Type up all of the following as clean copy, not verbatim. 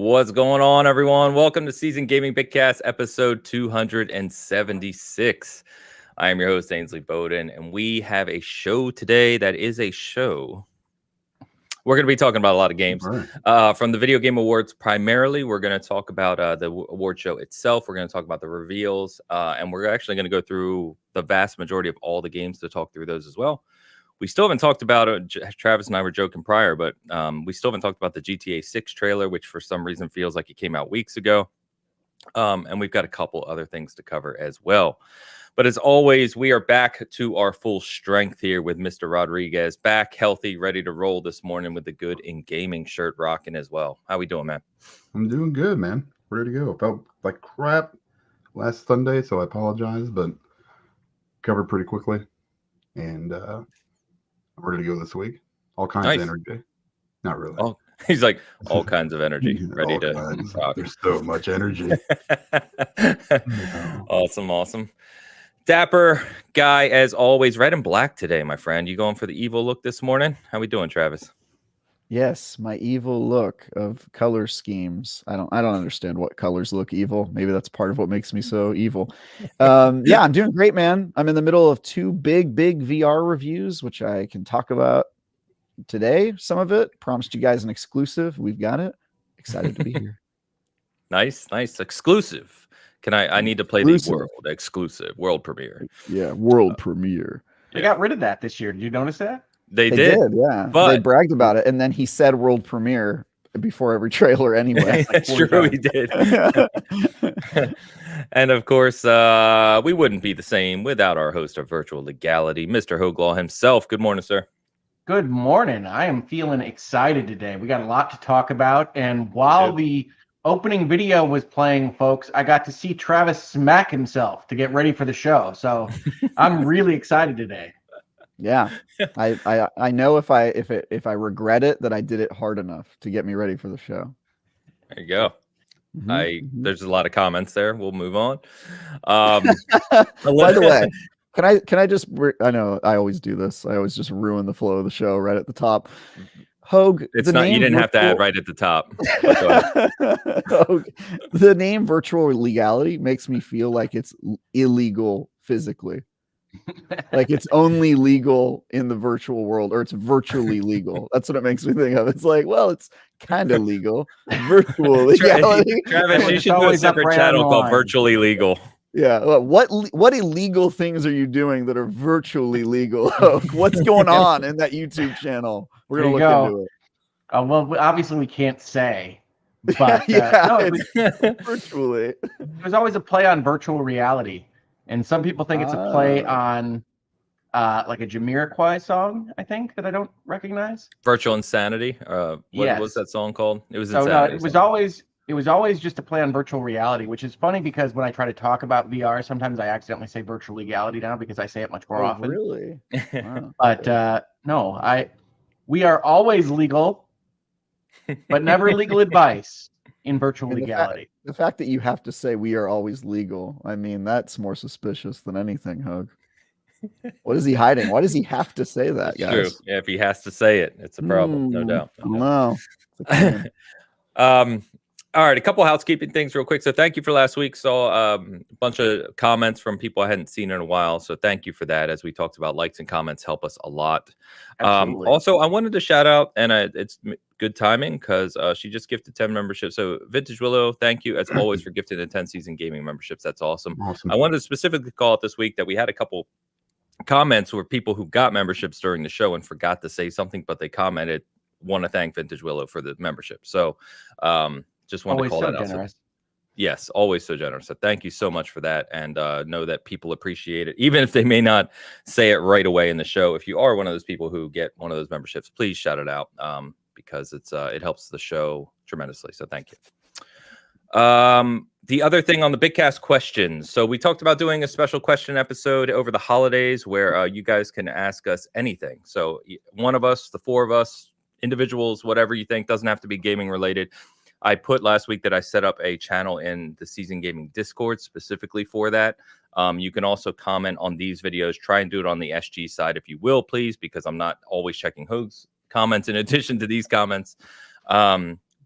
What's going on, everyone? Welcome to Season Gaming Bitcast, episode 276. I am your host, Ainsley Bowden, and we have a show today that is a show. We're going to be talking about a lot of games. From the Video Game Awards, primarily, we're going to talk about the award show itself. We're going to talk about the reveals, and we're actually going to go through the vast majority of all the games to talk through those as well. We still haven't talked about it. Travis and I were joking prior, but we still haven't talked about the GTA 6 trailer, which for some reason feels like it came out weeks ago. And we've got a couple other things to cover as well. But as always, we are back to our full strength here with Mr. Rodriguez, back healthy, ready to roll this morning with the Good in Gaming shirt rocking as well. How we doing, man? I'm doing good, man. Ready to go. Felt like crap last Sunday, so I apologize, but covered pretty quickly. And I'm ready to go this week. All kinds of energy. Not really. Oh, he's like all kinds of energy, ready to rock. There's so much energy. Awesome. Dapper guy, as always, red and black today, my friend. You going for the evil look this morning? How we doing, Travis? Yes, my evil look of color schemes. I don't understand what colors look evil. Maybe that's part of what makes me so evil. Yeah, I'm doing great, man. I'm in the middle of two big VR reviews, which I can talk about today. Some of it promised you guys an exclusive. We've got it. Excited to be here. Nice exclusive. I need to play the world premiere. Yeah, world premiere. They got rid of that this year. Did you notice that? They did, yeah. But they bragged about it, and then he said world premiere before every trailer anyway. That's true, he did. And of course, we wouldn't be the same without our host of Virtual Legality, Mr. Hoglaw himself. Good morning, sir. Good morning. I am feeling excited today. We got a lot to talk about, and while the opening video was playing, folks, I got to see Travis smack himself to get ready for the show. So I'm really excited today. Yeah, I know if I regret it that I did it hard enough to get me ready for the show. There you go. There's a lot of comments there. We'll move on. By the way, can I just I know I always do this. I always just ruin the flow of the show right at the top. Hogue, it's not. You didn't have to add right at the top. Hogue, the name Virtual Legality makes me feel like it's illegal physically. Like it's only legal in the virtual world, or it's virtually legal. That's what it makes me think of. It's like, well, it's kind of legal. Virtual legality. Travis, you should do a separate channel called Virtually Legal. Yeah. Well, what illegal things are you doing that are virtually legal? What's going on in that YouTube channel? We're gonna look into it. Well, obviously we can't say, but virtually. There's always a play on virtual reality. And some people think it's a play on like a Jamiroquai song, I think, that I don't recognize. Virtual Insanity. What was that song called? It was Insanity. No, it was always just a play on virtual reality, which is funny because when I try to talk about VR, sometimes I accidentally say virtual legality now because I say it much more often. Really? Wow. But no, we are always legal, but never legal advice in virtual legality. The fact that you have to say we are always legal, I mean, that's more suspicious than anything, Hogue. What is he hiding? Why does he have to say that, guys? True. Yeah, if he has to say it, it's a problem, no doubt. No. All right, a couple housekeeping things real quick. So thank you for last week. Saw a bunch of comments from people I hadn't seen in a while. So thank you for that. As we talked about, likes and comments help us a lot. Also, I wanted to shout out, and it's good timing because she just gifted 10 memberships. So Vintage Willow, thank you as always for gifting the 10 season gaming memberships. That's awesome. I wanted to specifically call out this week that we had a couple comments where people who got memberships during the show and forgot to say something, but they commented, want to thank Vintage Willow for the membership. So just wanted to call that out. Generous. Yes, always so generous. So thank you so much for that, and know that people appreciate it, even if they may not say it right away in the show. If you are one of those people who get one of those memberships, please shout it out because it helps the show tremendously. So thank you. The other thing on the Bitcast questions. So we talked about doing a special question episode over the holidays where you guys can ask us anything. So one of us, the four of us, individuals, whatever you think, doesn't have to be gaming related. I put last week that I set up a channel in the Season Gaming Discord specifically for that. You can also comment on these videos. Try and do it on the SG side if you will, please, because I'm not always checking Hogue's comments in addition to these comments.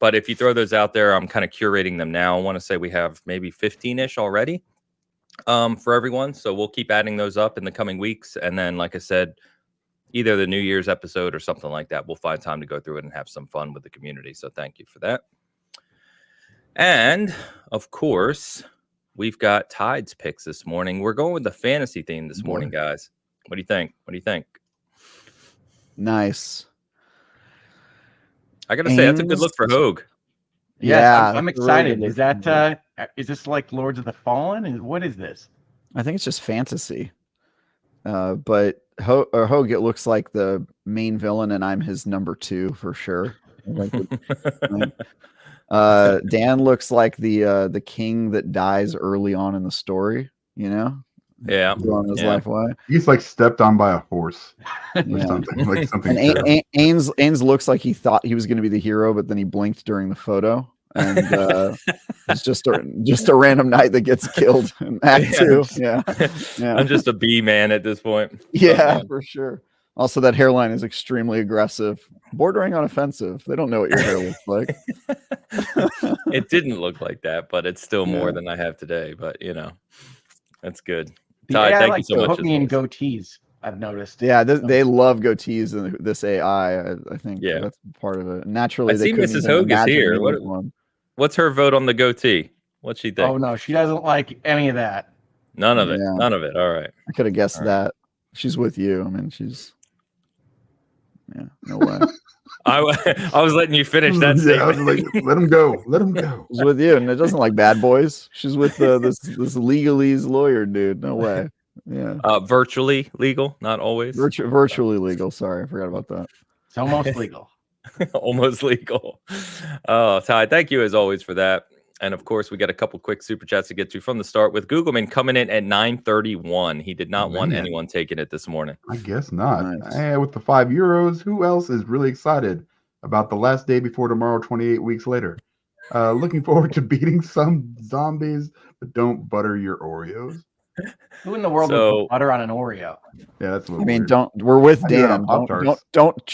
But if you throw those out there, I'm kind of curating them now. I want to say we have maybe 15-ish already for everyone. So we'll keep adding those up in the coming weeks. And then, like I said, either the New Year's episode or something like that, we'll find time to go through it and have some fun with the community. So thank you for that. And, of course, we've got Tide's picks this morning. We're going with the fantasy theme this morning, guys. What do you think? What do you think? Nice. I got to say, that's a good look for Hogue. Yes, I'm excited. Really is this like Lords of the Fallen? What is this? I think it's just fantasy. But Hogue, it looks like the main villain, and I'm his number 2 for sure. Dan looks like the king that dies early on in the story, you know? Yeah. On his life away. He's like stepped on by a horse or something. Like something. And Ains looks like he thought he was going to be the hero, but then he blinked during the photo. And it's just a random knight that gets killed in Act 2. Yeah. I'm just a B man at this point. Yeah, for sure. Also, that hairline is extremely aggressive, bordering on offensive. They don't know what your hair looks like. It didn't look like that, but it's still more than I have today. But you know, that's good. Todd, thank you so much. Hooking in goatees, I've noticed. Yeah, they love goatees in this AI. I think that's part of it. Naturally, I see Mrs. Hogue is here. What's her vote on the goatee? What's she think? Oh no, she doesn't like any of that. None of it. None of it. All right. I could have guessed that. She's with you. I mean, she's. Yeah, no way. I was letting you finish that statement. I was like, let him go. Let him go. She's with you, and it doesn't like bad boys. She's with this legalese lawyer dude. No way. Yeah. Virtually legal, not always. Virtually legal. Sorry, I forgot about that. It's almost legal. Almost legal. Oh, Ty, thank you as always for that. And of course, we got a couple quick super chats to get to from the start with Googleman coming in at 9:31. He did not want anyone taking it this morning. I guess not. Nice. With the €5, who else is really excited about the last day before tomorrow, 28 weeks later? Looking forward to beating some zombies, but don't butter your Oreos. Who in the world would put butter on an Oreo? Yeah, that's. I mean, weird. We're with Dan. Don't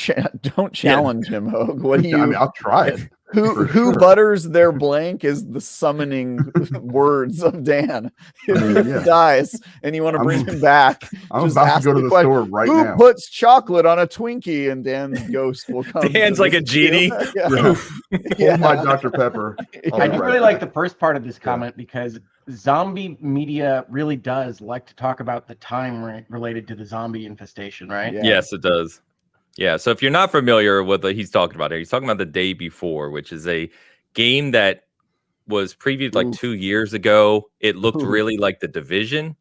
challenge him, Hogue. What do you? I mean, I'll try it. Who butters their blank is the summoning words of Dan. If he dies and you want to bring him back, I'm about to go to the store right now. Who puts chocolate on a Twinkie? And Dan's ghost will come. Dan's like a genie. Hold my Dr. Pepper. I do really like the first part of this comment because zombie media really does like to talk about the time related to the zombie infestation, right? Yeah. Yes, it does. Yeah, so if you're not familiar with what he's talking about here, he's talking about The Day Before, which is a game that was previewed like 2 years ago. It looked really like The Division,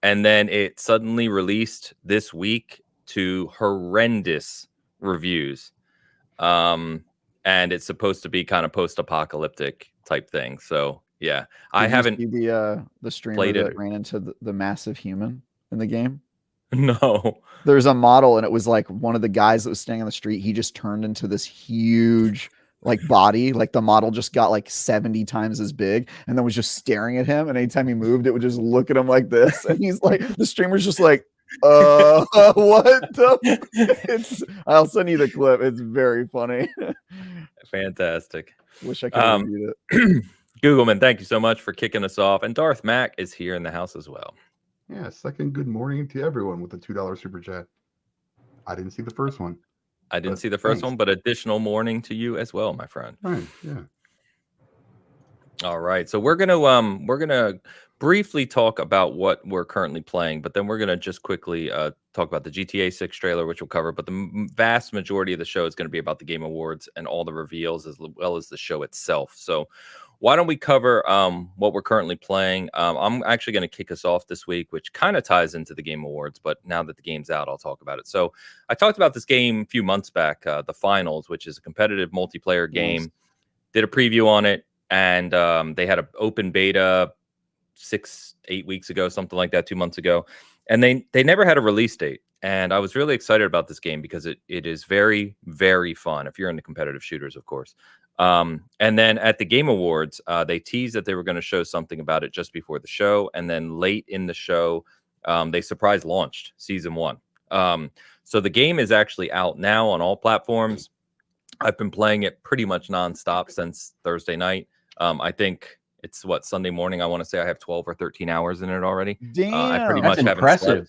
and then it suddenly released this week to horrendous reviews. And it's supposed to be kind of post-apocalyptic type thing. So yeah, I haven't see the streamer that ran into the massive human in the game. No, there's a model, and it was like one of the guys that was standing on the street. He just turned into this huge like body. Like the model just got like 70 times as big, and then was just staring at him. And anytime he moved, it would just look at him like this. And he's like, the streamer's just like, what? I'll send you the clip. It's very funny. Fantastic. Wish I could read it. Googleman, thank you so much for kicking us off. And Darth Mac is here in the house as well. Yeah, second good morning to everyone with a $2 super chat. I didn't see the first one. I didn't see the first one, but additional morning to you as well, my friend. Right, yeah. All right, so we're gonna briefly talk about what we're currently playing, but then we're gonna just quickly talk about the GTA 6 trailer, which we'll cover. But the vast majority of the show is going to be about the Game Awards and all the reveals, as well as the show itself. So why don't we cover what we're currently playing? I'm actually going to kick us off this week, which kind of ties into the Game Awards, but now that the game's out, I'll talk about it. So I talked about this game a few months back, The Finals, which is a competitive multiplayer game. Did a preview on it, and they had an open beta 6-8 weeks ago, something like that, 2 months ago. And they never had a release date. And I was really excited about this game because it is very, very fun, if you're into competitive shooters, of course. And then at the Game Awards, they teased that they were going to show something about it just before the show. And then late in the show, they surprise launched Season 1. So the game is actually out now on all platforms. I've been playing it pretty much nonstop since Thursday night. I think it's Sunday morning. I want to say I have 12 or 13 hours in it already. I pretty Damn. much That's haven't slept. impressive.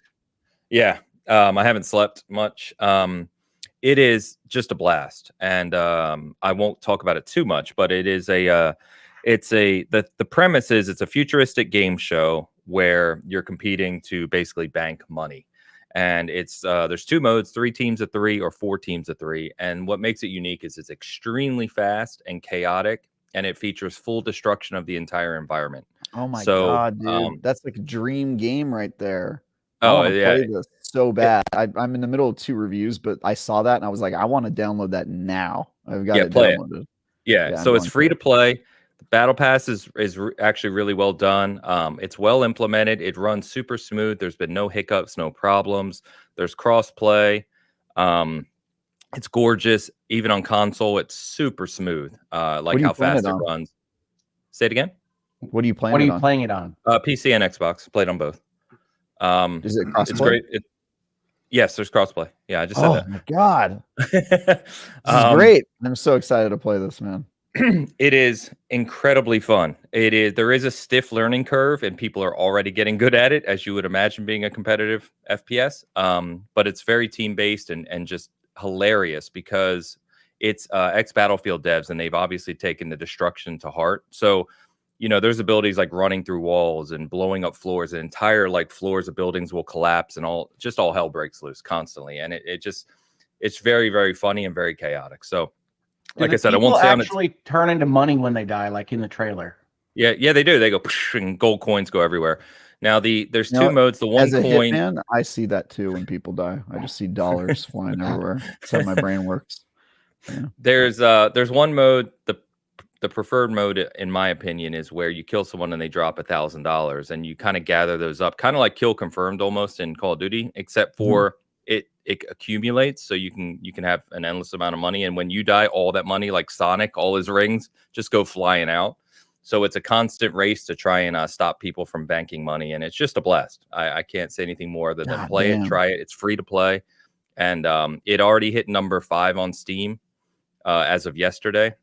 Yeah, I haven't slept much. It is just a blast, and I won't talk about it too much. But it is the premise is it's a futuristic game show where you're competing to basically bank money. And it's there's 2 modes, 3 teams of 3 or 4 teams of 3. And what makes it unique is it's extremely fast and chaotic, and it features full destruction of the entire environment. Oh my So, god, dude. That's like a dream game right there. I oh want to yeah, play this so bad. I'm in the middle of 2 reviews, but I saw that and I was like, I want to download that now. I've got it play it. downloaded. Yeah, Yeah, so I'm it's going free to. to play. The battle pass is actually really well done. It's well implemented. It runs super smooth. There's been no hiccups, no problems. There's cross play. It's gorgeous. Even on console, it's super smooth. What Like are you how playing fast it it on? runs. Say it again. What are you playing What are it you on? playing it on? PC and Xbox. Played on both. Is it crossplay? It's great. Yes, there's crossplay. Yeah, I just said Oh that. my god. This This is great. I'm so excited to play this, man. It is incredibly fun. There is a stiff learning curve, and people are already getting good at it, as you would imagine being a competitive FPS. But it's very team based and just hilarious because it's ex Battlefield devs, and they've obviously taken the destruction to heart. So, there's abilities like running through walls and blowing up floors, and entire like floors of buildings will collapse, and all hell breaks loose constantly. And it's very, very funny and very chaotic. So, like I said, I won't say actually turn into money when they die, like in the trailer. Yeah, they do. They go and gold coins go everywhere. Now there's 2 modes. The one as a coin, hitman, I see that too when people die. I just see dollars flying everywhere. That's how my brain works. Yeah. there's one mode. The preferred mode, in my opinion, is where you kill someone and they drop $1,000, and you kind of gather those up, kind of like kill confirmed almost in Call of Duty, except for it accumulates, so you can have an endless amount of money, and when you die, all that money, like Sonic, all his rings just go flying out. So it's a constant race to try and stop people from banking money, and it's just a blast. I can't say anything more other than play it, try it. It's free to play, and it already hit number 5 on Steam as of yesterday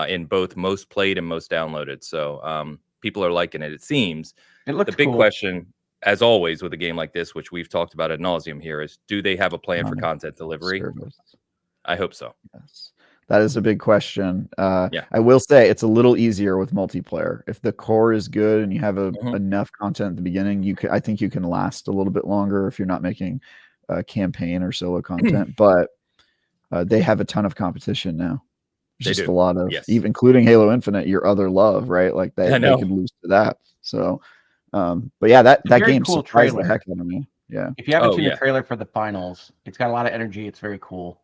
in both most played and most downloaded. So people are liking it. It seems. It looks the big cool. question, as always with a game like this, which we've talked about ad nauseum here, is do they have a plan for content delivery? Service. I hope so. Yes. That is a big question. Yeah. I will say it's a little easier with multiplayer. If the core is good and you have enough content at the beginning, I think you can last a little bit longer if you're not making campaign or solo content. But they have a ton of competition now. There's just a lot of, even including Halo Infinite, your other love, right? Like they could lose to that. So, but yeah, that game cool surprised trailer. the heck out of me. Yeah. If you haven't seen the trailer for the finals, it's got a lot of energy. It's very cool.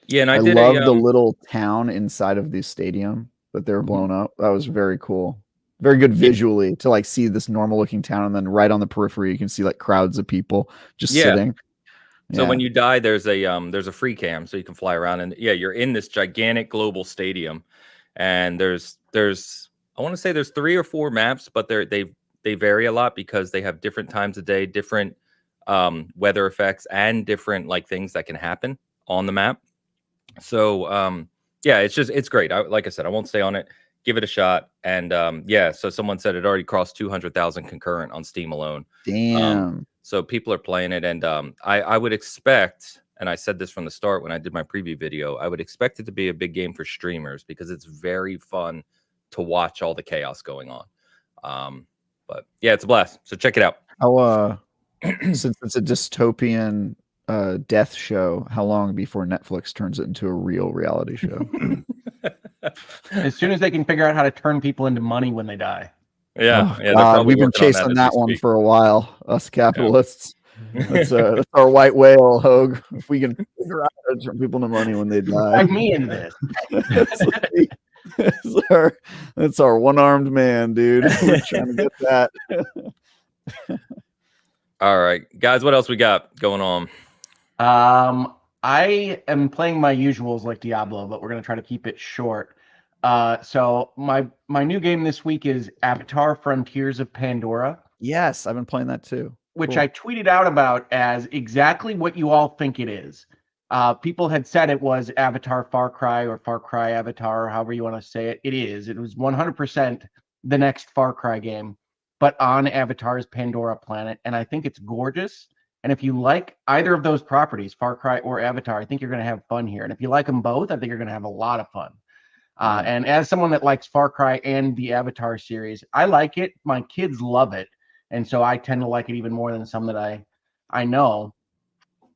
Yeah, and I love the little town inside of the stadium that they were blown up. That was very cool. Very good visually to like see this normal looking town, and then right on the periphery you can see like crowds of people just sitting. So when you die, there's a free cam, so you can fly around, and you're in this gigantic global stadium, and there's I want to say there's 3 or 4 maps, but they vary a lot because they have different times of day, different weather effects, and different like things that can happen on the map. So it's great. Like I said, I won't stay on it. Give it a shot. And so someone said it already crossed 200,000 concurrent on Steam alone. Damn. So people are playing it, and I would expect, and I said this from the start when I did my preview video, I would expect it to be a big game for streamers because it's very fun to watch all the chaos going on. But yeah, it's a blast. So check it out. How since it's a dystopian death show, how long before Netflix turns it into a real reality show? As soon as they can figure out how to turn people into money when they die. We've been chasing that one for a while, us capitalists. That's our white whale, Hogue. If we can figure out how to turn people into money when they die. Like me in this. That's our one-armed man, dude. We're trying to get that. All right, guys, what else we got going on? I am playing my usuals like Diablo, but we're going to try to keep it short. So my new game this week is Avatar: Frontiers of Pandora. Yes, I've been playing that too. Which I tweeted out about as exactly what you all think it is. People had said it was Avatar Far Cry or Far Cry Avatar, however you want to say it. It is. It was 100% the next Far Cry game, but on Avatar's Pandora planet. And I think it's gorgeous. And if you like either of those properties, Far Cry or Avatar, I think you're going to have fun here. And if you like them both, I think you're going to have a lot of fun. And as someone that likes Far Cry and the Avatar series, I like it. My kids love it. And so I tend to like it even more than some that I know.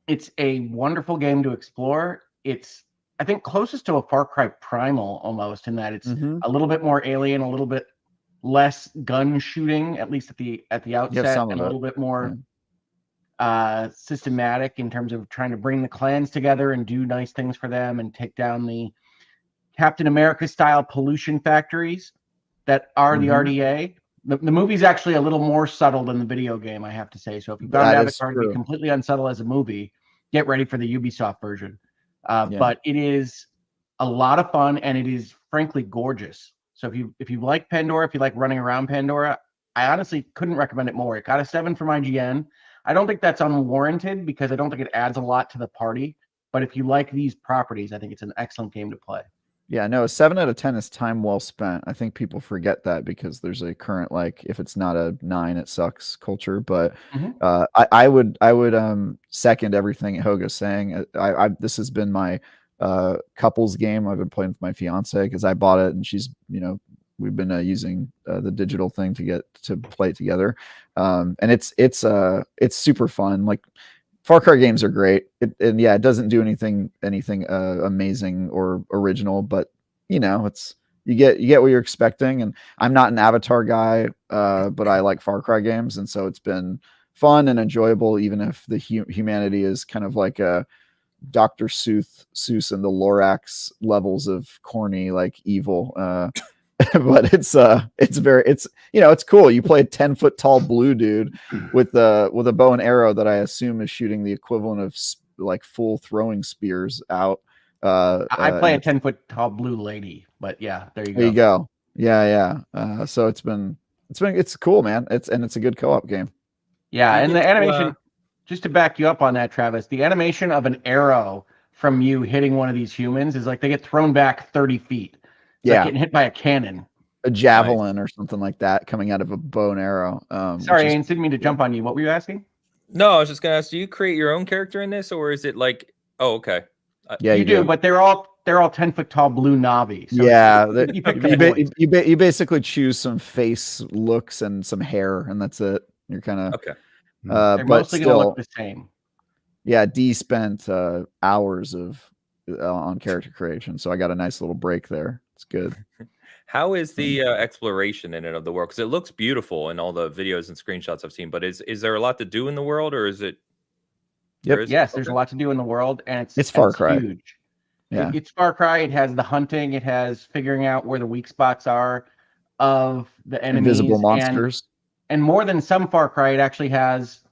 It's a wonderful game to explore. It's, I think, closest to a Far Cry Primal almost, in that it's a little bit more alien, a little bit less gun shooting, at least at the outset, and a little bit more systematic in terms of trying to bring the clans together and do nice things for them and take down the Captain America style pollution factories that are the RDA. The movie's actually a little more subtle than the video game, I have to say. So if you found Avatar to be completely unsubtle as a movie, get ready for the Ubisoft version. But it is a lot of fun, and it is frankly gorgeous. So if you like Pandora, if you like running around Pandora, I honestly couldn't recommend it more. It got a 7 from IGN. I don't think that's unwarranted because I don't think it adds a lot to the party. But if you like these properties, I think it's an excellent game to play. Yeah, no, a 7 out of 10 is time well spent. I think people forget that because there's a current, like, if it's not a 9, it sucks culture. But I would second everything Hoga's saying. This has been my couples game. I've been playing with my fiance because I bought it and she's, we've been using the digital thing to play it together. And it's super fun. Like, Far Cry games are great. It doesn't do anything amazing or original, but it's you get what you're expecting. And I'm not an Avatar guy, but I like Far Cry games, and so it's been fun and enjoyable, even if the humanity is kind of like a Dr. Seuss and the Lorax levels of corny, like evil. But it's cool. You play a 10-foot tall blue dude with a bow and arrow that I assume is shooting the equivalent of like full throwing spears out. I play a 10-foot tall blue lady, but yeah, there you go. Yeah. So it's cool, man. It's a good co-op game. Yeah, and the animation, just to back you up on that, Travis, the animation of an arrow from you hitting one of these humans is like they get thrown back 30 feet. It's like getting hit by a cannon. A javelin or something like that coming out of a bow and arrow. Sorry, I didn't mean to jump on you. What were you asking? No, I was just going to ask, do you create your own character in this, or is it like, oh, okay. Yeah, you do, but they're all 10-foot tall blue Na'vi. So yeah, you basically choose some face looks and some hair, and that's it. You're kind of okay. They're mostly going to look the same. Yeah, D spent hours on character creation, so I got a nice little break there. It's good. How is the exploration in it of the world? Because it looks beautiful in all the videos and screenshots I've seen, but is there a lot to do in the world, or is it? Yep. Yes, there's a lot to do in the world, and it's Far Cry. Huge. Yeah, it's Far Cry. It has the hunting. It has figuring out where the weak spots are of the enemies, invisible monsters, and more than some Far Cry, it actually has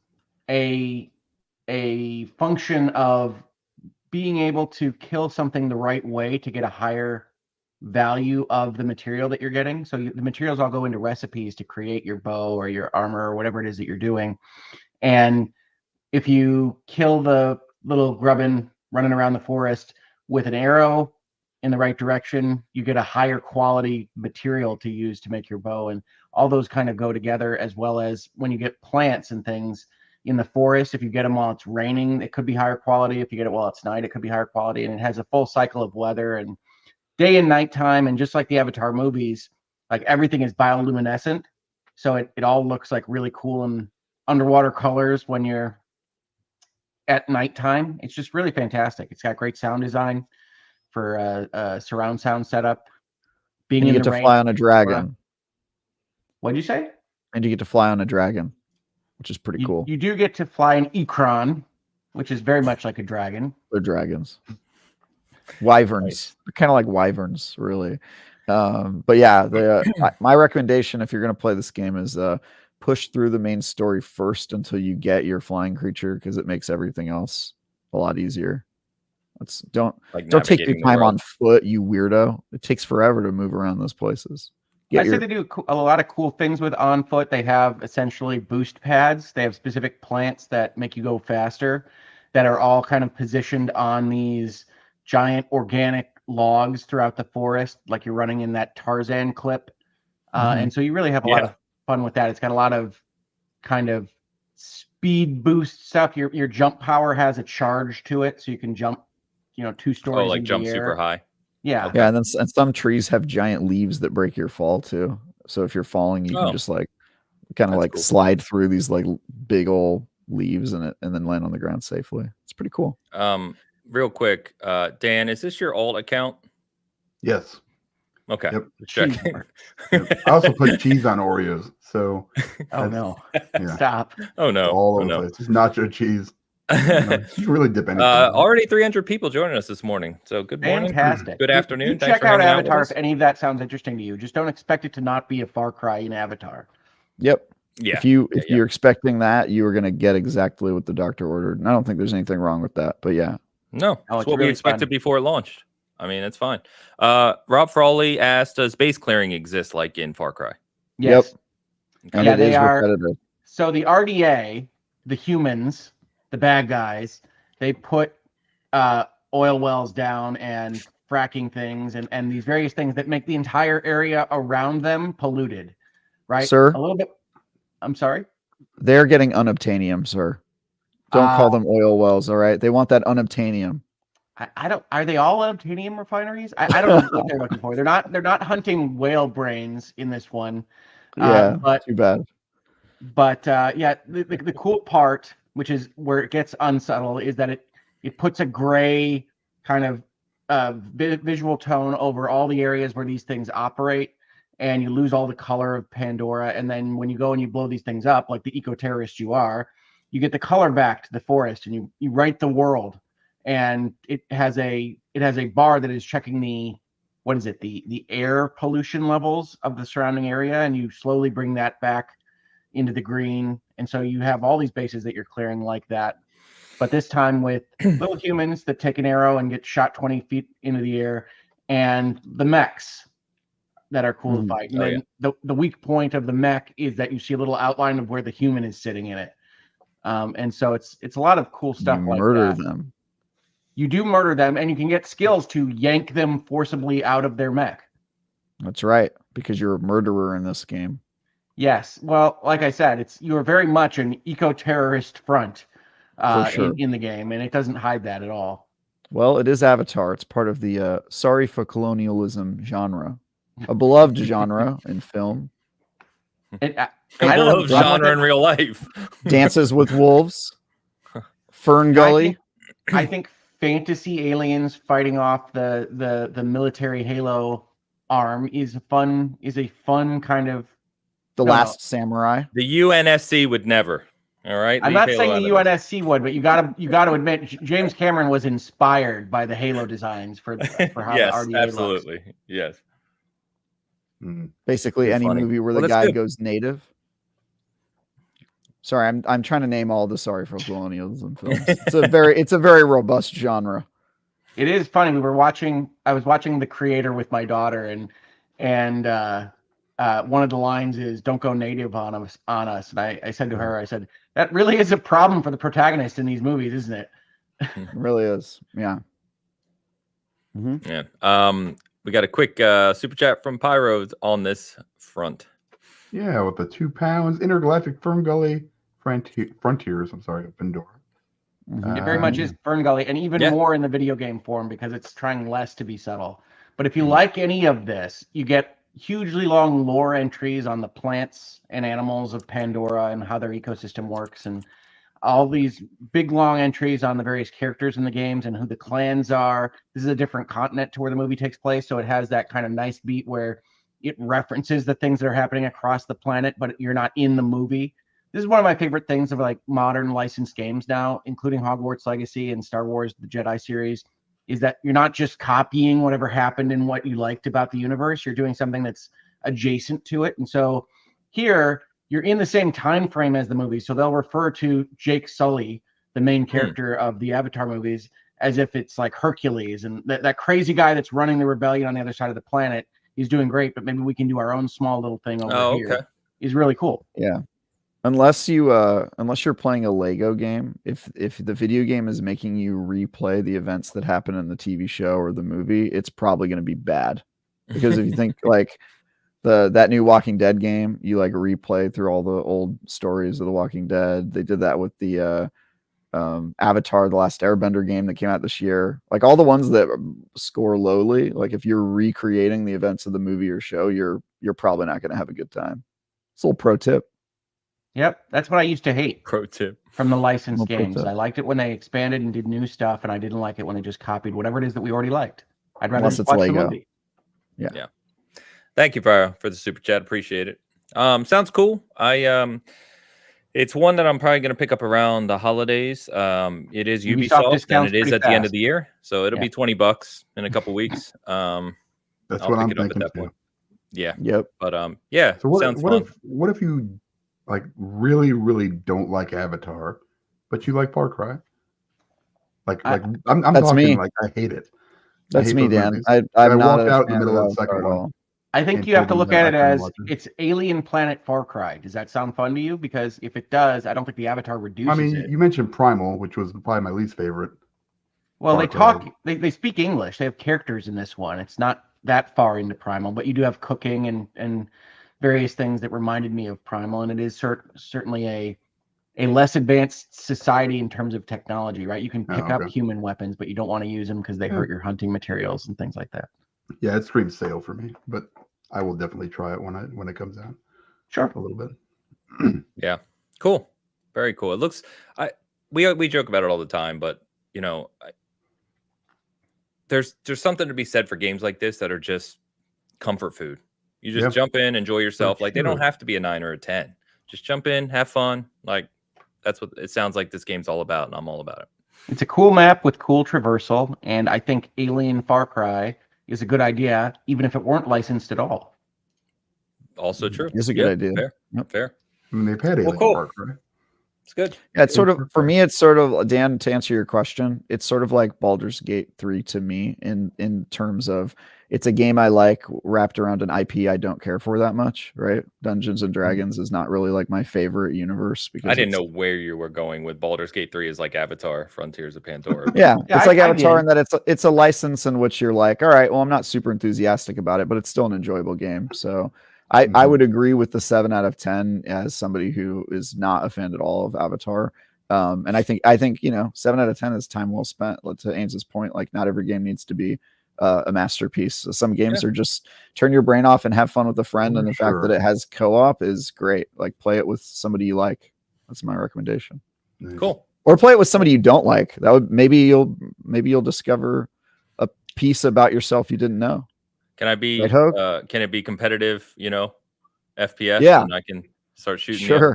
a function of being able to kill something the right way to get a higher value of the material that you're getting. So the materials all go into recipes to create your bow or your armor or whatever it is that you're doing. And if you kill the little grubbin running around the forest with an arrow in the right direction, you get a higher quality material to use to make your bow. And all those kind of go together, as well as when you get plants and things in the forest. If you get them while it's raining, it could be higher quality. If you get it while it's night, it could be higher quality. And it has a full cycle of weather and day and night time. And just like the Avatar movies, like everything is bioluminescent. So it all looks like really cool and underwater colors when you're at nighttime. It's just really fantastic. It's got great sound design for a surround sound setup. And you get to fly on a dragon. What'd you say? And you get to fly on a dragon, which is pretty cool. You do get to fly an Ikron, which is very much like a dragon. They're dragons. Wyverns. Nice. They're kind of like wyverns, really. But yeah, my recommendation if you're going to play this game is push through the main story first until you get your flying creature, because it makes everything else a lot easier. Don't take your time on foot, you weirdo. It takes forever to move around those places. I say they do a lot of cool things with on foot. They have essentially boost pads. They have specific plants that make you go faster. that are all kind of positioned on these giant organic logs throughout the forest, like you're running in that Tarzan clip. And so you really have a lot of fun with that. It's got a lot of kind of speed boost stuff. Your jump power has a charge to it, so you can jump, 2 stories. Oh, like into jump the air. super high. Yeah. Okay. Yeah, and then some trees have giant leaves that break your fall too. So if you're falling, you can just like kind of like slide through these like big old leaves and then land on the ground safely. It's pretty cool. Real quick, Dan, is this your alt account? Yes. Okay. Yep. Checking. Yep. I also put cheese on Oreos. So oh no. Yeah. Stop. Oh no. All over the place. It's nacho cheese. You really dip anything. Already 300 people joining us this morning. So good morning. Fantastic. Good afternoon. You Thanks check for out hanging Avatar out with if us. any of that sounds interesting to you. Just don't expect it to not be a Far Cry in Avatar. Yep. Yeah. If you're expecting that, you are going to get exactly what the doctor ordered. And I don't think there's anything wrong with that. But yeah. No, it's what really we expected fun. before it launched. I mean, it's fine. Rob Frawley asked, does base clearing exist like in Far Cry? Yes. Yep. And it is repetitive. So the RDA, the humans, the bad guys, they put oil wells down and fracking things and these various things that make the entire area around them polluted, right? Sir? A little bit. I'm sorry? They're getting unobtainium, sir. Don't call them oil wells, all right? They want that unobtainium. I don't. Are they all unobtainium refineries? I don't know what they're looking for. They're not hunting whale brains in this one. Yeah, but too bad. But yeah, the cool part, which is where it gets unsubtle, is that it puts a gray kind of visual tone over all the areas where these things operate, and you lose all the color of Pandora. And then when you go and you blow these things up, like the eco-terrorist you are, you get the color back to the forest, and you write the world. And it has a bar that is checking the air pollution levels of the surrounding area, and you slowly bring that back into the green. And so you have all these bases that you're clearing like that, but this time with little humans that take an arrow and get shot 20 feet into the air, and the mechs that are cool to fight. And then the weak point of the mech is that you see a little outline of where the human is sitting in it. And so it's a lot of cool stuff. You like murder that. them. You do murder them, and you can get skills to yank them forcibly out of their mech. That's right, because you're a murderer in this game. Yes. Well, like I said, you are very much an eco-terrorist front in the game, and it doesn't hide that at all. Well, it is Avatar. It's part of the sorry for colonialism genre, a beloved genre in film. A beloved genre in real life. Dances with Wolves, Fern Gully. I think fantasy aliens fighting off the military Halo arm is a fun kind of. The Last Samurai. The UNSC would never. All right. I'm not saying the UNSC would, but you got to admit James Cameron was inspired by the Halo designs for how yes, the RDA absolutely. looks. Yes. Basically, any movie where the guy goes native. Sorry, I'm trying to name all the sorry for colonialism films. It's a very robust genre. It is funny. I was watching The Creator with my daughter, and one of the lines is "Don't go native on us." And I said to her, I said, that really is a problem for the protagonist in these movies, isn't it? It really is. Yeah. Mm-hmm. Yeah. We got a quick super chat from Pyro on this front. Yeah, with the 2 pounds intergalactic Fern Gully frontiers. I'm sorry, Pandora. It very much is Fern Gully, and even more in the video game form because it's trying less to be subtle. But if you like any of this, you get hugely long lore entries on the plants and animals of Pandora and how their ecosystem works, and all these big long entries on the various characters in the games and who the clans are. This is a different continent to where the movie takes place, so it has that kind of nice beat where it references the things that are happening across the planet, but you're not in the movie. This is one of my favorite things of like modern licensed games now, including Hogwarts Legacy and Star Wars, the Jedi series, is that you're not just copying whatever happened and what you liked about the universe. You're doing something that's adjacent to it. And so here you're in the same time frame as the movie. So they'll refer to Jake Sully, the main character of the Avatar movies, as if it's like Hercules and that crazy guy that's running the rebellion on the other side of the planet. He's doing great, but maybe we can do our own small little thing over here. Is really cool. Yeah. Unless you're playing a Lego game, if the video game is making you replay the events that happen in the TV show or the movie, it's probably going to be bad. Because if you think like that new Walking Dead game, you like replay through all the old stories of the Walking Dead. They did that with the Avatar: The Last Airbender game that came out this year. Like all the ones that score lowly, like if you're recreating the events of the movie or show, you're probably not going to have a good time. It's a little pro tip. Yep, that's what I used to hate. Pro tip from the licensed Well, pro games. tip. I liked it when they expanded and did new stuff, and I didn't like it when they just copied whatever it is that we already liked. I'd rather Unless just it's watch Lego. the movie. Yeah. Thank you for the super chat. Appreciate it. Sounds cool. It's one that I'm probably going to pick up around the holidays. It is Ubisoft and discounts it is pretty at the end of fast. the year, so it'll be $20 in a couple weeks. That's I'll what I'm pick it up thinking at that too. point. Yeah, Yep. but yeah. So sounds fun. what if you like really don't like Avatar, but you like Far Cry? I'm That's talking me. like I hate it. That's hate me, those Dan. movies. I'm I not walked a out in the fan middle of the Avatar second at one. all. I think and you have to told look them at that it I couldn't as watch it. it's Alien Planet Far Cry. Does that sound fun to you? Because if it does, I don't think the Avatar reduces I mean, it. you mentioned Primal, which was probably my least favorite. Well, Far Cry. they speak English. They have characters in this one. It's not that far into Primal, but you do have cooking and various things that reminded me of Primal, and it is certainly a less advanced society in terms of technology, right? You can pick up human weapons, but you don't want to use them because they hurt your hunting materials and things like that. Yeah, it screams sale for me, but I will definitely try it when it comes out. Sure. A little bit. Yeah. Cool. Very cool. It looks we joke about it all the time, but you know, there's something to be said for games like this that are just comfort food. You just jump in, enjoy yourself. Like they don't have to be a 9 or a 10. Just jump in, have fun. Like that's what it sounds like this game's all about, and I'm all about it. It's a cool map with cool traversal, and I think Alien Far Cry is a good idea, even if it weren't licensed at all. Also true. It's a good idea. Fair. Yep. Fair. I mean, they've had Alien cool. Far Cry. It's good. Yeah, it's sort of for me. It's sort of, Dan, to answer your question. It's sort of like Baldur's Gate 3 to me in terms of it's a game I like wrapped around an IP I don't care for that much. Right? Dungeons and Dragons is not really like my favorite universe because I didn't know where you were going with Baldur's Gate 3 is like Avatar: Frontiers of Pandora. Yeah, it's like Avatar in that it's a license in which you're like, all right, well, I'm not super enthusiastic about it, but it's still an enjoyable game. So I would agree with the 7 out of 10 as somebody who is not a fan at all of Avatar. And I think 7 out of 10 is time well spent. To Ains's point, like not every game needs to be a masterpiece. So some games are just turn your brain off and have fun with a friend. And the fact that it has co-op is great. Like play it with somebody you like. That's my recommendation. Nice. Cool. Or play it with somebody you don't like. That would maybe you'll discover a piece about yourself you didn't know. Can I be? Can it be competitive? You know, FPS. Yeah, and I can start shooting. Sure. The other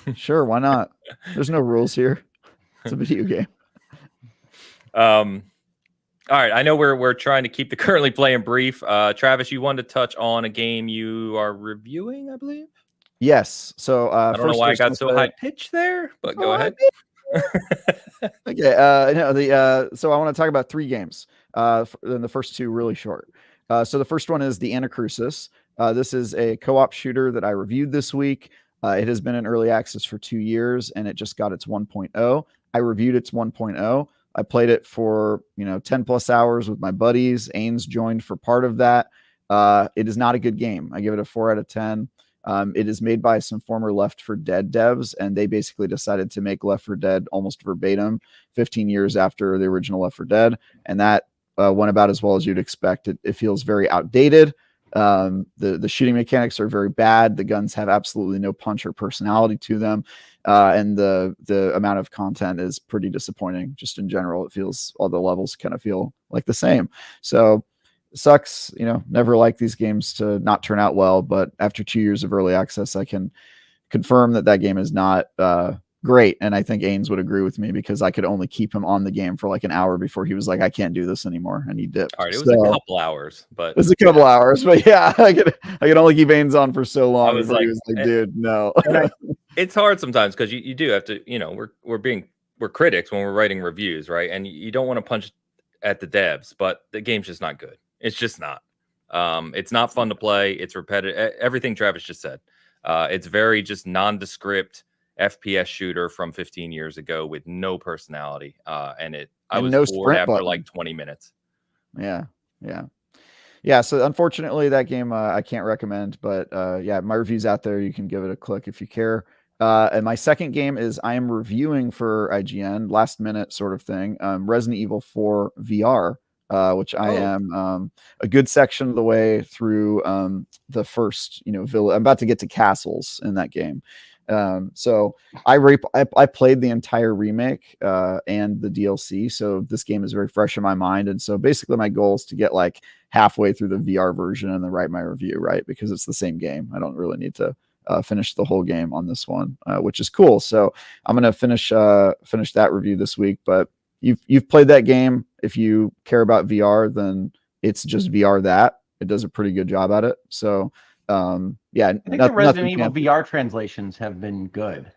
person? Sure. Why not? There's no rules here. It's a video game. All right. I know we're trying to keep the currently playing brief. Travis, you wanted to touch on a game you are reviewing, I believe. Yes. So I don't know why I got so high pitched there, but go ahead. Okay. So I want to talk about 3 games. Then the first 2 really short. So the first one is the Anacrusis. This is a co-op shooter that I reviewed this week. It has been in early access for 2 years, and it just got its 1.0. I reviewed its 1.0. I played it for 10 plus hours with my buddies. Ains joined for part of that. It is not a good game. I give it a 4 out of 10. It is made by some former Left 4 Dead devs, and they basically decided to make Left 4 Dead almost verbatim 15 years after the original Left 4 Dead, and that went about as well as you'd expect. It feels very outdated. The shooting mechanics are very bad. The guns have absolutely no punch or personality to them, and the amount of content is pretty disappointing. Just in general, it feels all the levels kind of feel like the same. So sucks. Never like these games to not turn out well, but after 2 years of early access, I can confirm that game is not great. And I think Ains would agree with me because I could only keep him on the game for like an hour before he was like, I can't do this anymore. And he dipped. All right. It was a couple hours, but it was a couple hours, but yeah, I could only keep Ains on for so long. He was like, dude, no. It's hard sometimes because you do have to, we're critics when we're writing reviews, right? And you don't want to punch at the devs, but the game's just not good. It's just not. It's not fun to play. It's repetitive. Everything Travis just said. It's very just nondescript FPS shooter from 15 years ago with no personality. I was no bored sprint after button. like 20 minutes. Yeah. So unfortunately, that game I can't recommend. But yeah, my review's out there. You can give it a click if you care. And my second game is I am reviewing for IGN, last minute sort of thing. Resident Evil 4 VR, which I am a good section of the way through the first, village. I'm about to get to castles in that game. So I played the entire remake and the DLC. So this game is very fresh in my mind. And so basically my goal is to get like halfway through the VR version and then write my review, right? Because it's the same game. I don't really need to finish the whole game on this one, which is cool. So I'm gonna finish that review this week. But you've played that game. If you care about VR, then it's just VR that it does a pretty good job at it. So yeah, I think the Resident Evil VR translations have been good.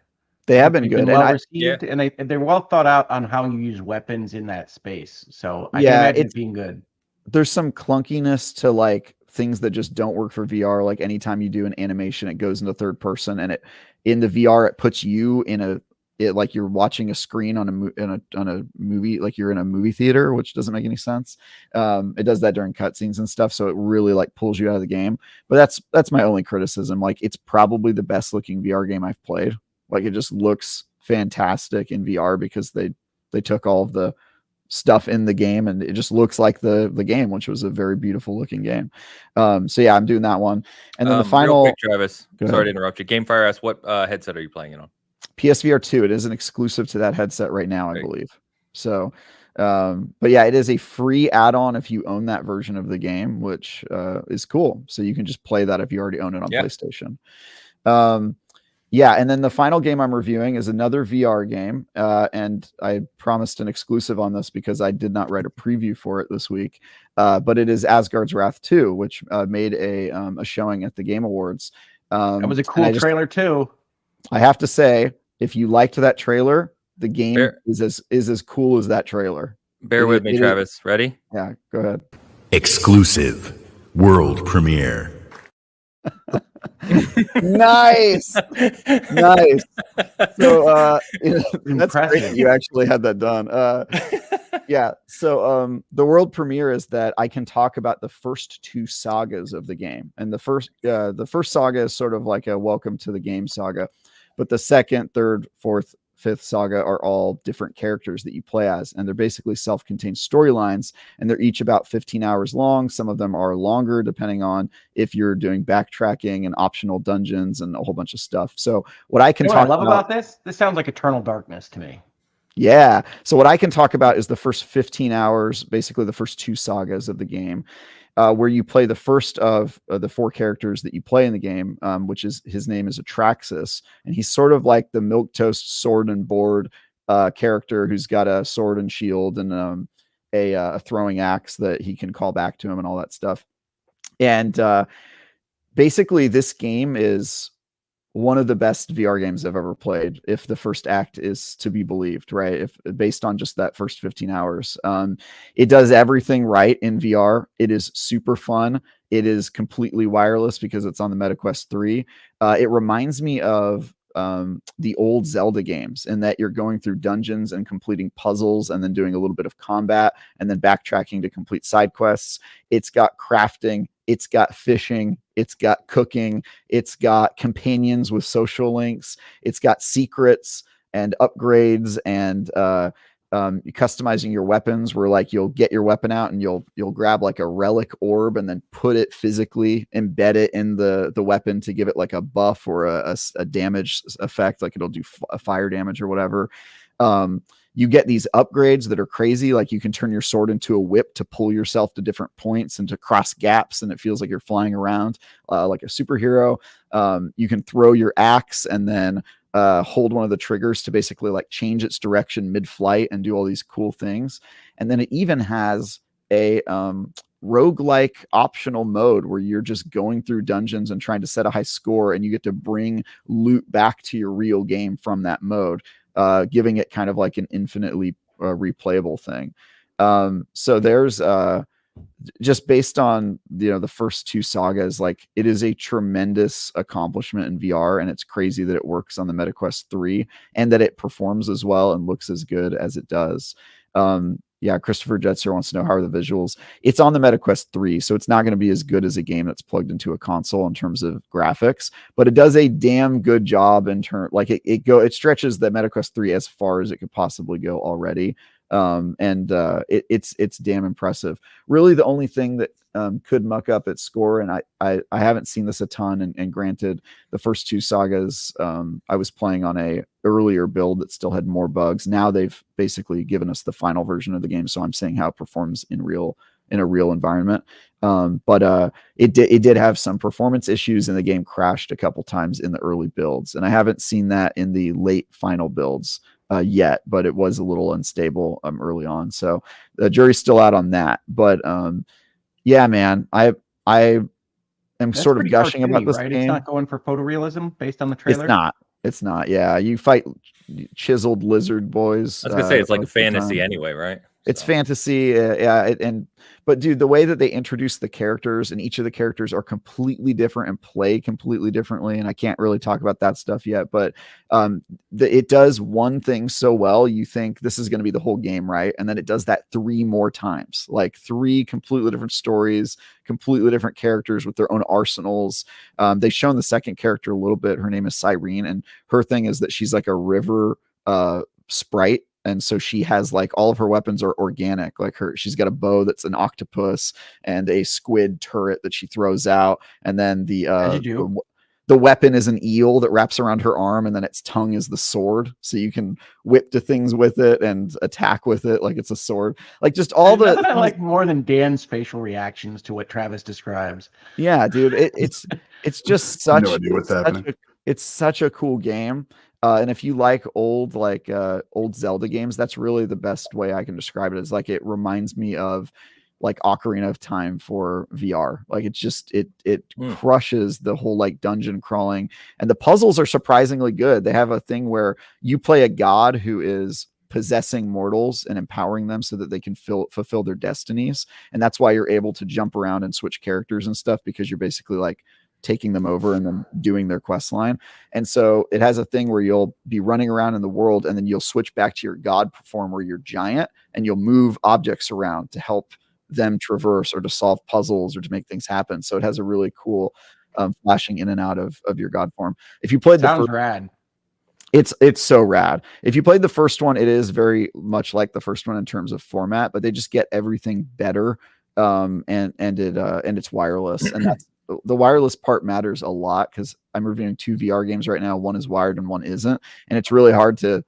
They have been good, well received, and they're well thought out on how you use weapons in that space. So I can imagine it being good. There's some clunkiness to like things that just don't work for VR. Like anytime you do an animation, it goes into third person, and in the VR it puts you in like you're watching a screen on a movie, like you're in a movie theater, which doesn't make any sense. It does that during cutscenes and stuff, so it really like pulls you out of the game. But that's my only criticism. Like it's probably the best looking VR game I've played. Like it just looks fantastic in VR because they took all of the stuff in the game and it just looks like the game, which was a very beautiful looking game. So yeah, I'm doing that one. And then the final, real quick, Travis, sorry to interrupt you. Gamefire asked, what headset are you playing it on? PSVR 2. It is an exclusive to that headset right now, I believe. So but yeah, it is a free add-on if you own that version of the game, which is cool. So you can just play that if you already own it on PlayStation. Yeah, and then the final game I'm reviewing is another VR game, and I promised an exclusive on this because I did not write a preview for it this week, but it is Asgard's Wrath 2, which made a showing at the Game Awards. That was a cool trailer too. I have to say, if you liked that trailer, the game is as cool as that trailer. Bear with me, Travis. Ready? Yeah, go ahead. Exclusive world premiere. Nice. So that's great that you actually had that done. Yeah, so the world premiere is that I can talk about the first two sagas of the game, and the first saga is sort of like a welcome to the game saga, but the second, third, fourth, fifth saga are all different characters that you play as, and they're basically self-contained storylines, and they're each about 15 hours long. Some of them are longer depending on if you're doing backtracking and optional dungeons and a whole bunch of stuff. So what I can talk about this sounds like Eternal Darkness to me. Yeah. So what I can talk about is the first 15 hours, basically the first two sagas of the game, where you play the first of the four characters that you play in the game, which is his name is Atraxis, and he's sort of like the milquetoast sword and board character who's got a sword and shield and a throwing axe that he can call back to him and all that stuff. And basically, this game is one of the best VR games I've ever played, if the first act is to be believed, right? If based on just that first 15 hours. It does everything right in VR. It is super fun. It is completely wireless because it's on the MetaQuest 3. It reminds me of the old Zelda games in that you're going through dungeons and completing puzzles and then doing a little bit of combat and then backtracking to complete side quests. It's got crafting, it's got fishing, it's got cooking, it's got companions with social links, it's got secrets and upgrades and customizing your weapons, where like you'll get your weapon out and you'll grab like a relic orb and then put it physically, embed it in the weapon to give it like a buff or a damage effect, like it'll do fire damage or whatever. You get these upgrades that are crazy, like you can turn your sword into a whip to pull yourself to different points and to cross gaps, and it feels like you're flying around like a superhero. You can throw your axe and then hold one of the triggers to basically like change its direction mid-flight and do all these cool things. And then it even has a roguelike optional mode where you're just going through dungeons and trying to set a high score, and you get to bring loot back to your real game from that mode, giving it kind of like an infinitely replayable thing. So there's just based on the first two sagas, like it is a tremendous accomplishment in VR, and it's crazy that it works on the MetaQuest 3 and that it performs as well and looks as good as it does. Yeah, Christopher Jetzer wants to know, how are the visuals? It's on the MetaQuest 3, so it's not going to be as good as a game that's plugged into a console in terms of graphics, but it does a damn good job in like it stretches the MetaQuest 3 as far as it could possibly go already. It's damn impressive. Really, the only thing that could muck up its score, and I haven't seen this a ton, and granted, the first two sagas I was playing on a earlier build that still had more bugs. Now they've basically given us the final version of the game, so I'm seeing how it performs in a real environment. But it did have some performance issues, and the game crashed a couple times in the early builds, and I haven't seen that in the late final builds yet, but it was a little unstable early on, so the jury's still out on that. But yeah, man, I am That's sort of pretty gushing about cartoony, this right? game. It's not going for photorealism based on the trailer. It's not. Yeah, you fight chiseled lizard boys. I was gonna say it's like a most of the fantasy time. anyway, right? It's So. fantasy, yeah. But dude, the way that they introduce the characters, and each of the characters are completely different and play completely differently, and I can't really talk about that stuff yet. But it does one thing so well, you think this is going to be the whole game, right? And then it does that 3 more times, like 3 completely different stories, completely different characters with their own arsenals. They've shown the second character a little bit. Her name is Cyrene, and her thing is that she's like a river sprite. And so she has like all of her weapons are organic. Like she's got a bow that's an octopus and a squid turret that she throws out. And then the weapon is an eel that wraps around her arm, and then its tongue is the sword. So you can whip to things with it and attack with it like it's a sword. Like just all There's nothing I like more than Dan's facial reactions to what Travis describes. Yeah, dude. It's just such No idea what's happening. It's such a cool game. And if you like old Zelda games, that's really the best way I can describe it. Is like it reminds me of like Ocarina of Time for VR. Like it's just it crushes the whole like dungeon crawling, and the puzzles are surprisingly good. They have a thing where you play a god who is possessing mortals and empowering them so that they can fulfill their destinies, and that's why you're able to jump around and switch characters and stuff, because you're basically like taking them over and then doing their quest line. And so it has a thing where you'll be running around in the world, and then you'll switch back to your god form where you're giant, and you'll move objects around to help them traverse or to solve puzzles or to make things happen. So it has a really cool flashing in and out of your god form. If you played rad. It's so rad. If you played the first one, it is very much like the first one in terms of format, but they just get everything better. And it's wireless, and that's the wireless part matters a lot, because I'm reviewing 2 VR games right now. One is wired and one isn't, and it's really hard to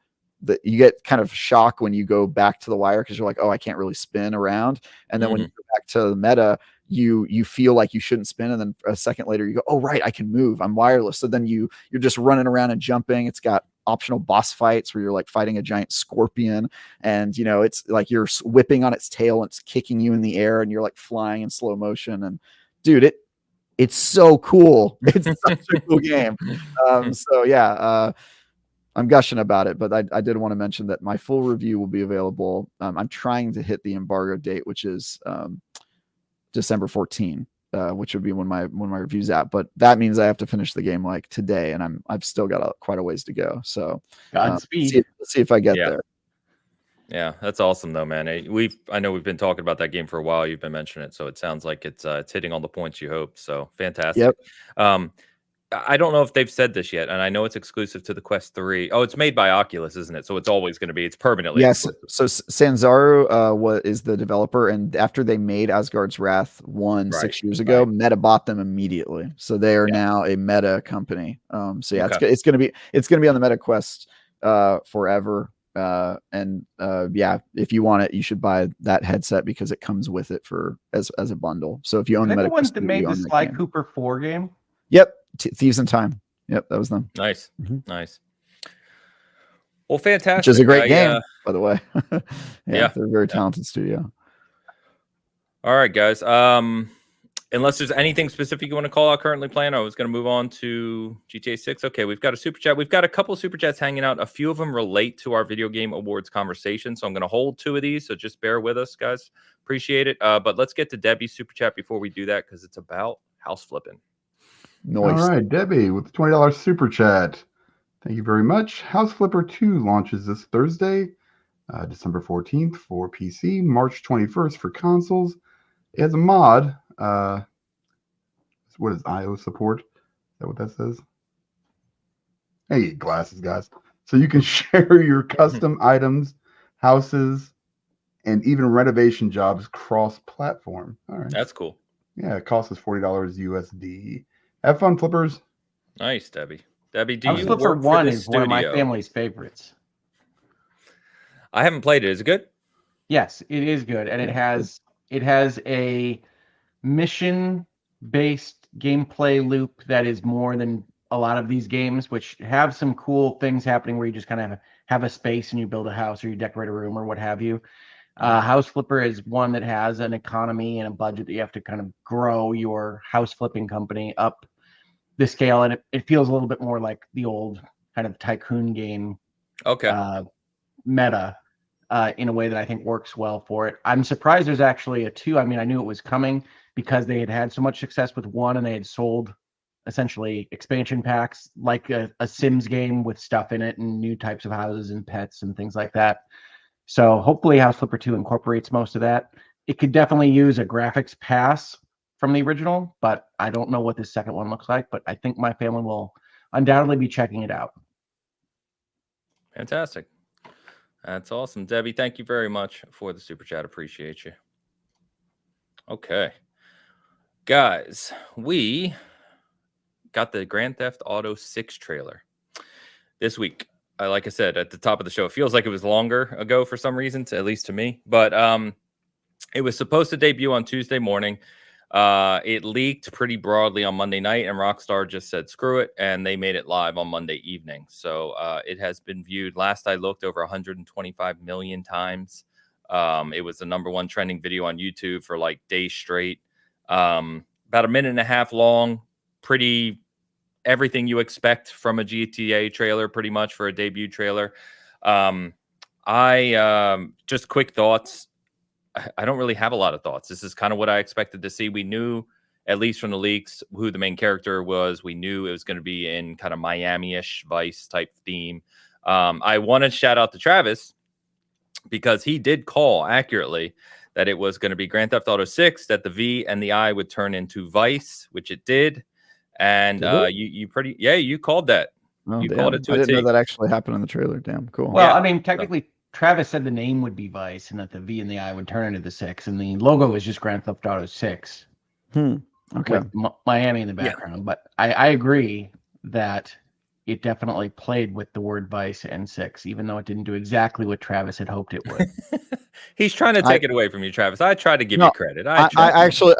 you get kind of shock when you go back to the wire, because you're like, oh, I can't really spin around, and then when you go back to the meta, you feel like you shouldn't spin, and then a second later you go, oh right, I can move, I'm wireless. So then you're just running around and jumping. It's got optional boss fights where you're like fighting a giant scorpion, and it's like you're whipping on its tail and it's kicking you in the air, and you're like flying in slow motion. And dude, it's so cool. It's such a cool game. So yeah, I'm gushing about it, but I did want to mention that my full review will be available. I'm trying to hit the embargo date, which is December 14, which would be when my review's out. But that means I have to finish the game like today, and I've still got quite a ways to go. So Godspeed. See if I get there. Yeah, that's awesome though, man. I know we've been talking about that game for a while. You've been mentioning it, so it sounds like it's hitting all the points you hoped. So fantastic. Yep. I don't know if they've said this yet, and I know it's exclusive to the Quest 3. Oh, it's made by Oculus, isn't it? So it's always going to be. It's permanently. Yes. Exclusive. So Sanzaru is the developer, and after they made Asgard's Wrath 6 years ago, Meta bought them immediately. So they are now a Meta company. So yeah, it's going to be on the Meta Quest forever. Yeah, if you want it, you should buy that headset because it comes with it as a bundle. So if you own the Meta ones Quest, that made the Sly Cooper 4 game. Yep, Thieves in Time. Yep, that was them. Nice, nice. Well, fantastic. Which is a great game, by the way. yeah, they're a very talented studio. All right, guys. unless there's anything specific you want to call out currently playing, I was going to move on to GTA 6. Okay, we've got a super chat. We've got a couple super chats hanging out. A few of them relate to our video game awards conversation, so I'm going to hold 2 of these. So just bear with us, guys. Appreciate it. But let's get to Debbie's super chat before we do that, because it's about house flipping. Nice. All right, Debbie with the $20 super chat. Thank you very much. House Flipper 2 launches this Thursday, December 14th for PC, March 21st for consoles. It has a mod. What is IO support? Is that what that says? Hey, glasses, guys. So you can share your custom items, houses, and even renovation jobs cross-platform. All right. That's cool. Yeah, it costs us $40 USD. Have fun, flippers. Nice, Debbie. Debbie, do House you Flipper work for 1 the is one of my studio? family's favorites. I haven't played it. Is it good? Yes, it is good, and it has a mission-based gameplay loop that is more than a lot of these games, which have some cool things happening where you just kind of have a space and you build a house or you decorate a room or what have you. House Flipper is one that has an economy and a budget that you have to kind of grow your house flipping company up the scale, and it feels a little bit more like the old kind of tycoon game meta in a way that I think works well for it. I'm surprised there's actually a 2. I mean, I knew it was coming because they had so much success with 1 and they had sold essentially expansion packs like a Sims game with stuff in it and new types of houses and pets and things like that. So hopefully House Flipper 2 incorporates most of that. It could definitely use a graphics pass from the original, but I don't know what this second one looks like, but I think my family will undoubtedly be checking it out. Fantastic. That's awesome. Debbie, thank you very much for the super chat. Appreciate you. Okay. Guys, we got the Grand Theft Auto 6 trailer this week. Like I said at the top of the show, it feels like it was longer ago for some reason, at least to me. But it was supposed to debut on Tuesday morning. It leaked pretty broadly on Monday night, and Rockstar just said screw it, and they made it live on Monday evening. So it has been viewed, last I looked, over 125 million times. It was the #1 trending video on YouTube for like days straight. About a minute and a half long. Pretty everything you expect from a GTA trailer, pretty much, for a debut trailer. Just quick thoughts. I don't really have a lot of thoughts. This is kind of what I expected to see. We knew, at least from the leaks, who the main character was. We knew it was going to be in kind of Miami-ish Vice type theme. I want to shout out to Travis because he did call accurately that it was going to be Grand Theft Auto 6, that the V and the I would turn into Vice, which it did. And you called that. Oh, you damn. called it to I a didn't know T. that actually happened in the trailer. Damn, cool. Well, Yeah. I mean, technically, Travis said the name would be Vice and that the V and the I would turn into the 6, and the logo was just Grand Theft Auto 6. Okay. With Miami in the background. Yeah. But I agree that it definitely played with the word Vice and 6, even though it didn't do exactly what Travis had hoped it would. He's trying to take it away from you, Travis. I tried to give you credit. I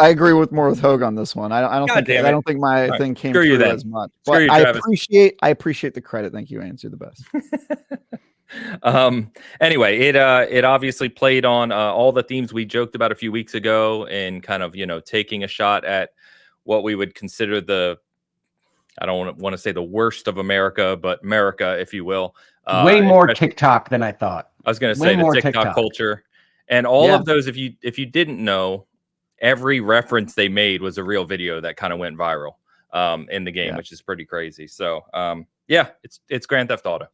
agree with Hogue on this one. I don't think my thing came through as much. But I appreciate the credit. Thank you, Answer the best. Anyway, it obviously played on all the themes we joked about a few weeks ago, and kind of, taking a shot at what we would consider I don't want to say the worst of America, but America, if you will. Way more TikTok than I thought. I was going to say the TikTok culture and all of those. If you didn't know, every reference they made was a real video that kind of went viral in the game, which is pretty crazy. So it's Grand Theft Auto.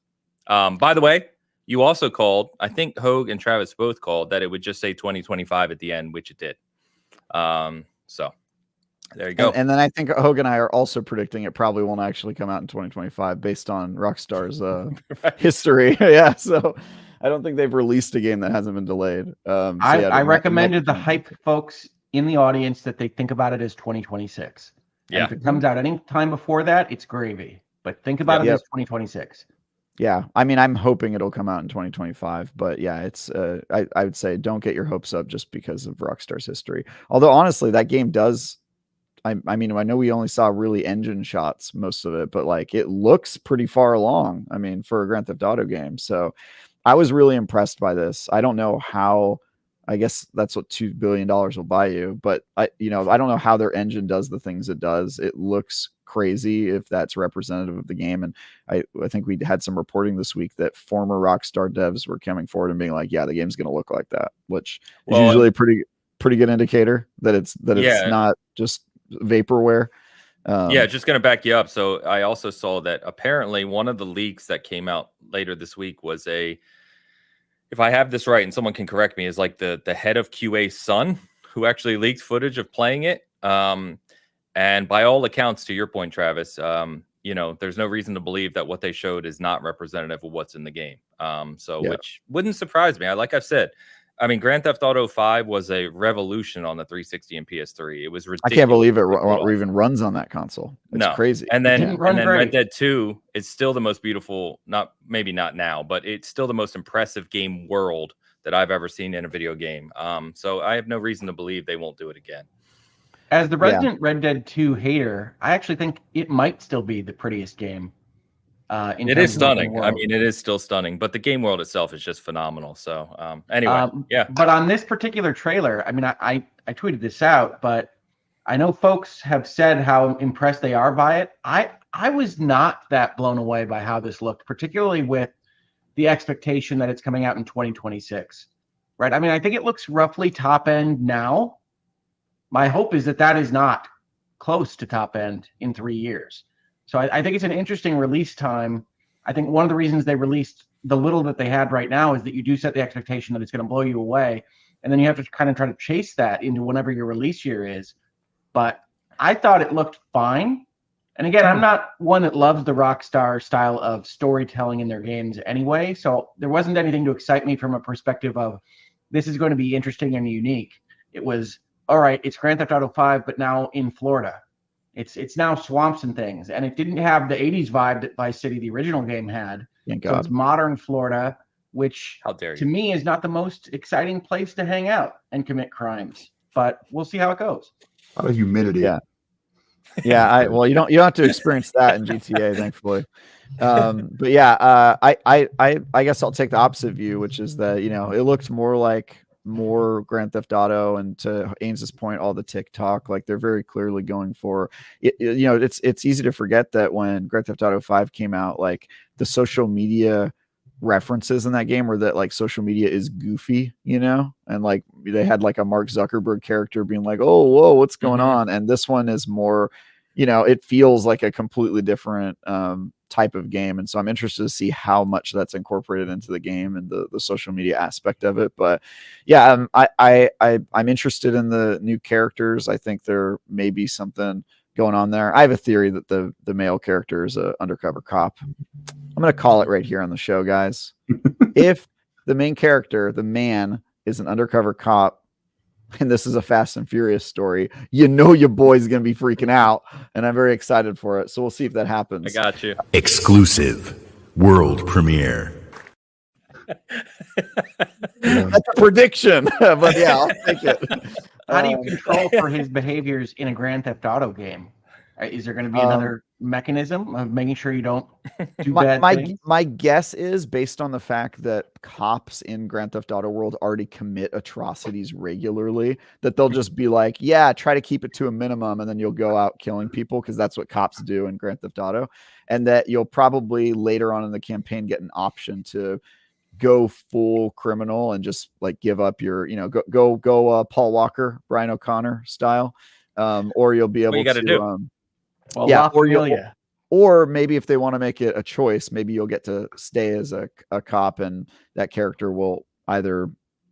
By the way, you also called, I think Hogue and Travis both called, that it would just say 2025 at the end, which it did. So there you go. And then I think Hogue and I are also predicting it probably won't actually come out in 2025 based on Rockstar's history. Yeah, so I don't think they've released a game that hasn't been delayed. I recommended the hype folks in the audience that they think about it as 2026. Yeah. And if it comes out any time before that, it's gravy. But think about it as 2026. Yeah, I mean, I'm hoping it'll come out in 2025, but yeah, it's I would say don't get your hopes up just because of Rockstar's history. Although honestly, that game does. I mean, I know we only saw really engine shots, most of it, but like it looks pretty far along. I mean, for a Grand Theft Auto game, so I was really impressed by this. I don't know how. I guess that's what $2 billion will buy you. But I don't know how their engine does the things it does. It looks crazy if that's representative of the game. And I think we had some reporting this week that former Rockstar devs were coming forward and being like, yeah, the game's going to look like that, which is usually a pretty good indicator that it's not just vaporware. Just going to back you up. So I also saw that apparently one of the leaks that came out later this week was if I have this right, and someone can correct me, is like the head of QA's son who actually leaked footage of playing it. And by all accounts, to your point, Travis, there's no reason to believe that what they showed is not representative of what's in the game. Which wouldn't surprise me. Like I've said, I mean, Grand Theft Auto 5 was a revolution on the 360 and PS3. It was ridiculous. I can't believe it even runs on that console. It's crazy. And then Red Dead 2 is still the most beautiful, maybe not now, but it's still the most impressive game world that I've ever seen in a video game. So I have no reason to believe they won't do it again. As the resident Red Dead 2 hater, I actually think it might still be the prettiest game. It is stunning. I mean, it is still stunning, but the game world itself is just phenomenal. So anyway, But on this particular trailer, I mean, I tweeted this out, but I know folks have said how impressed they are by it. I was not that blown away by how this looked, particularly with the expectation that it's coming out in 2026, right? I mean, I think it looks roughly top end now. My hope is that is not close to top end in 3 years. So I think it's an interesting release time. I think one of the reasons they released the little that they had right now is that you do set the expectation that it's going to blow you away. And then you have to kind of try to chase that into whenever your release year is. But I thought it looked fine. And again, I'm not one that loves the Rockstar style of storytelling in their games anyway. So there wasn't anything to excite me from a perspective of this is going to be interesting and unique. It was, all right, it's Grand Theft Auto 5, but now in Florida. It's now swamps and things, and it didn't have the 80s vibe that Vice City, the original game, had. Thank So God. it's modern Florida, which How dare you? to me is not the most exciting place to hang out and commit crimes. But we'll see how it goes. A lot of humidity. Yeah. Well, you don't have to experience that in GTA, thankfully. But yeah, I guess I'll take the opposite view, which is that it looked more Grand Theft Auto, and to Ains's point, all the TikTok, like they're very clearly going for it. It's easy to forget that when Grand Theft Auto 5 came out, like the social media references in that game were that like social media is goofy, and like they had like a Mark Zuckerberg character being like, oh, whoa, what's going on? And this one is more, it feels like a completely different type of game, and so I'm interested to see how much that's incorporated into the game and the social media aspect of it. But yeah, I'm interested in the new characters. I think there may be something going on there. I have a theory that the male character is an undercover cop. I'm going to call it right here on the show, guys. If the main character, the man, is an undercover cop, and this is a Fast and Furious story, your boy's going to be freaking out, and I'm very excited for it. So we'll see if that happens. I got you. Exclusive world premiere. That's a prediction, but yeah, I'll take it. How do you control for his behaviors in a Grand Theft Auto game? Is there going to be another mechanism of making sure you don't do bad things? My guess is, based on the fact that cops in Grand Theft Auto world already commit atrocities regularly, that they'll just be like, yeah, try to keep it to a minimum, and then you'll go out killing people because that's what cops do in Grand Theft Auto. And that you'll probably later on in the campaign get an option to go full criminal and just like give up your, go Paul Walker, Brian O'Connor style. Or you'll be able to Well, yeah, or maybe if they want to make it a choice, maybe you'll get to stay as a cop, and that character will either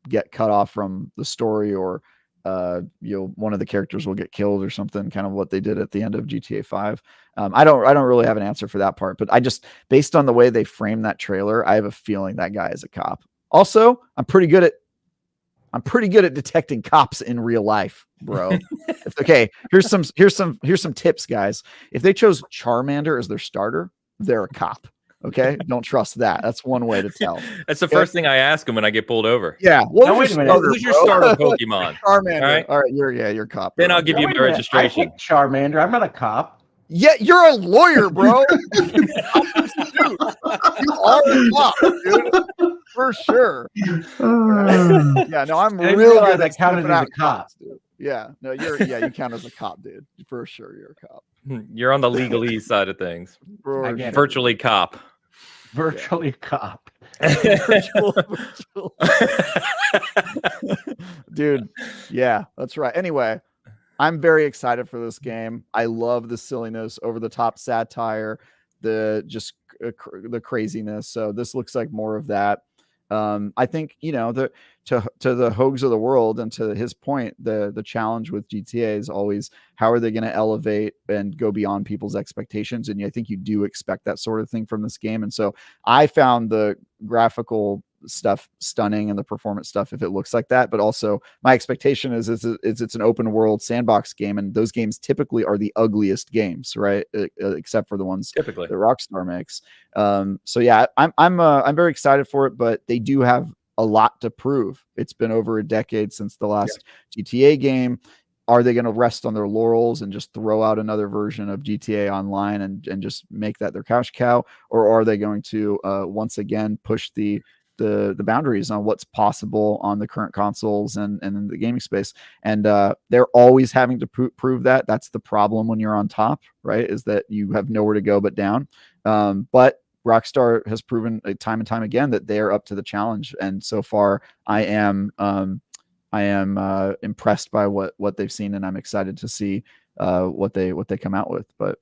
get cut off from the story, or one of the characters will get killed or something, kind of what they did at the end of GTA 5. I don't really have an answer for that part, but I just, based on the way they framed that trailer, I have a feeling that guy is a cop. Also, I'm pretty good at detecting cops in real life, bro. Okay, here's some tips, guys. If they chose Charmander as their starter, they're a cop. Okay, don't trust that. That's one way to tell. That's the first thing I ask them when I get pulled over. Yeah. Wait a minute. Who's your starter Pokemon? Charmander. All right, you're a cop. Then I'll give you my registration. I picked Charmander. I'm not a cop. Yeah, you're a lawyer, bro. You are a cop, dude. for sure. Uh, Yeah, no, I'm I didn't real realize good I at counted sniffing as a out cop. cops, dude. Yeah, no, you count as a cop, dude. For sure, you're a cop. You're on the legalese side of things. For I get it. sure. Virtually cop. Virtually cop. virtual. Dude, yeah, that's right. Anyway, I'm very excited for this game. I love the silliness, over the top satire, the just the craziness. So this looks like more of that. I think, you know, to the Hogues of the world, and to his point, the challenge with GTA is always, how are they going to elevate and go beyond people's expectations? And I think you do expect that sort of thing from this game. And so I found the graphical stuff stunning and the performance stuff, if it looks like that. But also my expectation is it's an open world sandbox game, and those games typically are the ugliest games, right? Except for the ones Typically. that Rockstar makes. So yeah, I'm very excited for it, but they do have a lot to prove. It's been over a decade since the last GTA game. Are they going to rest on their laurels and just throw out another version of GTA Online and just make that their cash cow? Or are they going to once again push the boundaries on what's possible on the current consoles and in the gaming space? And they're always having to prove that. That's the problem when you're on top, right? Is that you have nowhere to go but down. But Rockstar has proven time and time again that they are up to the challenge. And so far, I am impressed by what they've seen, and I'm excited to see what they come out with. But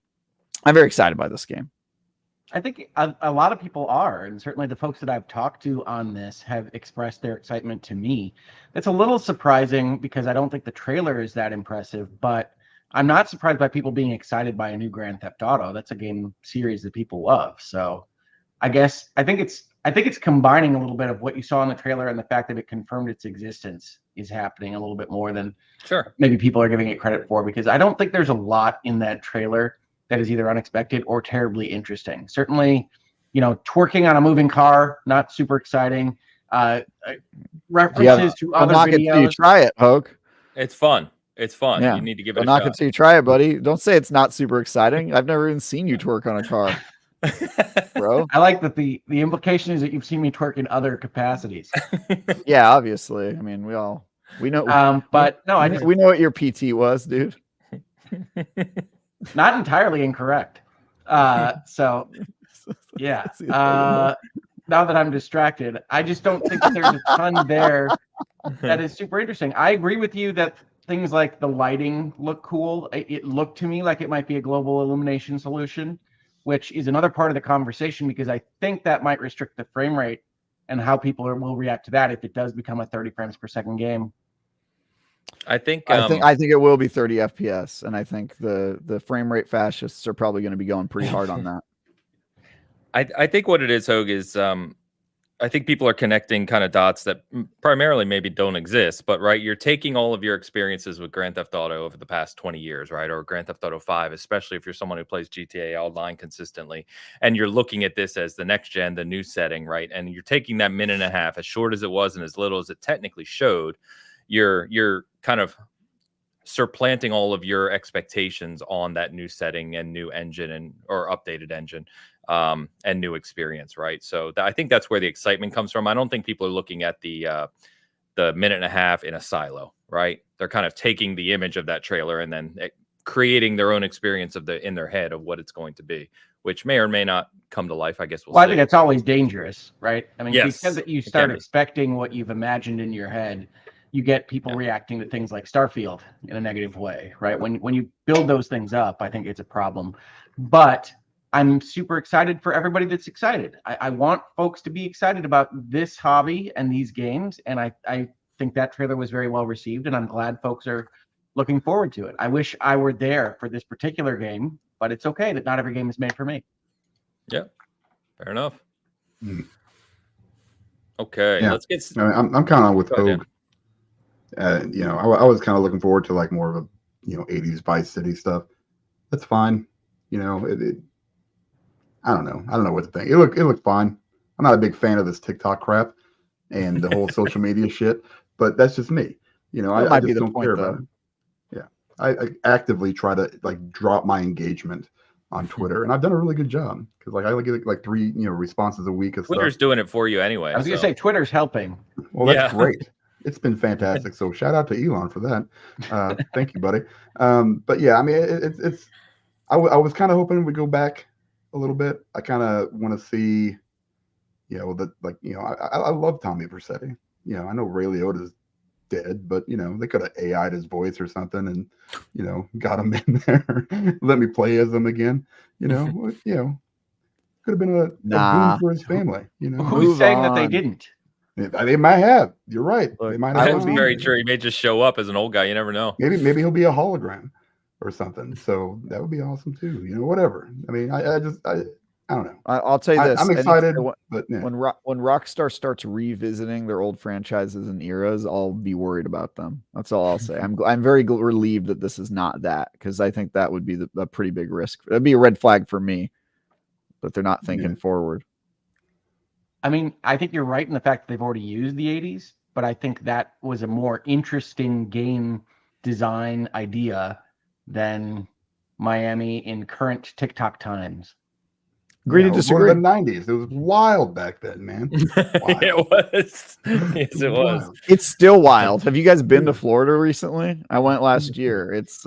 I'm very excited by this game. I think a lot of people are, and certainly the folks that I've talked to on this have expressed their excitement to me. That's a little surprising because I don't think the trailer is that impressive, but I'm not surprised by people being excited by a new Grand Theft Auto. That's a game series that people love. So I think it's combining a little bit of what you saw in the trailer and the fact that it confirmed its existence is happening a little bit more than maybe people are giving it credit for, because I don't think there's a lot in that trailer that is either unexpected or terribly interesting. Certainly, you know, twerking on a moving car, not super exciting. References to other knock videos. It till you try it, Hogue. It's fun. It's fun. Yeah. You need to give it a knock shot. It till you try it, buddy. Don't say it's not super exciting. I've never even seen you twerk on a car, bro. I like that the implication is that you've seen me twerk in other capacities. Yeah, obviously. I mean, we know. But no, we know what your PT was, dude. Not entirely incorrect. So yeah. Now that I'm distracted, I just don't think that there's a ton there that is super interesting. I agree with you that things like the lighting look cool. It looked to me like it might be a global illumination solution, which is another part of the conversation, because I think that might restrict the frame rate and how people will react to that if it does become a 30 frames per second game. I think it will be 30 FPS, and I think the frame rate fascists are probably going to be going pretty hard on that. I think what it is, Hogue, is I think people are connecting kind of dots that primarily maybe don't exist, but right, you're taking all of your experiences with Grand Theft Auto over the past 20 years, right? Or Grand Theft Auto 5, especially if you're someone who plays GTA Online consistently, and you're looking at this as the next gen, the new setting, right? And you're taking that minute and a half, as short as it was and as little as it technically showed, you're kind of supplanting all of your expectations on that new setting and new engine or updated engine. And new experience, right? So I think that's where the excitement comes from. I don't think people are looking at the minute and a half in a silo, right? They're kind of taking the image of that trailer and then creating their own experience in their head of what it's going to be, which may or may not come to life. I guess we'll see. I think it's always dangerous, right? I mean, yes, because you start expecting what you've imagined in your head, you get people reacting to things like Starfield in a negative way, right? When you build those things up, I think it's a problem. But I'm super excited for everybody that's excited. I want folks to be excited about this hobby and these games, and I think that trailer was very well received, and I'm glad folks are looking forward to it. I wish I were there for this particular game, but it's okay that not every game is made for me. Yeah, fair enough. Okay, yeah. Let's get. I'm kind of with Hogue. You know, I was kind of looking forward to like more of a 80s Vice City stuff. That's fine. You know, I don't know what to think. It looked fine. I'm not a big fan of this TikTok crap and the whole social media shit, but that's just me. You know, I just don't care about it. Yeah, I actively try to like drop my engagement on Twitter, and I've done a really good job because like I get like 3 responses a week of Twitter's stuff. doing it for you anyway. I was gonna say Twitter's helping. Well, that's great. It's been fantastic. So shout out to Elon for that. Thank you, buddy. But yeah, I mean, it's. I was kind of hoping we'd go back a little bit. I kind of want to see, I love Tommy Vercetti. I know Ray Liotta's dead, but they could have AI'd his voice or something and got him in there. Let me play as him again. Could have been a boon for his family. Who's saying that they didn't? They might have. You're right. Look, they might. That's very true. He may just show up as an old guy. You never know. Maybe he'll be a hologram or something. So that would be awesome too. Whatever. I mean, I don't know. I'll tell you this. I'm excited, but yeah. when Rockstar starts revisiting their old franchises and eras, I'll be worried about them. That's all I'll say. I'm very relieved that this is not that, because I think that would be a pretty big risk. That'd be a red flag for me. But they're not thinking forward. I mean, I think you're right in the fact that they've already used the 80s, but I think that was a more interesting game design idea than Miami in current TikTok times. Agree to disagree. The 90s. It was wild back then, man. It was. Yes, it was. Wild. It's still wild. Have you guys been to Florida recently? I went last year. It's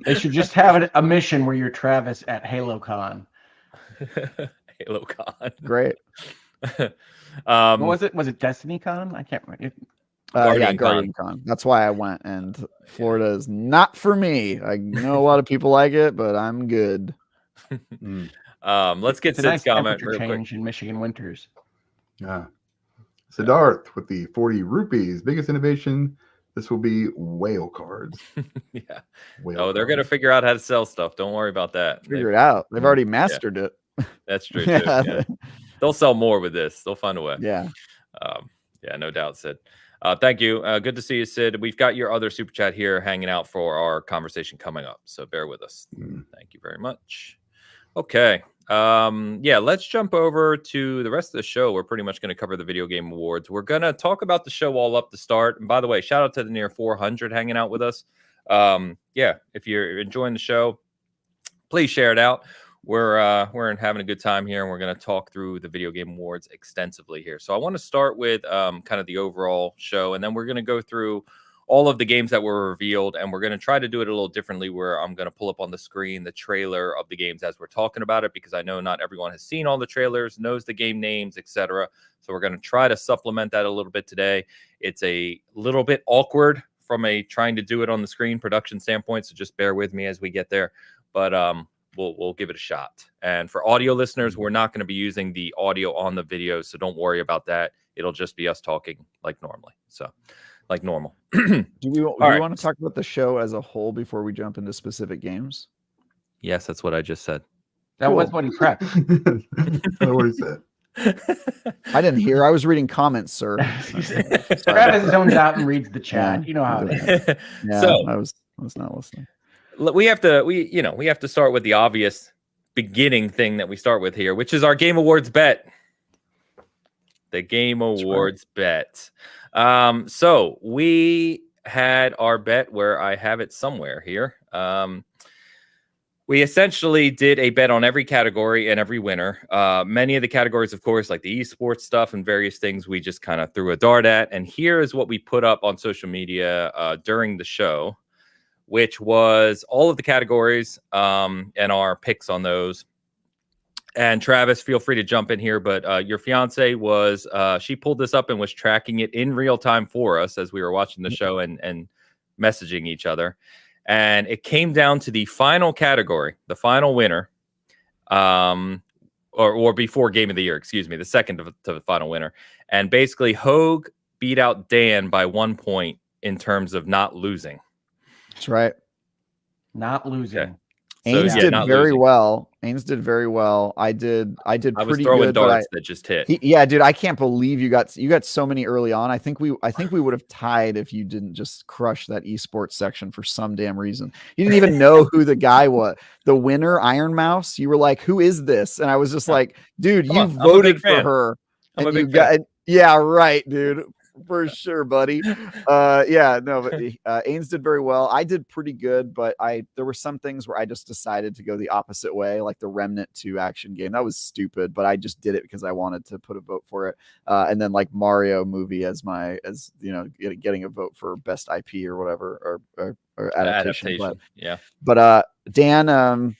They should just have a mission where you're Travis at HaloCon. HaloCon. great. What was it? Was it DestinyCon? I can't remember. Guardian Con. That's why I went. And Florida is not for me. I know a lot of people like it, but I'm good. Let's get It's a nice Sid's comment temperature real quick. change in Michigan winters. Yeah. Siddharth with the 40 rupees. Biggest innovation. This will be whale cards. Yeah. Whale They're going to figure out how to sell stuff. Don't worry about that. Figure it out. They've already mastered it. That's true. Too. Yeah. They'll sell more with this. They'll find a way. Yeah. Yeah, no doubt, Sid. Thank you. Good to see you, Sid. We've got your other super chat here hanging out for our conversation coming up. So bear with us. Thank you very much. Okay. Let's jump over to the rest of the show. We're pretty much going to cover the video game awards. We're going to talk about the show all up to start. And by the way, shout out to the near 400 hanging out with us. If you're enjoying the show, please share it out. We're having a good time here, and we're going to talk through the video game awards extensively here. So I want to start with kind of the overall show, and then we're going to go through all of the games that were revealed, and we're going to try to do it a little differently, where I'm going to pull up on the screen the trailer of the games as we're talking about it, because I know not everyone has seen all the trailers, knows the game names, etc. So we're going to try to supplement that a little bit today. It's a little bit awkward from a trying to do it on the screen production standpoint, so just bear with me as we get there. But we'll give it a shot. And for audio listeners, we're not going to be using the audio on the video, so don't worry about that. It'll just be us talking like normally. So, like normal. Do we want to talk about the show as a whole before we jump into specific games? Yes, that's what I just said. That was what he prepped. That's what he said. I didn't hear. I was reading comments, sir. Travis zones out and reads the chat. Yeah. You know how it is. Yeah, So I was not listening. we have to start with the obvious beginning thing that we start with here, which is our Game Awards bet. The Game Awards bet. So we had our bet where I have it somewhere here. We essentially did a bet on every category and every winner. Many of the categories, of course, like the esports stuff and various things, we just kind of threw a dart at. And here is what we put up on social media during the show, which was all of the categories and our picks on those. And Travis, feel free to jump in here, but your fiance was, she pulled this up and was tracking it in real time for us as we were watching the show and messaging each other. And it came down to the final category, the final winner, or before Game of the Year, excuse me, the second to the final winner. And basically, Hogue beat out Dan by 1 point in terms of not losing. That's right. Not losing. Okay. Ains So, did very losing. well. Ains did very well. I did I was pretty throwing good. darts that just hit. Dude, I can't believe you got so many early on. I think we would have tied if you didn't just crush that esports section for some damn reason. You didn't even know who the guy was. The winner, Iron Mouse. You were like, "Who is this?" And I was just like, "Dude, you voted for her." I'm a And you big got, yeah, right, dude. For sure, buddy. Yeah, no, but Ains did very well. I did pretty good, but there were some things where I just decided to go the opposite way, like the Remnant 2 action game. That was stupid, but I just did it because I wanted to put a vote for it. And then like Mario movie as getting a vote for best IP or whatever or adaptation. But Dan,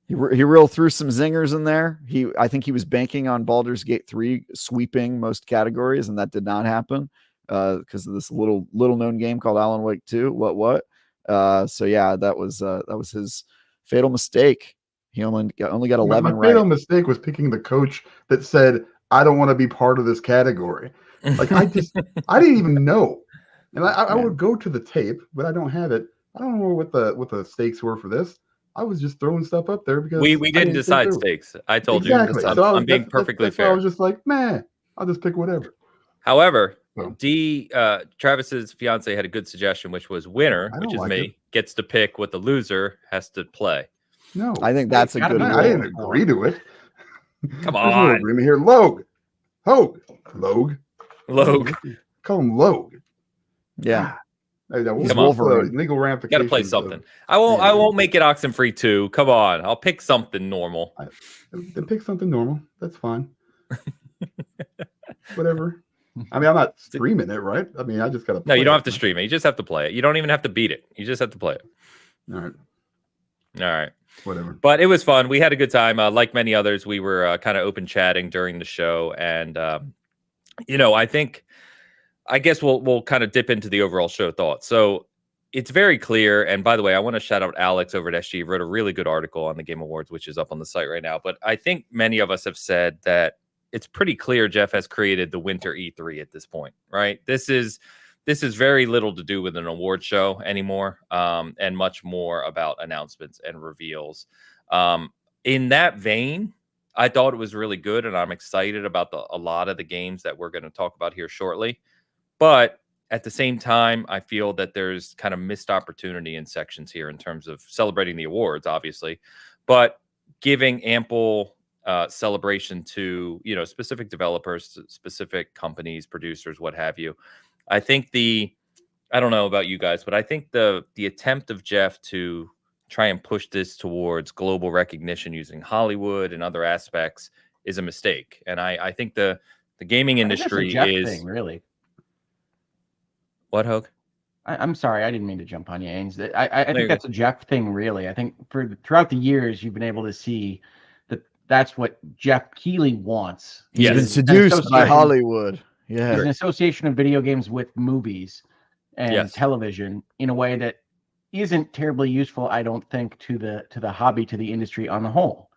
he reeled through some zingers in there. I think he was banking on Baldur's Gate 3 sweeping most categories, and that did not happen because of this little known game called Alan Wake 2. What? So yeah, that was his fatal mistake. He only got 11 my right. fatal mistake was picking the coach that said, "I don't want to be part of this category." Like I didn't even know, and I would go to the tape, but I don't have it. I don't know what the stakes were for this. I was just throwing stuff up there because we didn't decide stakes. I told you. I'm being perfectly fair. I was just like, man, I'll just pick whatever. However, Travis's fiance had a good suggestion, which was winner, which is me, gets to pick what the loser has to play. No, I think that's a good rule. I didn't agree to it. Come on. There's no agreement here. Logue. Call him Logue. Yeah. Come on, legal ramifications. Got to play something. I won't make it Oxenfree 2. Come on, I'll pick something normal. Then pick something normal. That's fine. Whatever. I mean, I'm not streaming it, right? I mean, I just gotta. No, you don't have to stream it. You just have to play it. You don't even have to beat it. You just have to play it. All right. Whatever. But it was fun. We had a good time. Like many others, we were kind of open chatting during the show, and I guess we'll kind of dip into the overall show thoughts. So it's very clear. And by the way, I want to shout out Alex over at SG. He wrote a really good article on the Game Awards, which is up on the site right now. But I think many of us have said that it's pretty clear Jeff has created the winter E3 at this point, right? This is very little to do with an award show anymore, and much more about announcements and reveals. In that vein, I thought it was really good, and I'm excited about a lot of the games that we're going to talk about here shortly. But at the same time, I feel that there's kind of missed opportunity in sections here in terms of celebrating the awards, obviously, but giving ample celebration to, specific developers, specific companies, producers, what have you. I think I don't know about you guys, but I think the attempt of Jeff to try and push this towards global recognition using Hollywood and other aspects is a mistake. And I think the gaming industry is thing, really. What, Hogue? I'm sorry, I didn't mean to jump on you, Ains. I think that's a Jeff thing, really. I think throughout the years, you've been able to see that's what Jeff Keighley wants. He's been seduced by Hollywood. Yeah, he's an association of video games with movies and television in a way that isn't terribly useful, I don't think, to the hobby, to the industry on the whole.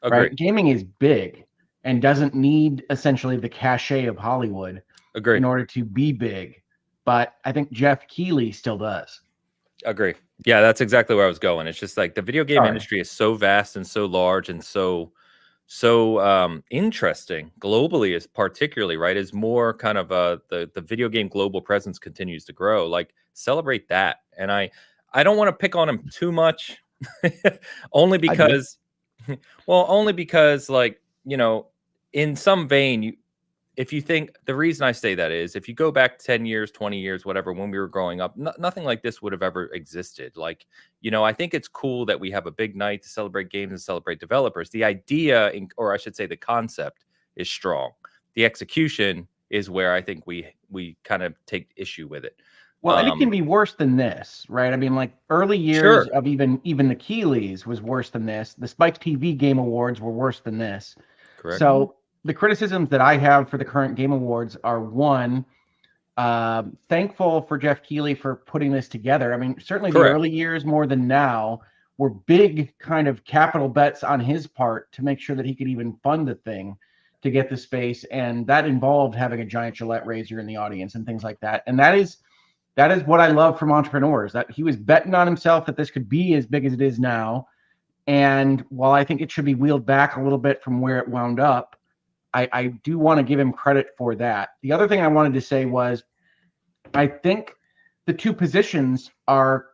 Agreed. Right? Gaming is big and doesn't need essentially the cachet of Hollywood in order to be big. But I think Jeff Keighley still does. Agree. Yeah, that's exactly where I was going. It's just like the video game industry is so vast and so large and so interesting globally, is particularly right, as more kind of the video game global presence continues to grow. Like, celebrate that. And I don't want to pick on him too much, only because like, in some vein, if you think, the reason I say that is, if you go back 10 years, 20 years, whatever, when we were growing up, nothing like this would have ever existed. Like, I think it's cool that we have a big night to celebrate games and celebrate developers. The idea, or I should say the concept, is strong. The execution is where I think we kind of take issue with it. Well, and it can be worse than this, right? I mean, like, early years of even the Keighleys was worse than this. The Spike TV Game Awards were worse than this. Correct. So the criticisms that I have for the current Game Awards are, one, thankful for Jeff Keighley for putting this together. I mean, certainly the early years more than now were big kind of capital bets on his part to make sure that he could even fund the thing to get the space. And that involved having a giant Gillette razor in the audience and things like that. And that is what I love from entrepreneurs, that he was betting on himself that this could be as big as it is now. And while I think it should be wheeled back a little bit from where it wound up, I do want to give him credit for that. The other thing I wanted to say was, I think the two positions are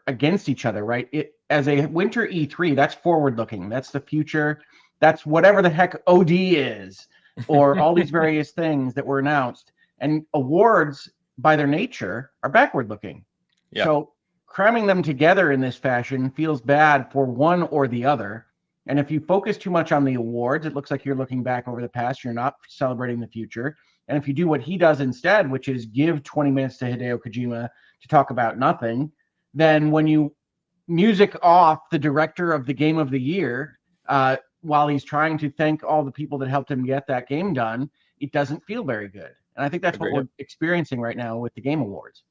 against each other, right? As a winter E3, that's forward looking. That's the future. That's whatever the heck OD is, or all these various things that were announced. And awards, by their nature, are backward looking. Yeah. So cramming them together in this fashion feels bad for one or the other. And if you focus too much on the awards, it looks like you're looking back over the past. You're not celebrating the future. And if you do what he does instead, which is give 20 minutes to Hideo Kojima to talk about nothing, then when you music off the director of the game of the year, while he's trying to thank all the people that helped him get that game done, it doesn't feel very good. And I think that's what we're experiencing right now with the Game Awards.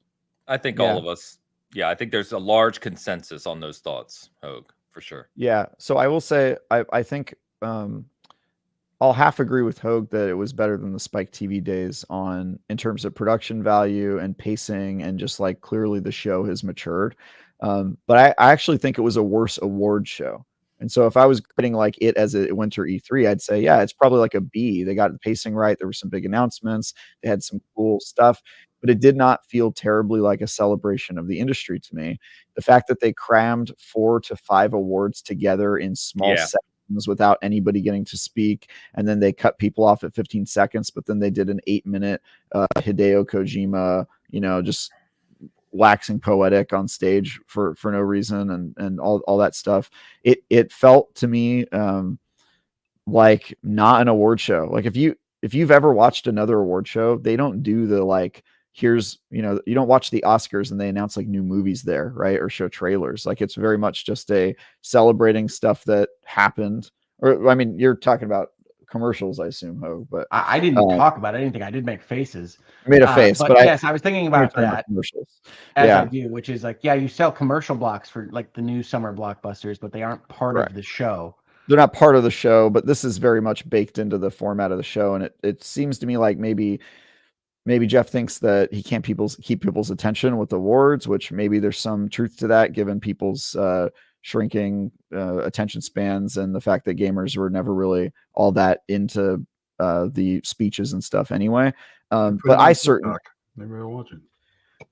I think all of us, I think there's a large consensus on those thoughts, Hogue, for sure. Yeah. So I will say, I think I'll half agree with Hogue that it was better than the Spike TV days in terms of production value and pacing, and just like clearly the show has matured. But I actually think it was a worse award show. And so if I was grading like it as a winter E3, I'd say, yeah, it's probably like a B. They got the pacing right. There were some big announcements. They had some cool stuff, but it did not feel terribly like a celebration of the industry to me. The fact that they crammed 4 to 5 awards together in small sections without anybody getting to speak, and then they cut people off at 15 seconds, but then they did an 8-minute Hideo Kojima, just waxing poetic on stage for no reason, and all that stuff. It felt to me like not an award show. Like if you've ever watched another award show, they don't do the like, here's, you don't watch the Oscars and they announce like new movies there, right? Or show trailers. Like it's very much just a celebrating stuff that happened. Or I mean, you're talking about commercials, I assume, Hogue, but I didn't talk about it. I didn't think I did make faces. I made a face, but yes, I was thinking about that commercials. as I do, which is like, you sell commercial blocks for like the new summer blockbusters, but they aren't part of the show. They're not part of the show, but this is very much baked into the format of the show. And it seems to me like maybe Jeff thinks that he can't keep people's attention with awards, which maybe there's some truth to that given people's shrinking attention spans and the fact that gamers were never really all that into the speeches and stuff anyway. But I certainly maybe I'll watch it.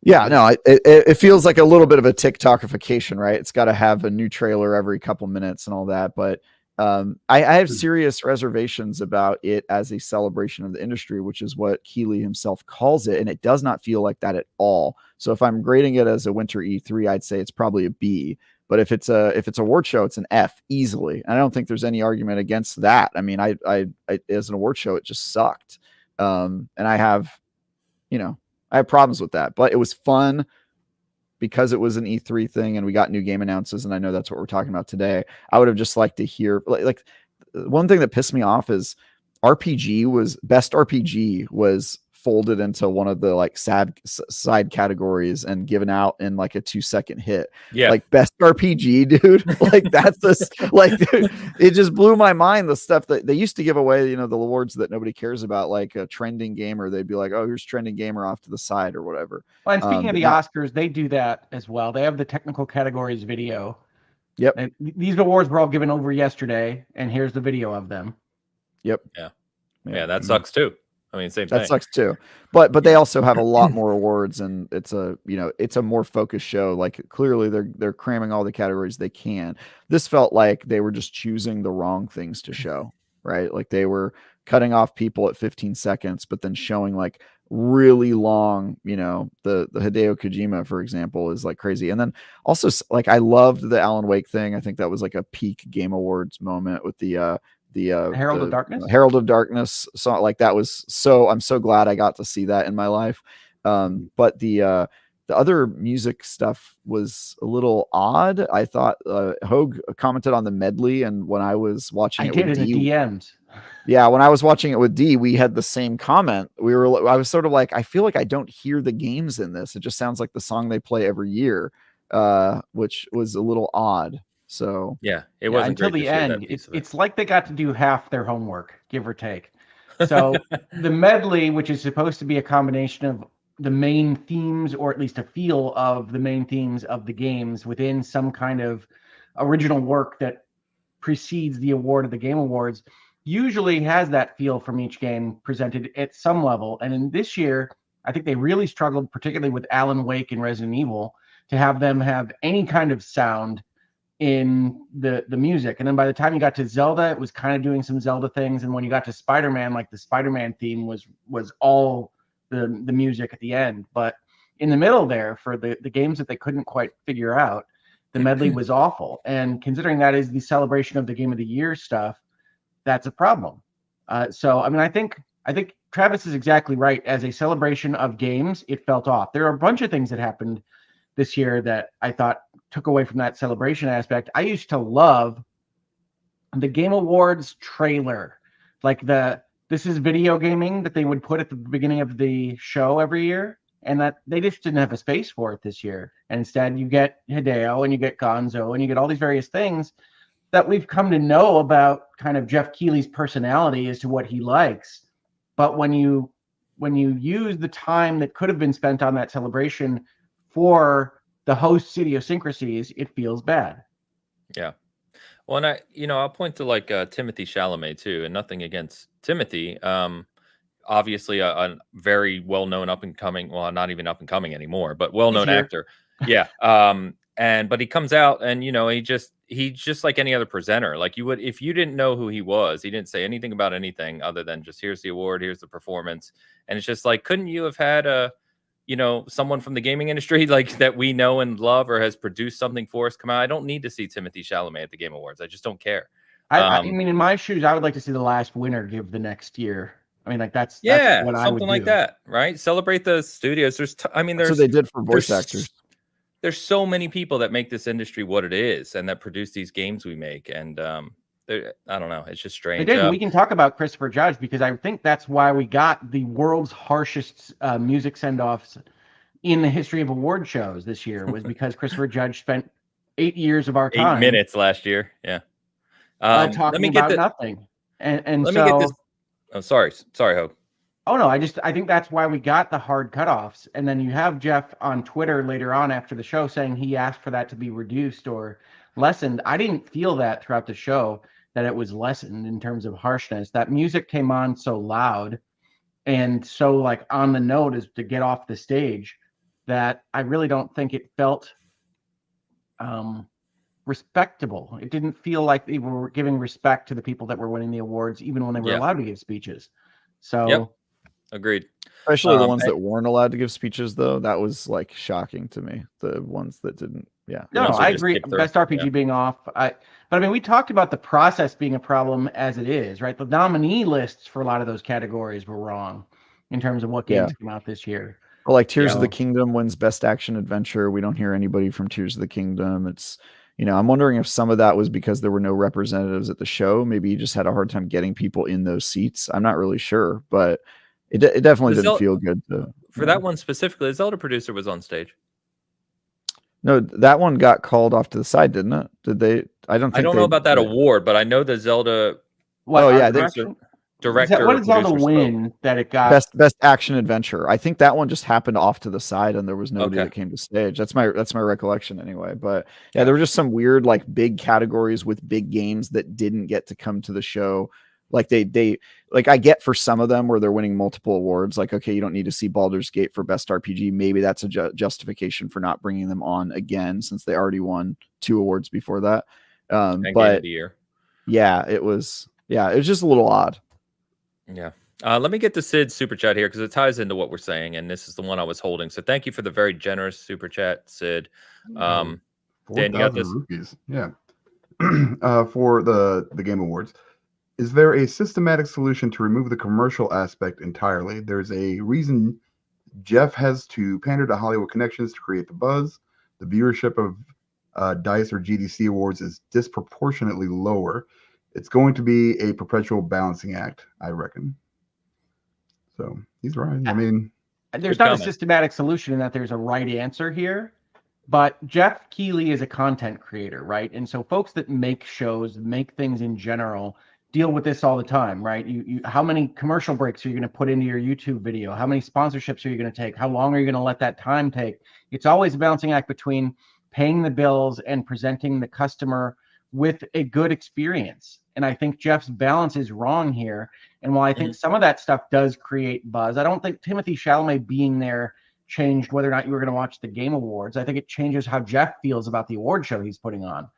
Yeah, no, it feels like a little bit of a TikTokification, right? It's got to have a new trailer every couple minutes and all that. But I have serious reservations about it as a celebration of the industry, which is what Keighley himself calls it. And it does not feel like that at all. So if I'm grading it as a winter E3, I'd say it's probably a B. But if it's a award show, it's an F easily. And I don't think there's any argument against that. I mean, I as an award show, it just sucked. And I have problems with that, but it was fun because it was an E3 thing and we got new game announces. And I know that's what we're talking about today. I would have just liked to hear like one thing that pissed me off is best RPG was folded into one of the like side categories and given out in like a 2-second hit. Yeah. Like best RPG, dude. Like that's like, dude, it just blew my mind. The stuff that they used to give away, the awards that nobody cares about, like a trending gamer, they'd be like, oh, here's trending gamer off to the side or whatever. Well, and speaking of the Oscars, they do that as well. They have the technical categories video. Yep. And these awards were all given over yesterday, and here's the video of them. Yep. Yeah, that sucks too. I mean, same thing. That sucks too. But they also have a lot more awards, and it's a more focused show. Like clearly they're cramming all the categories they can. This felt like they were just choosing the wrong things to show, right? Like they were cutting off people at 15 seconds, but then showing like really long, the Hideo Kojima, for example, is like crazy. And then also like I loved the Alan Wake thing. I think that was like a peak Game Awards moment with the Herald of Darkness. Herald of Darkness. So like that was I'm so glad I got to see that in my life. But the other music stuff was a little odd. I thought Hogue commented on the medley, and when I was watching it with D, the DMs. Yeah, when I was watching it with D, we had the same comment. I was sort of like, I feel like I don't hear the games in this. It just sounds like the song they play every year, which was a little odd. So yeah, it wasn't until the end. It's like they got to do half their homework, give or take. So the medley, which is supposed to be a combination of the main themes, or at least a feel of the main themes of the games within some kind of original work that precedes the award of the Game Awards, usually has that feel from each game presented at some level. And in this year, I think they really struggled, particularly with Alan Wake and Resident Evil, to have them have any kind of sound in the music. And then by the time you got to Zelda, it was kind of doing some Zelda things. And when you got to Spider-Man, like the Spider-Man theme was all the music at the end. But in the middle there, for the games that they couldn't quite figure out, the medley was awful. And considering that is the celebration of the Game of the Year stuff, that's a problem. So, I mean, I think Travis is exactly right. As a celebration of games, it felt off. There are a bunch of things that happened this year that I thought took away from that celebration aspect. I used to love the Game Awards trailer, like this is video gaming that they would put at the beginning of the show every year, and that they just didn't have a space for it this year. And instead, you get Hideo and you get Gonzo and you get all these various things that we've come to know about kind of Jeff Keighley's personality as to what he likes. But when you use the time that could have been spent on that celebration for the host's idiosyncrasies, it feels bad. Yeah. Well, and I'll point to like Timothy Chalamet too, and nothing against Timothy. Obviously a very well-known up-and-coming, well, not even up-and-coming anymore, but well-known actor. Yeah. But he comes out and, he's just like any other presenter. Like you would, if you didn't know who he was, he didn't say anything about anything other than just, here's the award, here's the performance. And it's just like, couldn't you have had someone from the gaming industry like that we know and love or has produced something for us come out? I don't need to see Timothy Chalamet at the Game Awards. I just don't care. I mean, in my shoes, I would like to see the last winner give the next year. I mean, like that's what I would something like that, right? Celebrate the studios. There's what they did for voice actors. There's so many people that make this industry what it is and that produce these games we make. And I don't know. It's just strange. We can talk about Christopher Judge because I think that's why we got the world's harshest music send-offs in the history of award shows this year was because Christopher Judge spent 8 years of our time. 8 minutes last year. Yeah. Talking about nothing. And let me get this. Oh, sorry, Hope. Oh no, I think that's why we got the hard cutoffs. And then you have Jeff on Twitter later on after the show saying he asked for that to be reduced or lessened. I didn't feel that throughout the show that it was lessened in terms of harshness. That music came on so loud and so like on the note as to get off the stage that I really don't think it felt respectable. It didn't feel like they were giving respect to the people that were winning the awards, even when they were allowed to give speeches. So, agreed. Especially the ones that weren't allowed to give speeches, though. That was like shocking to me. The ones that didn't. Yeah. No, I agree. Best RPG being off. But I mean, we talked about the process being a problem as it is, right? The nominee lists for a lot of those categories were wrong in terms of what games came out this year. Well, like Tears of the Kingdom wins Best Action Adventure. We don't hear anybody from Tears of the Kingdom. It's I'm wondering if some of that was because there were no representatives at the show. Maybe you just had a hard time getting people in those seats. I'm not really sure, but it definitely didn't feel good. For that one specifically, the Zelda producer was on stage. No, that one got called off to the side, didn't it? Did they? I don't know about that award, but I know the Zelda. Director. What did Zelda win that it got? Best Action Adventure. I think that one just happened off to the side, and there was nobody that came to stage. That's my recollection anyway. But yeah, there were just some weird like big categories with big games that didn't get to come to the show. Like they like I get for some of them where they're winning multiple awards. Like okay, you don't need to see Baldur's Gate for Best RPG. Maybe that's a justification for not bringing them on again since they already won 2 awards before that. But Game of the Year. Yeah, it was just a little odd. Yeah. Let me get the Sid super chat here because it ties into what we're saying, and this is the one I was holding. So thank you for the very generous super chat, Sid. Dan, you got this? Rupees. Yeah. For the Game Awards, is there a systematic solution to remove the commercial aspect entirely? There's a reason Jeff has to pander to Hollywood connections to create the buzz. The viewership of DICE or GDC awards is disproportionately lower. It's going to be a perpetual balancing act, I reckon. So he's right. I mean, there's not a systematic solution in that there's a right answer here, but Jeff Keighley is a content creator, right? And so folks that make shows, make things in general, deal with this all the time, right? You how many commercial breaks are you going to put into your YouTube video? How many sponsorships are you going to take? How long are you going to let that time take? It's always a balancing act between paying the bills and presenting the customer with a good experience. And I think Jeff's balance is wrong here. And while I think some of that stuff does create buzz, I don't think Timothy Chalamet being there changed whether or not you were going to watch the Game Awards. I think it changes how Jeff feels about the award show he's putting on.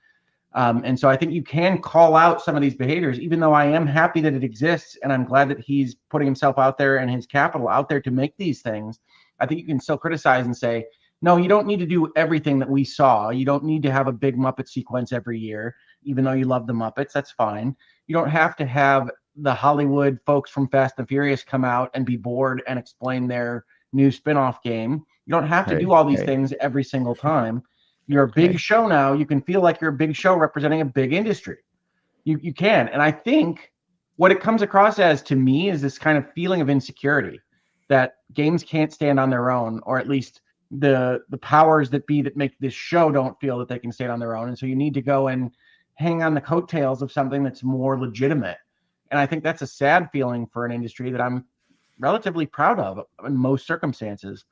And so I think you can call out some of these behaviors, even though I am happy that it exists. And I'm glad that he's putting himself out there and his capital out there to make these things. I think you can still criticize and say, no, you don't need to do everything that we saw. You don't need to have a big Muppet sequence every year, even though you love the Muppets. That's fine. You don't have to have the Hollywood folks from Fast and Furious come out and be bored and explain their new spin-off game. You don't have to do all these things every single time. You're a big show now. You can feel like you're a big show representing a big industry. You can. And I think what it comes across as to me is this kind of feeling of insecurity that games can't stand on their own, or at least the powers that be that make this show don't feel that they can stand on their own. And so you need to go and hang on the coattails of something that's more legitimate. And I think that's a sad feeling for an industry that I'm relatively proud of in most circumstances.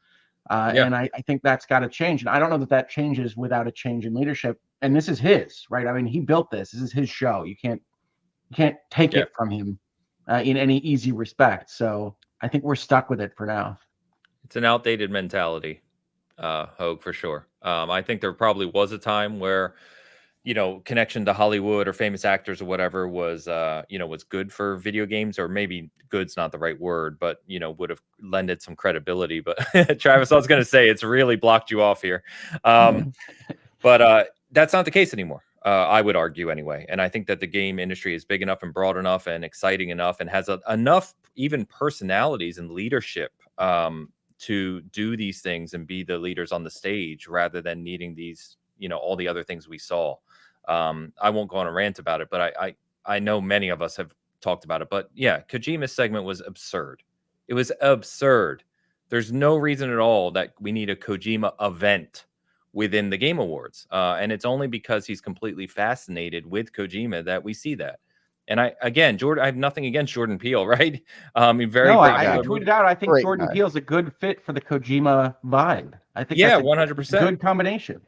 And I think that's got to change. And I don't know that changes without a change in leadership. And this is his, right? I mean, he built this. This is his show. You can't take it from him in any easy respect. So I think we're stuck with it for now. It's an outdated mentality, Hogue, for sure. I think there probably was a time where, connection to Hollywood or famous actors or whatever was, was good for video games, or maybe good's not the right word, but, would have lended some credibility. But Travis, I was going to say, it's really blocked you off here. But that's not the case anymore. I would argue anyway. And I think that the game industry is big enough and broad enough and exciting enough and has enough even personalities and leadership to do these things and be the leaders on the stage rather than needing these, all the other things we saw. I won't go on a rant about it, but I know many of us have talked about it. But yeah, Kojima's segment was absurd. It was absurd. There's no reason at all that we need a Kojima event within the Game Awards. And it's only because he's completely fascinated with Kojima that we see that. And I have nothing against Jordan Peele, right? I tweeted out, I think Jordan Peele's a good fit for the Kojima vibe. I think that's 100%. Good combination.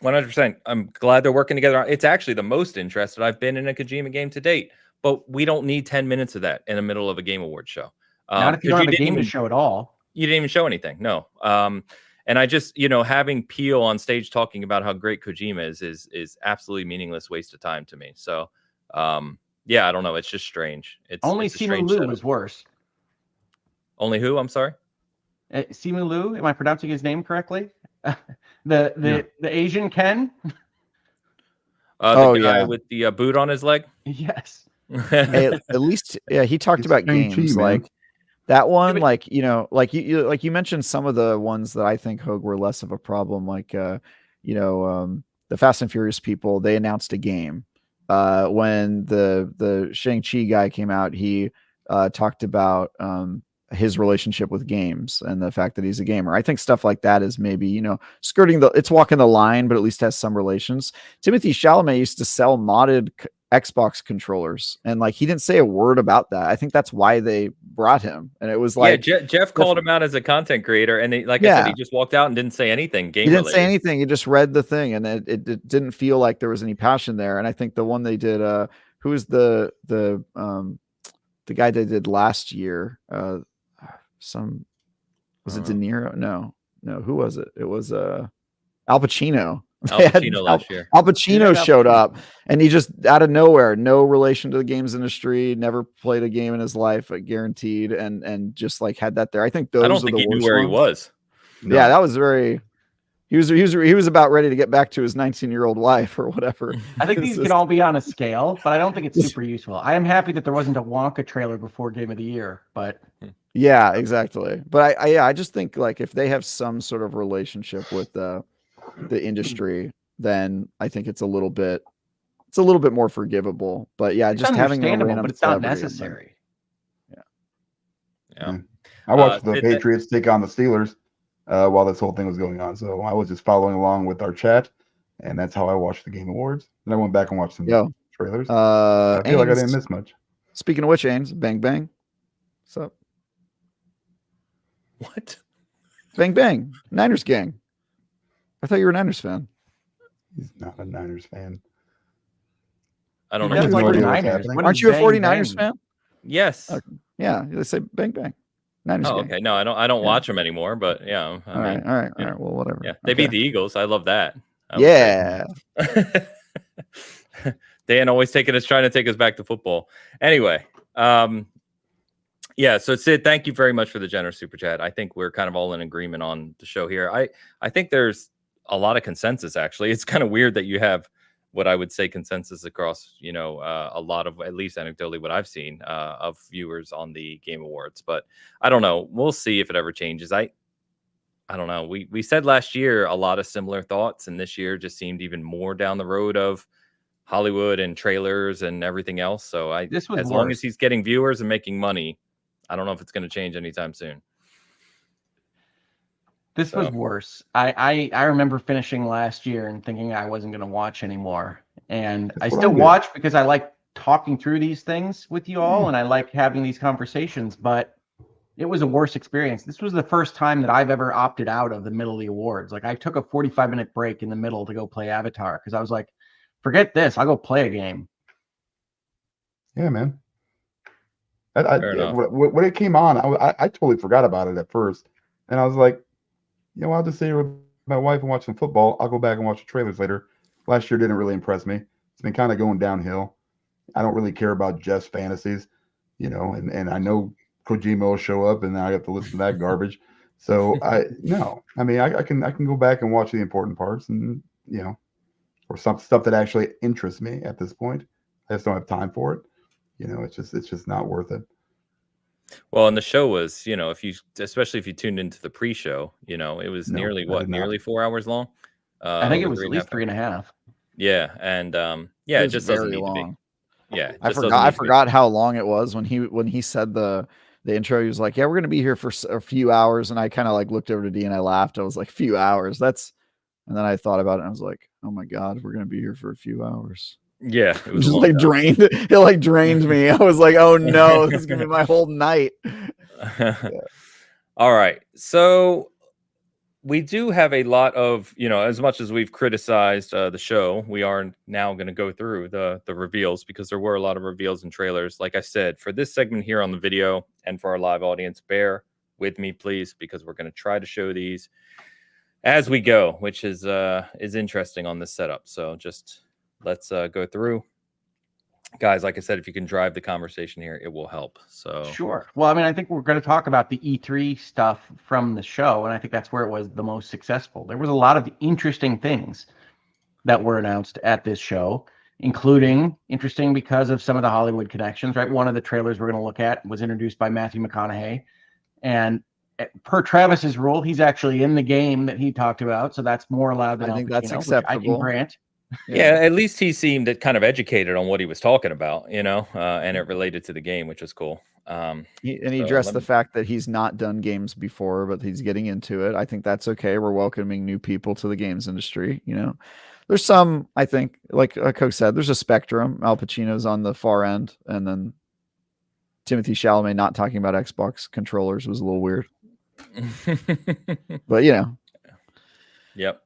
100%. I'm glad they're working together. It's actually the most interested I've been in a Kojima game to date. But we don't need 10 minutes of that in the middle of a Game Awards show. Not if you don't have a game to show at all. You didn't even show anything. No. And I just, having Peele on stage talking about how great Kojima is absolutely meaningless waste of time to me. So, I don't know. It's just strange. Only Simu Liu was worse. Only who? I'm sorry? Simu Liu? Am I pronouncing his name correctly? The Asian Ken? The guy with the boot on his leg? Yes. Hey, at least, he talked about games like that one, like you mentioned some of the ones that I think, Hogue, were less of a problem, like the Fast and Furious people. They announced a game. When the Shang-Chi guy came out, he talked about his relationship with games and the fact that he's a gamer. I think stuff like that is maybe, it's walking the line, but at least has some relations. Timothée Chalamet used to sell modded Xbox controllers, and he didn't say a word about that. I think that's why they brought him. And it was Jeff called him out as a content creator, and I said, he just walked out and didn't say anything. He didn't say anything. He just read the thing, and it didn't feel like there was any passion there. And I think the one they did, who was the guy they did last year? Was it De Niro? No, who was it? It was Al Pacino. Al Pacino last year. Al Pacino showed up, and he just out of nowhere, no relation to the games industry, never played a game in his life, guaranteed, and just had that there. I think those. I don't think he knew where he was. No. Yeah, that was very. He was about ready to get back to his 19-year-old wife or whatever. I think these can all be on a scale, but I don't think it's super useful. I am happy that there wasn't a Wonka trailer before Game of the Year, but. Yeah, exactly. But I just think if they have some sort of relationship with the industry, then I think it's a little bit more forgivable. But yeah, it's just having but it's not necessary. Yeah. I watched the Patriots take on the Steelers while this whole thing was going on, so I was just following along with our chat, and that's how I watched the Game Awards. And I went back and watched some trailers. I feel like I didn't miss much. Speaking of which, Ains, Bang Bang, what's up? What? Bang Bang, Niners gang. I thought you were a Niners fan. He's not a Niners fan. I don't know. Aren't you a 49ers fan? Yes. Okay. Yeah, they say Bang Bang. Niners gang. Okay. No, I don't watch them anymore, but yeah. All right. Well, whatever. Yeah, they beat the Eagles. I love that. Dan always trying to take us back to football. Anyway, yeah. So Sid, thank you very much for the generous super chat. I think we're kind of all in agreement on the show here. I think there's a lot of consensus. Actually, it's kind of weird that you have what I would say consensus across, a lot of, at least anecdotally, what I've seen of viewers on the Game Awards. But I don't know. We'll see if it ever changes. I don't know. We said last year a lot of similar thoughts, and this year just seemed even more down the road of Hollywood and trailers and everything else. So as long as he's getting viewers and making money, I don't know if it's going to change anytime soon. This was worse. I remember finishing last year and thinking I wasn't going to watch anymore. And I still watch because I like talking through these things with you all, and I like having these conversations, but it was a worse experience. This was the first time that I've ever opted out of the middle of the awards. Like, I took a 45-minute break in the middle to go play Avatar because I was like, forget this. I'll go play a game. Yeah, man. When it came on, I totally forgot about it at first. And I was like, I'll just sit here with my wife and watch some football. I'll go back and watch the trailers later. Last year didn't really impress me. It's been kind of going downhill. I don't really care about Jeff's fantasies, and I know Kojima will show up and I have to listen to that garbage. So I can go back and watch the important parts and, or some stuff that actually interests me at this point. I just don't have time for it. It's just not worth it. Well, and the show was, especially if you tuned into the pre-show, it was nearly 4 hours long. I think it was at least 3.5. Yeah, and it just doesn't need long. To be. Yeah, I forgot how long it was when he said the intro. He was like, "Yeah, we're gonna be here for a few hours," and I kind of like looked over to D and I laughed. I was like, "Few hours? That's," and then I thought about it. And I was like, "Oh my god, we're gonna be here for a few hours." Yeah, it was just like drained. It like drained me. I was like, "Oh no, this is gonna be my whole night." Yeah. All right, so we do have a lot of, as much as we've criticized the show, we are now going to go through the reveals because there were a lot of reveals and trailers. Like I said, for this segment here on the video and for our live audience, bear with me, please, because we're going to try to show these as we go, which is interesting on this setup. So just let's go through. Guys, like I said, if you can drive the conversation here, it will help. So sure. Well, I mean, I think we're going to talk about the E3 stuff from the show, and I think that's where it was the most successful. There was a lot of interesting things that were announced at this show, including interesting because of some of the Hollywood connections, right? One of the trailers we're going to look at was introduced by Matthew McConaughey, and per Travis's rule, he's actually in the game that he talked about, so that's more allowed than I think that's acceptable. I can grant. Yeah, at least he seemed kind of educated on what he was talking about, and it related to the game, which was cool. He addressed the fact that he's not done games before, but he's getting into it. I think that's okay. We're welcoming new people to the games industry. There's some, I think, like Coke said, there's a spectrum. Al Pacino's on the far end, and then Timothée Chalamet not talking about Xbox controllers was a little weird. But Yep.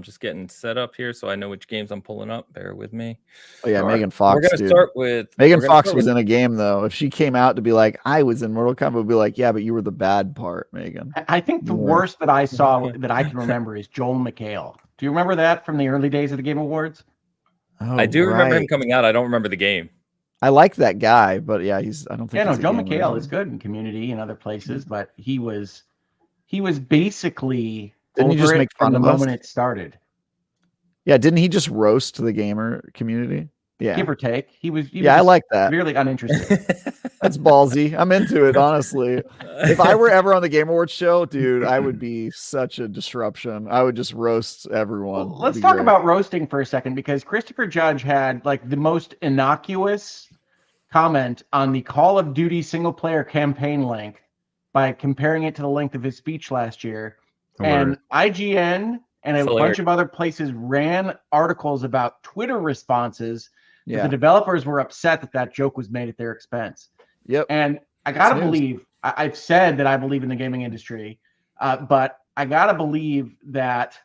Just getting set up here so I know which games I'm pulling up. Bear with me. Oh yeah, Megan Fox. We're gonna start with Megan Fox was in a game though. If she came out to be like, I was in Mortal Kombat, would be like, yeah, but you were the bad part, Megan. I think the worst that I saw that I can remember is Joel McHale. Do you remember that from the early days of the Game Awards? Oh, I do remember him coming out. I don't remember the game. I like that guy, but yeah, I don't think. Yeah, no, Joel McHale is good in Community and other places, but he was basically didn't he just make fun from of the us? moment it started. Yeah, didn't he just roast the gamer community? Yeah, give or take. He was I like that. Really uninterested. That's ballsy. I'm into it, honestly. If I were ever on the Game Awards show, dude, I would be such a disruption. I would just roast everyone. Well, let's talk about roasting for a second, because Christopher Judge had like the most innocuous comment on the Call of Duty single player campaign length by comparing it to the length of his speech last year. And IGN and a bunch of other places ran articles about Twitter responses. Yeah. The developers were upset that joke was made at their expense. Yep. And I got to believe, I've said that I believe in the gaming industry, but I got to believe that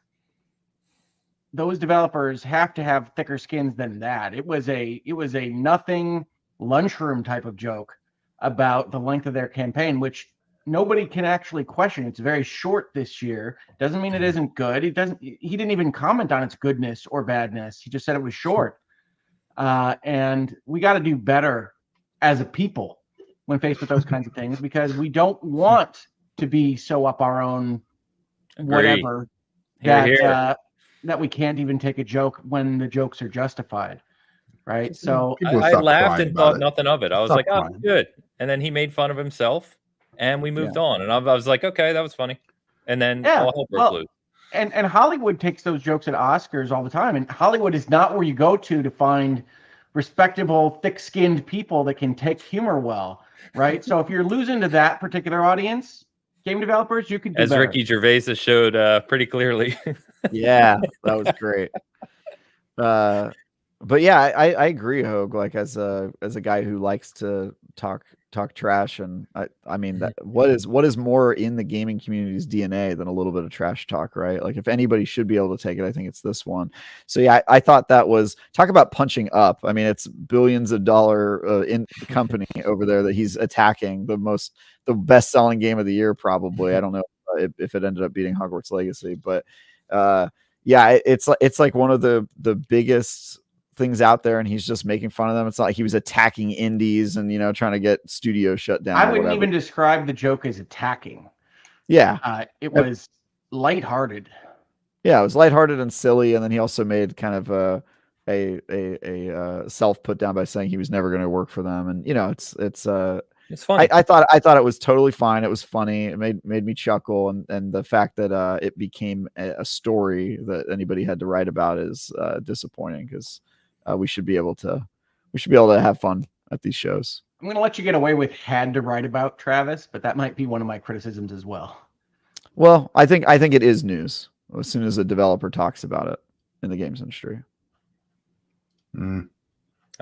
those developers have to have thicker skins than that. It was a nothing lunchroom type of joke about the length of their campaign, which nobody can actually question. It's very short this year. Doesn't mean it isn't good. He didn't even comment on its goodness or badness. He just said it was short. And we got to do better as a people when faced with those kinds of things, because we don't want to be so up our own whatever that we can't even take a joke when the jokes are justified. Right. So I laughed and thought nothing of it. I was like, oh, good. And then he made fun of himself and we moved on. And I was like, okay, that was funny. And then all hell broke loose. And Hollywood takes those jokes at Oscars all the time. And Hollywood is not where you go to find respectable, thick-skinned people that can take humor well. Right. So if you're losing to that particular audience, game developers, you can do better. Ricky Gervais has showed pretty clearly. Yeah, that was great. But yeah, I agree, Hogue. Like as a guy who likes to talk trash, and I mean that what is more in the gaming community's DNA than a little bit of trash talk, right? Like if anybody should be able to take it, I think it's this one. So yeah, I thought that was talk about punching up. I mean, it's billions of dollar in company over there that he's attacking, the best selling game of the year probably. I don't know if it ended up beating Hogwarts Legacy, but yeah, it's like one of the biggest things out there, and he's just making fun of them. It's not like he was attacking indies and trying to get studios shut down. I wouldn't even describe the joke as attacking. Yeah, it was lighthearted. Yeah, it was lighthearted and silly, and then he also made kind of a self put down by saying he was never going to work for them, and it's funny. I thought it was totally fine. It was funny. It made me chuckle, and the fact that it became a story that anybody had to write about is disappointing, because we should be able to have fun at these shows. I'm going to let you get away with had to write about, Travis, but that might be one of my criticisms as well. Well, I think it is news as soon as a developer talks about it in the games industry.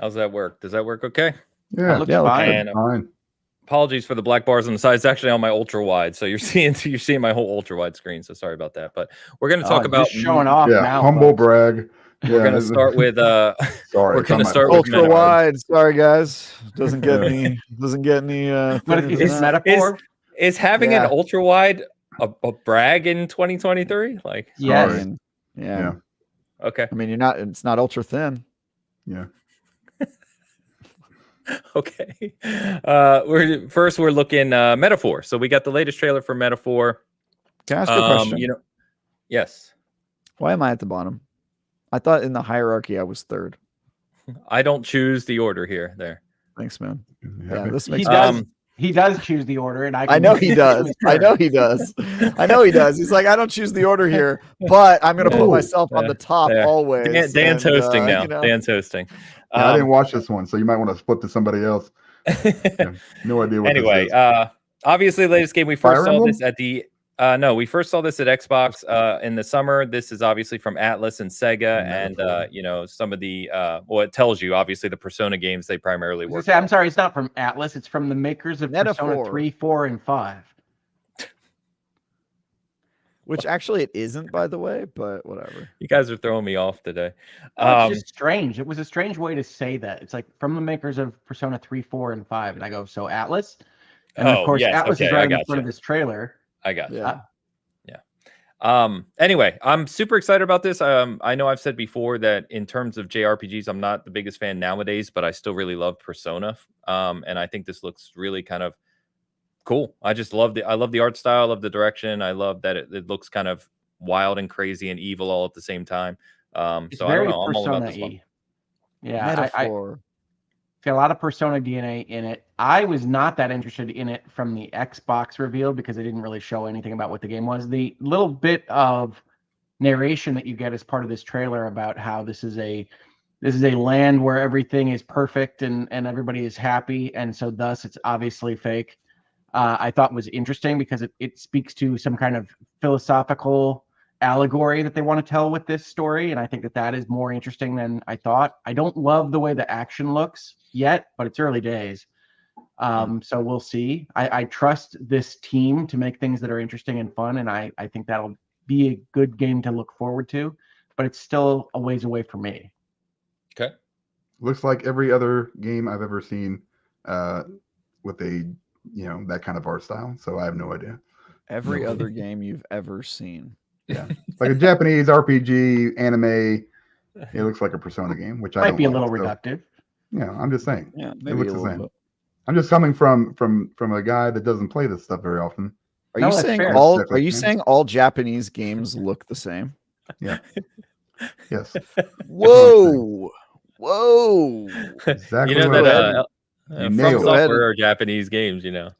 How's that work? Does that work okay? Yeah, it looks fine. Fine. Apologies for the black bars on the side. It's actually on my ultra wide, so you're seeing my whole ultra wide screen. So sorry about that. But we're going to talk about showing off. Yeah, now, humble folks. brag. We're going to start with sorry, we're going to start with ultra wide. Sorry guys, doesn't get any But is metaphor is having an ultra wide a brag in 2023? Like yes. Yeah. Okay. I mean, it's not ultra thin. Yeah. Okay. We're looking Metaphor. So we got the latest trailer for Metaphor. Can I ask you a question? Yes. Why am I at the bottom? I thought in the hierarchy I was third. I don't choose the order here. There. Thanks, man. Yeah, this makes he does choose the order, and I know he does. I know he does. He's like, I don't choose the order here, but I'm going to put myself on the top always. Dan's hosting now. Dan's hosting. I didn't watch this one, so you might want to split to somebody else. No idea what anyway, this is. Obviously, the latest game we first saw this at the we first saw this at Xbox in the summer. This is obviously from Atlas and Sega, and some of the it tells you obviously the Persona games they primarily work. I'm sorry, it's not from Atlas. It's from the makers of Persona 3, 4, and 5. Which actually it isn't, by the way, but whatever. You guys are throwing me off today. It's just strange. It was a strange way to say that. It's like from the makers of Persona 3, 4, and 5. And I go, so Atlas? And of course, Atlas is right in front of this trailer. I got you. Yeah. Anyway, I'm super excited about this. I know I've said before that in terms of JRPGs, I'm not the biggest fan nowadays, but I still really love Persona. And I think this looks really kind of cool. I love the art style, I love the direction. I love that it looks kind of wild and crazy and evil all at the same time. It's so very I don't know. I'm all about this one. Yeah, Metaphor. Got a lot of Persona DNA in it. I was not that interested in it from the Xbox reveal because they didn't really show anything about what the game was. The little bit of narration that you get as part of this trailer about how this is a land where everything is perfect and everybody is happy, and so thus it's obviously fake. I thought was interesting because it speaks to some kind of philosophical allegory that they want to tell with this story, and I think that is more interesting than I thought. I don't love the way the action looks yet, but it's early days, so we'll see. I trust this team to make things that are interesting and fun, and I think that'll be a good game to look forward to, but it's still a ways away from me. Okay. Looks like every other game I've ever seen with a that kind of art style, so I have no idea. Every other game you've ever seen. Yeah, like a Japanese RPG anime It looks like a Persona game, which I Might don't be a like, little so, reductive. yeah, I'm just saying. Yeah, It maybe looks a the little same. bit. I'm just coming from a guy that doesn't play this stuff very often. Are No, you that's saying fair. all? Exactly. Are you saying all Japanese games look the same? Yeah. Yes. Whoa, whoa! Exactly. You know what that I'm saying. You From nailed Go ahead Software and- are Japanese games, you know.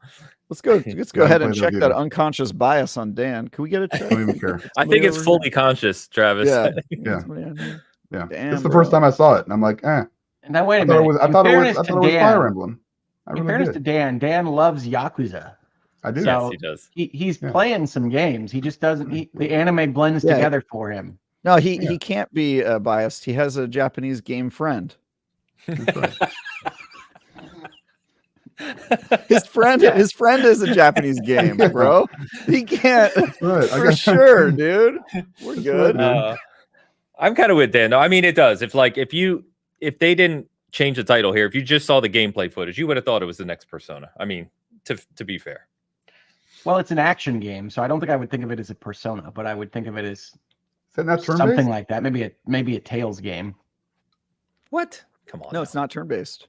Let's go Yeah, I ahead play and those check that either. unconscious bias on Dan. Can we get a check? Don't even care. I think it's fully conscious, Travis. Yeah. Yeah. Yeah. Yeah. Damn, This is the bro. first time I saw it, and I'm like, eh. Now wait a I thought it minute. was. I In thought it was. fairness I to thought it was Dan, Fire Emblem. I in really fairness did. to Dan loves Yakuza. I do. Yes, So he does. he's Yeah. playing some games. He just doesn't. The anime blends Yeah. together for him. No, Yeah. he can't be biased. He has a Japanese game friend. That's right. His friend is a Japanese game, bro. He can't That's right. I for got sure, dude. We're That's good. right, dude. I'm kind of with Dan. No, I mean it does. If they didn't change the title here, if you just saw the gameplay footage, you would have thought it was the next Persona. I mean, to be fair. Well, it's an action game, so I don't think I would think of it as a Persona, but I would think of it as Is that not turn-based? something like that. Maybe a Tales game. What? Come on. No, now. it's not turn-based.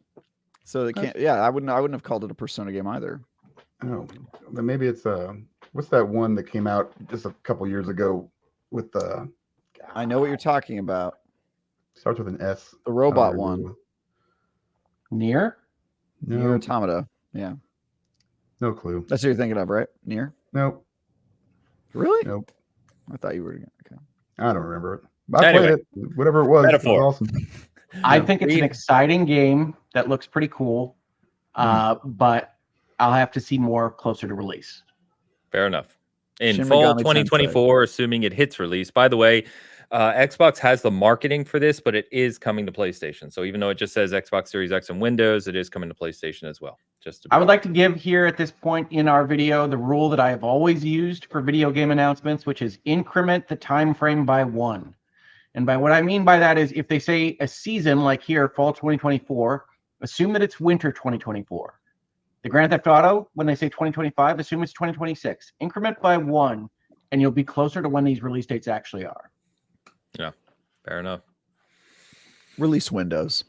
So they can't. Yeah, I wouldn't have called it a Persona game either. Oh, then maybe it's what's that one that came out just a couple years ago with I know what you're talking about. starts with an S. The robot Oh, one. Nier? Nier No, Automata. Yeah, no clue. that's what you're thinking of, right? Nier. Nope. Really? Nope. I thought you were. Okay. I don't remember it. But I Anyway. played it. Whatever it was. Metaphor. It was awesome. I Yeah. think it's an exciting game that looks pretty cool, but I'll have to see more closer to release. Fair enough. In Shin fall Megami 2024, assuming it hits release. By the way, Xbox has the marketing for this, but it is coming to PlayStation. So even though it just says Xbox Series X and Windows, it is coming to PlayStation as well. Just to I would like to give here at this point in our video the rule that I have always used for video game announcements, which is increment the time frame by 1. And by what I mean by that is if they say a season like here, fall 2024, assume that it's winter 2024. The Grand Theft Auto, when they say 2025, assume it's 2026. Increment by 1, and you'll be closer to when these release dates actually are. Yeah, fair enough. Release windows.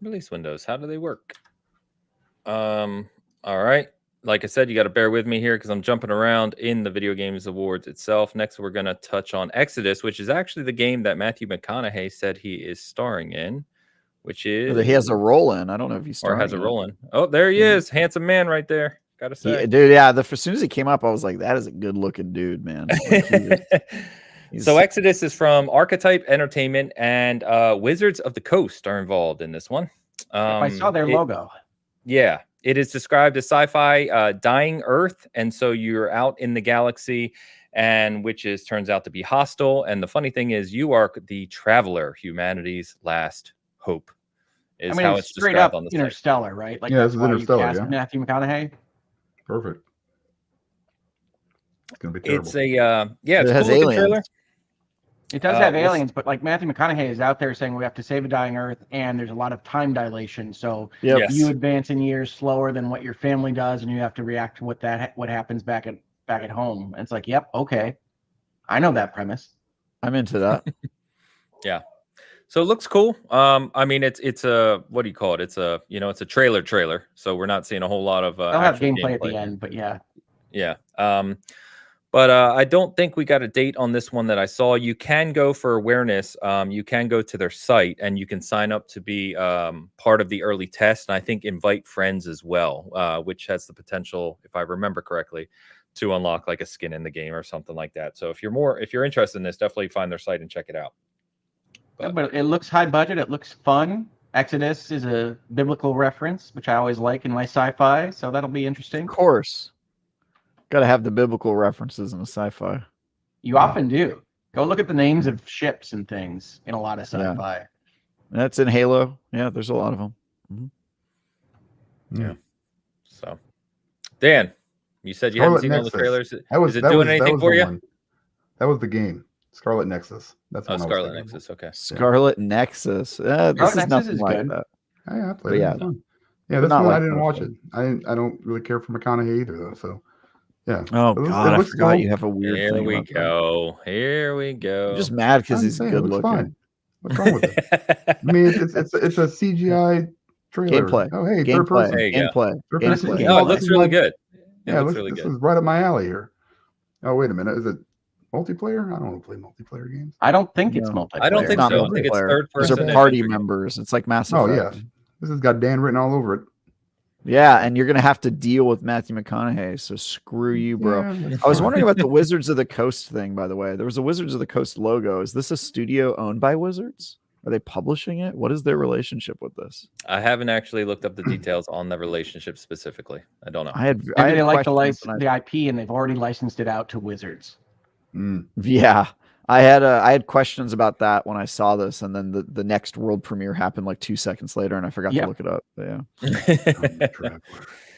Release windows. How do they work? All right. Like I said, you got to bear with me here because I'm jumping around in the Video Games Awards itself. Next, we're going to touch on Exodus, which is actually the game that Matthew McConaughey said he is starring in, which is... He has a role in. I don't know if he's Or starring. has a role in. Oh, there he is. Handsome man right there. Got to say. Yeah, dude. Yeah. As soon as he came up, I was like, that is a good looking dude, man. Like, So Exodus is from Archetype Entertainment, and Wizards of the Coast are involved in this one. I saw their logo. Yeah, it is described as sci-fi dying Earth, and so you're out in the galaxy, and which turns out to be hostile. And the funny thing is, you are the traveler, humanity's last hope. Is how it's straight described up on the site. Interstellar, right? Like Yeah, that's this is why you Interstellar, cast yeah. Matthew McConaughey. Perfect. It's gonna be terrible. It's a yeah, it's It a has cool looking aliens. trailer. It does have we'll aliens, but like Matthew McConaughey is out there saying we have to save a dying Earth, and there's a lot of time dilation. So Yep. Yes. you advance in years slower than what your family does, and you have to react to what happens back at home. And it's like, yep, okay, I know that premise. I'm into that. Yeah. So it looks cool. I mean, it's a, what do you call it? It's a, it's a trailer. So we're not seeing a whole lot of They'll have actual gameplay at the end, but yeah. Yeah. But I don't think we got a date on this one that I saw. You can go for awareness. You can go to their site and you can sign up to be part of the early test. And I think invite friends as well, which has the potential, if I remember correctly, to unlock like a skin in the game or something like that. So if you're interested in this, definitely find their site and check it out. But it looks high budget. It looks fun. Exodus is a biblical reference, which I always like in my sci-fi. So that'll be interesting. Of course. Got to have the biblical references in a sci-fi. You often do. Go look at the names of ships and things in a lot of sci-fi. That's in Halo. Yeah, there's a lot of them. Mm-hmm. Yeah. So, Dan, you said you hadn't seen all the trailers. Is it doing anything for you? That was the game. Scarlet Nexus. That's Oh, Scarlet Nexus. Okay. Scarlet Nexus. This Scarlet is nothing is like good. that. Yeah, I played it. Yeah. It was fun. Yeah, this Not one like I didn't watch Battlefield. it. I don't really care for McConaughey either, though. So, yeah. Oh It God, I looks forgot cool. you have a weird Here thing. we about that. go. Here we go. I'm just mad because I'm he's saying, good it looks looking. fine. What's wrong with it? I mean, it's a CGI trailer. Gameplay. Oh, hey, third Gameplay. person. There you go. Gameplay. Third person. Gameplay. No, it This looks is really my- good. Yeah, looks this really good. is right up my alley here. Oh, wait a minute. Is it multiplayer? I don't want to play multiplayer games. I don't think it's No. multiplayer. I don't think Not so. I think it's multiplayer. third Those person. are party adventure game. members. It's like Mass Oh, Effect. yeah. This has got Dan written all over it. Yeah, and you're gonna have to deal with Matthew McConaughey. So screw you, bro. Yeah, that's I was fine. wondering about the Wizards of the Coast thing, by the way. There was a Wizards of the Coast logo. Is this a studio owned by Wizards? Are they publishing it? What is their relationship with this? I haven't actually looked up the details on the relationship specifically. I don't know. I had Maybe they like the questions when IP and they've already licensed it out to Wizards. Yeah, I had questions about that when I saw this, and then the next world premiere happened like 2 seconds later, and I forgot to look it up. But yeah.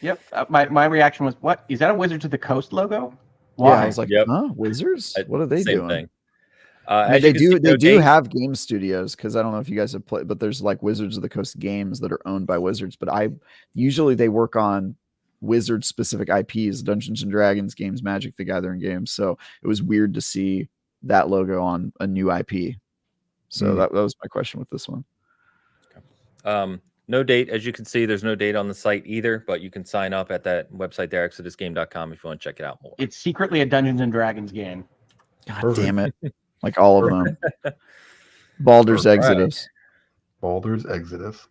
Yep. My reaction was, what? Is that a Wizards of the Coast logo? Why? Why? Yeah, I was like, Yep. huh? Wizards? What are they Same doing? thing. I mean, they do have game studios, because I don't know if you guys have played, but there's like Wizards of the Coast games that are owned by Wizards. But usually they work on Wizard specific IPs, Dungeons and Dragons games, Magic the Gathering games. So it was weird to see that logo on a new IP. So that was my question with this one. No date, as you can see, there's no date on the site either, but you can sign up at that website there, exodusgame.com, if you want to check it out more. It's secretly a Dungeons and Dragons game. God damn it. Like all of them. Baldur's Exodus. Baldur's Exodus.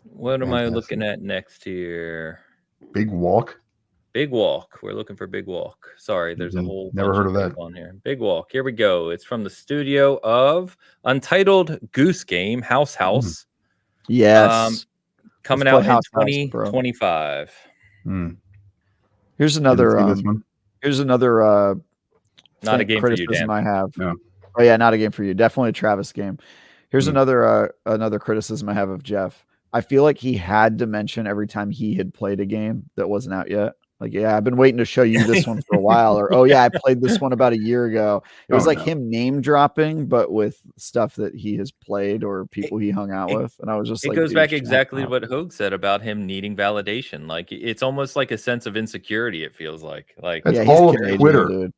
What am I looking at next here? Big Walk. Big Walk. We're looking for Big Walk. Sorry, there's a whole never heard of that on here. Big Walk. Here we go. It's from the studio of Untitled Goose Game, House. Yes. Coming out in 2025. Here's another not a game for you, criticism Dan. I have. No. Oh yeah, not a game for you. Definitely a Travis game. Here's another criticism I have of Jeff. I feel like he had to mention every time he had played a game that wasn't out yet. Like, yeah, I've been waiting to show you this one for a while, or oh yeah, I played this one about a year ago. It was him name dropping, but with stuff that he has played or people he hung out with. And I was just it like, goes back exactly to what Hogue said about him needing validation. Like, it's almost like a sense of insecurity. It feels like that's all of Canadian, Twitter. Dude.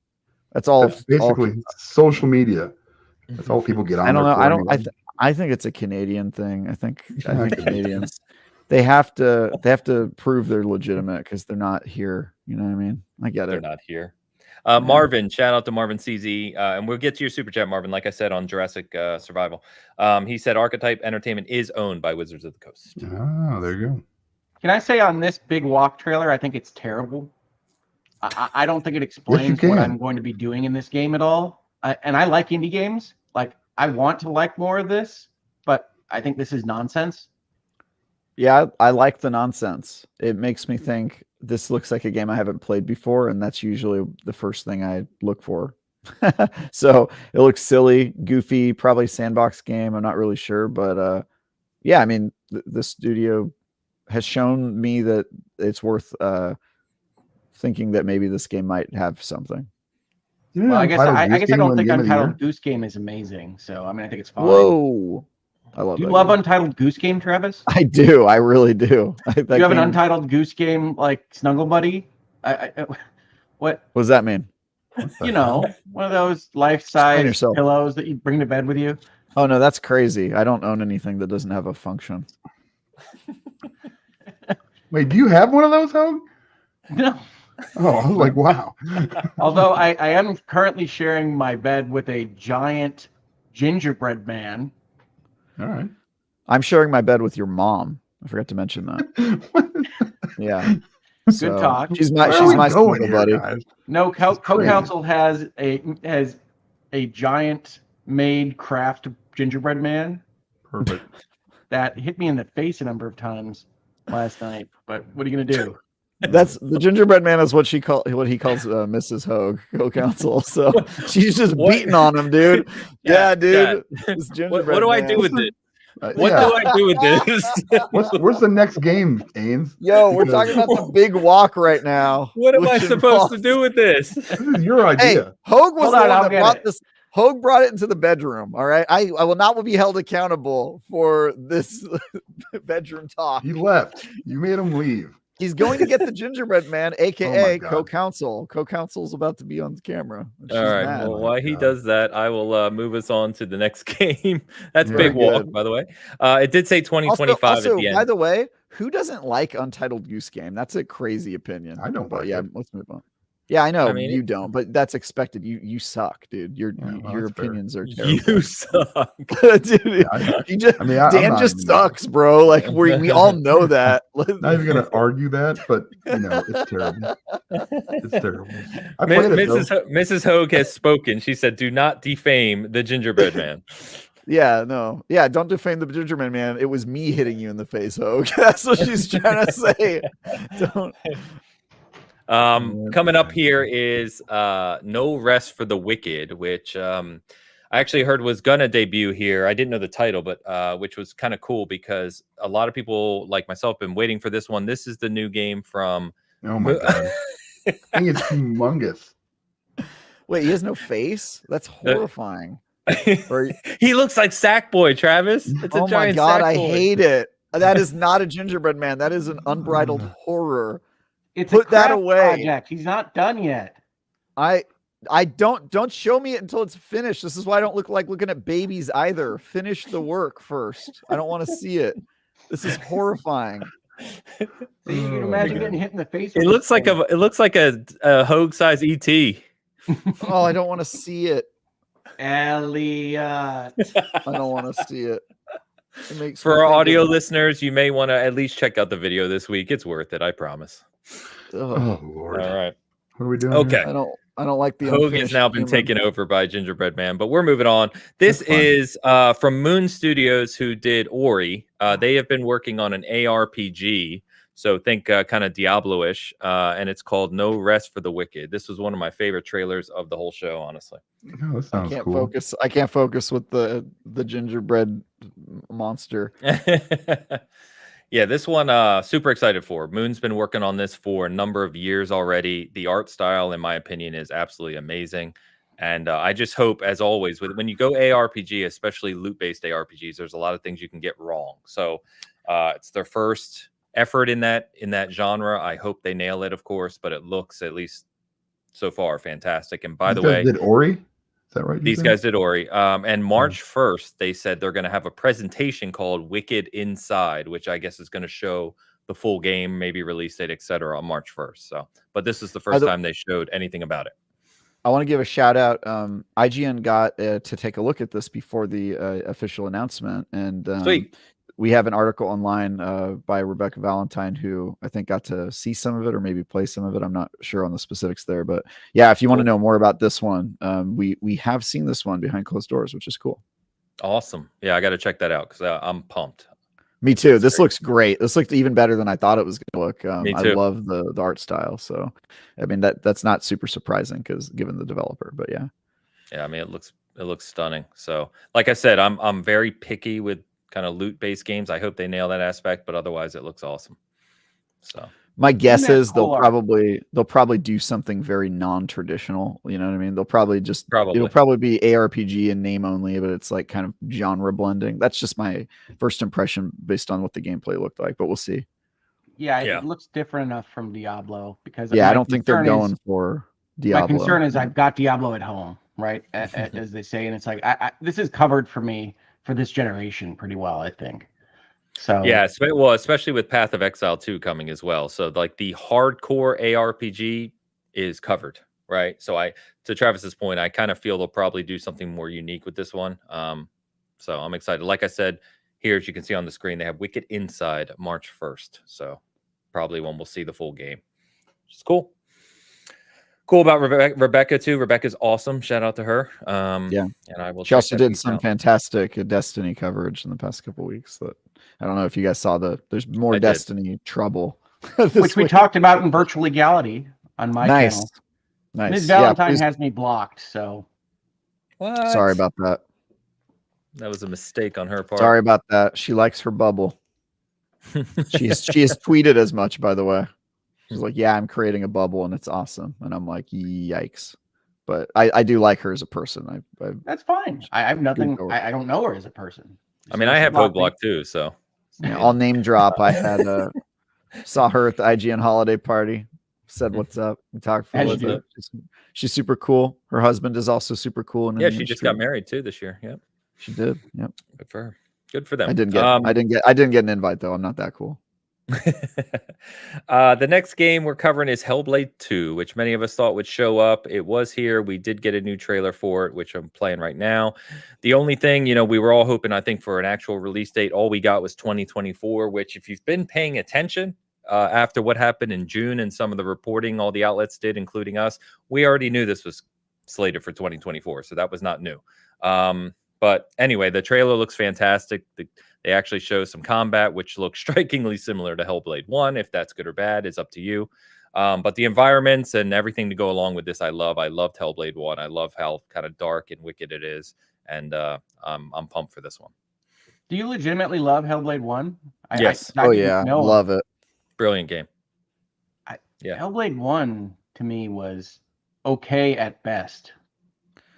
That's basically social media. That's all people get on. I don't know. I think it's a Canadian thing. I think Canadians they have to prove they're legitimate because they're not here. You know what I mean? I get they're it. not here. Marvin, shout out to Marvin CZ, and we'll get to your super chat, Marvin. Like I said on Jurassic Survival, he said Archetype Entertainment is owned by Wizards of the Coast. Oh, there you go. Can I say on this Big Walk trailer, I think it's terrible. I don't think it explains what I'm going to be doing in this game at all. And I like indie games. Like, I want to like more of this, but I think this is nonsense. Yeah, I like the nonsense. It makes me think this looks like a game I haven't played before, and that's usually the first thing I look for. So it looks silly, goofy, probably sandbox game. I'm not really sure, but yeah, I mean, the studio has shown me that it's worth thinking that maybe this game might have something. Well, I guess I don't think Untitled Goose Game is amazing. So I mean, I think it's fine. Whoa. I love Do you love Untitled Goose Game, Travis? I do. I really do. Do you have an Untitled Goose Game like Snuggle Buddy? What does that mean? You know, one of those life-size pillows that you bring to bed with you. Oh no, that's crazy. I don't own anything that doesn't have a function. Wait, do you have one of those, Hogue? No. Oh, I was like, wow. Although I am currently sharing my bed with a giant gingerbread man. All right. I'm sharing my bed with your mom. I forgot to mention that. Yeah. Good talk. She's my snuggle buddy. Guys? No, Co-Counsel has a giant made craft gingerbread man. Perfect. That hit me in the face a number of times last night. But what are you gonna do? That's the gingerbread man is what he calls Mrs. Hogue, Co-Counsel. So she's just beating on him, dude. Yeah, dude. What do I do with it? What do I do with this? Where's the next game, Ains? Yo, we're talking about the Big Walk right now. What am I supposed to do with this? This is your idea. Hey, Hogue was the one that brought this. Hogue brought it into the bedroom. All right. I will not be held accountable for this bedroom talk. He left. You made him leave. He's going to get the gingerbread man, Oh aka God. co-counsel. Co-counsel's about to be on the camera. And she's All right. mad. Well, while he God. does that, I will move us on to the next game. That's Yeah. Big Very Walk, good. by the way. It did say 2025 at the By end. the way, who doesn't like Untitled Goose Game? That's a crazy opinion. I don't But like yeah, it. let's move on. Yeah, I know I mean, you don't, but that's expected. You suck, dude. Your Yeah, well, your that's fair. opinions are terrible. You suck. Dude, Yeah, he just, I mean, I'm Dan not just even- sucks, bro. Like we all know that. Not even gonna argue that, but it's terrible. It's terrible. I played it though. Mrs. Hogue has spoken. She said, "Do not defame the gingerbread man." Yeah, no. Yeah, don't defame the gingerbread man. It was me hitting you in the face, Hogue. That's what she's trying to say. Don't. Coming up here is No Rest for the Wicked, which I actually heard was gonna debut here. I didn't know the title, but which was kind of cool because a lot of people like myself have been waiting for this one. This is the new game from Oh my God. I think it's humongous. Wait, he has no face? That's horrifying. He looks like Sackboy, Travis. It's a Oh my giant God, I Sackboy. hate it. That is not a gingerbread man. That is an unbridled horror. It's Put a that craft away. project. He's not done yet. I don't show me it until it's finished. This is why I don't look like looking at babies either. Finish the work first. I don't want to see it. This is horrifying. So you can imagine getting hit in the face. It looks like a Hogue size ET. Oh, I don't want to see it. Elliot. I don't want to see it. It makes For me our think audio of- listeners, you may want to at least check out the video this week. It's worth it, I promise. Ugh, Oh Lord. All right. What are we doing? Okay. Here? I don't like the Hogue has unfinished now been human. taken over by Gingerbread Man, but we're moving on. This That's fine. is from Moon Studios, who did Ori. They have been working on an ARPG, so think kind of Diablo-ish, and it's called No Rest for the Wicked. This was one of my favorite trailers of the whole show, honestly. Oh, that sounds cool. Focus. I can't focus with the gingerbread monster. Yeah, this one super excited for. Moon's been working on this for a number of years already. The art style, in my opinion, is absolutely amazing. And I just hope, as always, when you go ARPG, especially loot-based ARPGs, there's a lot of things you can get wrong. So it's their first effort in that genre. I hope they nail it, of course, but it looks, at least so far, fantastic. And by the way, did Ori? Is that right? these guys did Ori. And March 1st, they said they're going to have a presentation called Wicked Inside, which I guess is going to show the full game, maybe release date, etc. on March 1st. So, but this is the first time they showed anything about it. I want to give a shout out. IGN got to take a look at this before the official announcement, and Sweet. We have an article online by Rebecca Valentine, who I think got to see some of it or maybe play some of it. I'm not sure on the specifics there, but yeah, if you want to know more about this one, we have seen this one behind closed doors, which is cool. Awesome. Yeah, I got to check that out because I'm pumped. Me too. This looks great. This looked even better than I thought it was going to look. Me I too. love the art style. So, I mean, that's not super surprising because given the developer, but yeah. Yeah, I mean, it looks stunning. So, like I said, I'm very picky with kind of loot-based games. I hope they nail that aspect, but otherwise it looks awesome. So my guess Isn't that is they'll cool probably do something very non-traditional. You know what I mean? They'll probably Probably. it'll probably be ARPG in name only, but it's like kind of genre blending. That's just my first impression based on what the gameplay looked like, but we'll see. Yeah, Yeah. it looks different enough from Diablo because Yeah, my I don't think they're concern is- going for Diablo. My concern is I've got Diablo at home, right? As they say, and it's like this is covered for me for this generation pretty well, I think. So yeah, well, especially with Path of Exile 2 coming as well. So like the hardcore ARPG is covered, right? So to Travis's point, I kind of feel they'll probably do something more unique with this one. So I'm excited. Like I said, here, as you can see on the screen, they have Wicked Inside March 1st. So probably when we'll see the full game. Which is cool. Cool about Rebecca too. Rebecca's awesome. Shout out to her. Yeah, and I will. She also did some out. fantastic Destiny coverage in the past couple of weeks. That I don't know if you guys saw there's more I did. Destiny trouble, which we talked about in Virtual Legality on my channel. Nice. Ms. Valentine please- has me blocked, so What? Sorry about that. That was a mistake on her part. Sorry about that. She likes her bubble. She has tweeted as much, by the way. She's like, yeah, I'm creating a bubble and it's awesome. And I'm like, yikes. But I do like her as a person. that's fine. I have nothing. Good I don't know her as a person. I mean, I have Hogue Block too, so I'll name drop. I had Saw her at the IGN holiday party. Said what's up. We talked for a As you little bit. She's super cool. Her husband is also super cool. Yeah, she just got married too this year. Yep, she did. Yep, good for her. Good for them. I didn't get an invite though. I'm not that cool. The next game we're covering is Hellblade 2, which many of us thought would show up. It was here. We did get a new trailer for it, which I'm playing right now. The only thing, we were all hoping, I think, for an actual release date. All we got was 2024, which if you've been paying attention after what happened in June and some of the reporting all the outlets did, including us, we already knew this was slated for 2024. So that was not new. But anyway, the trailer looks fantastic. They actually show some combat, which looks strikingly similar to Hellblade 1. If that's good or bad is up to you. But the environments and everything to go along with this, I love. I loved Hellblade 1. I love how kind of dark and wicked it is. And I'm pumped for this one. Do you legitimately love Hellblade 1? Yes. Love it. Brilliant game. Hellblade 1 to me was okay at best.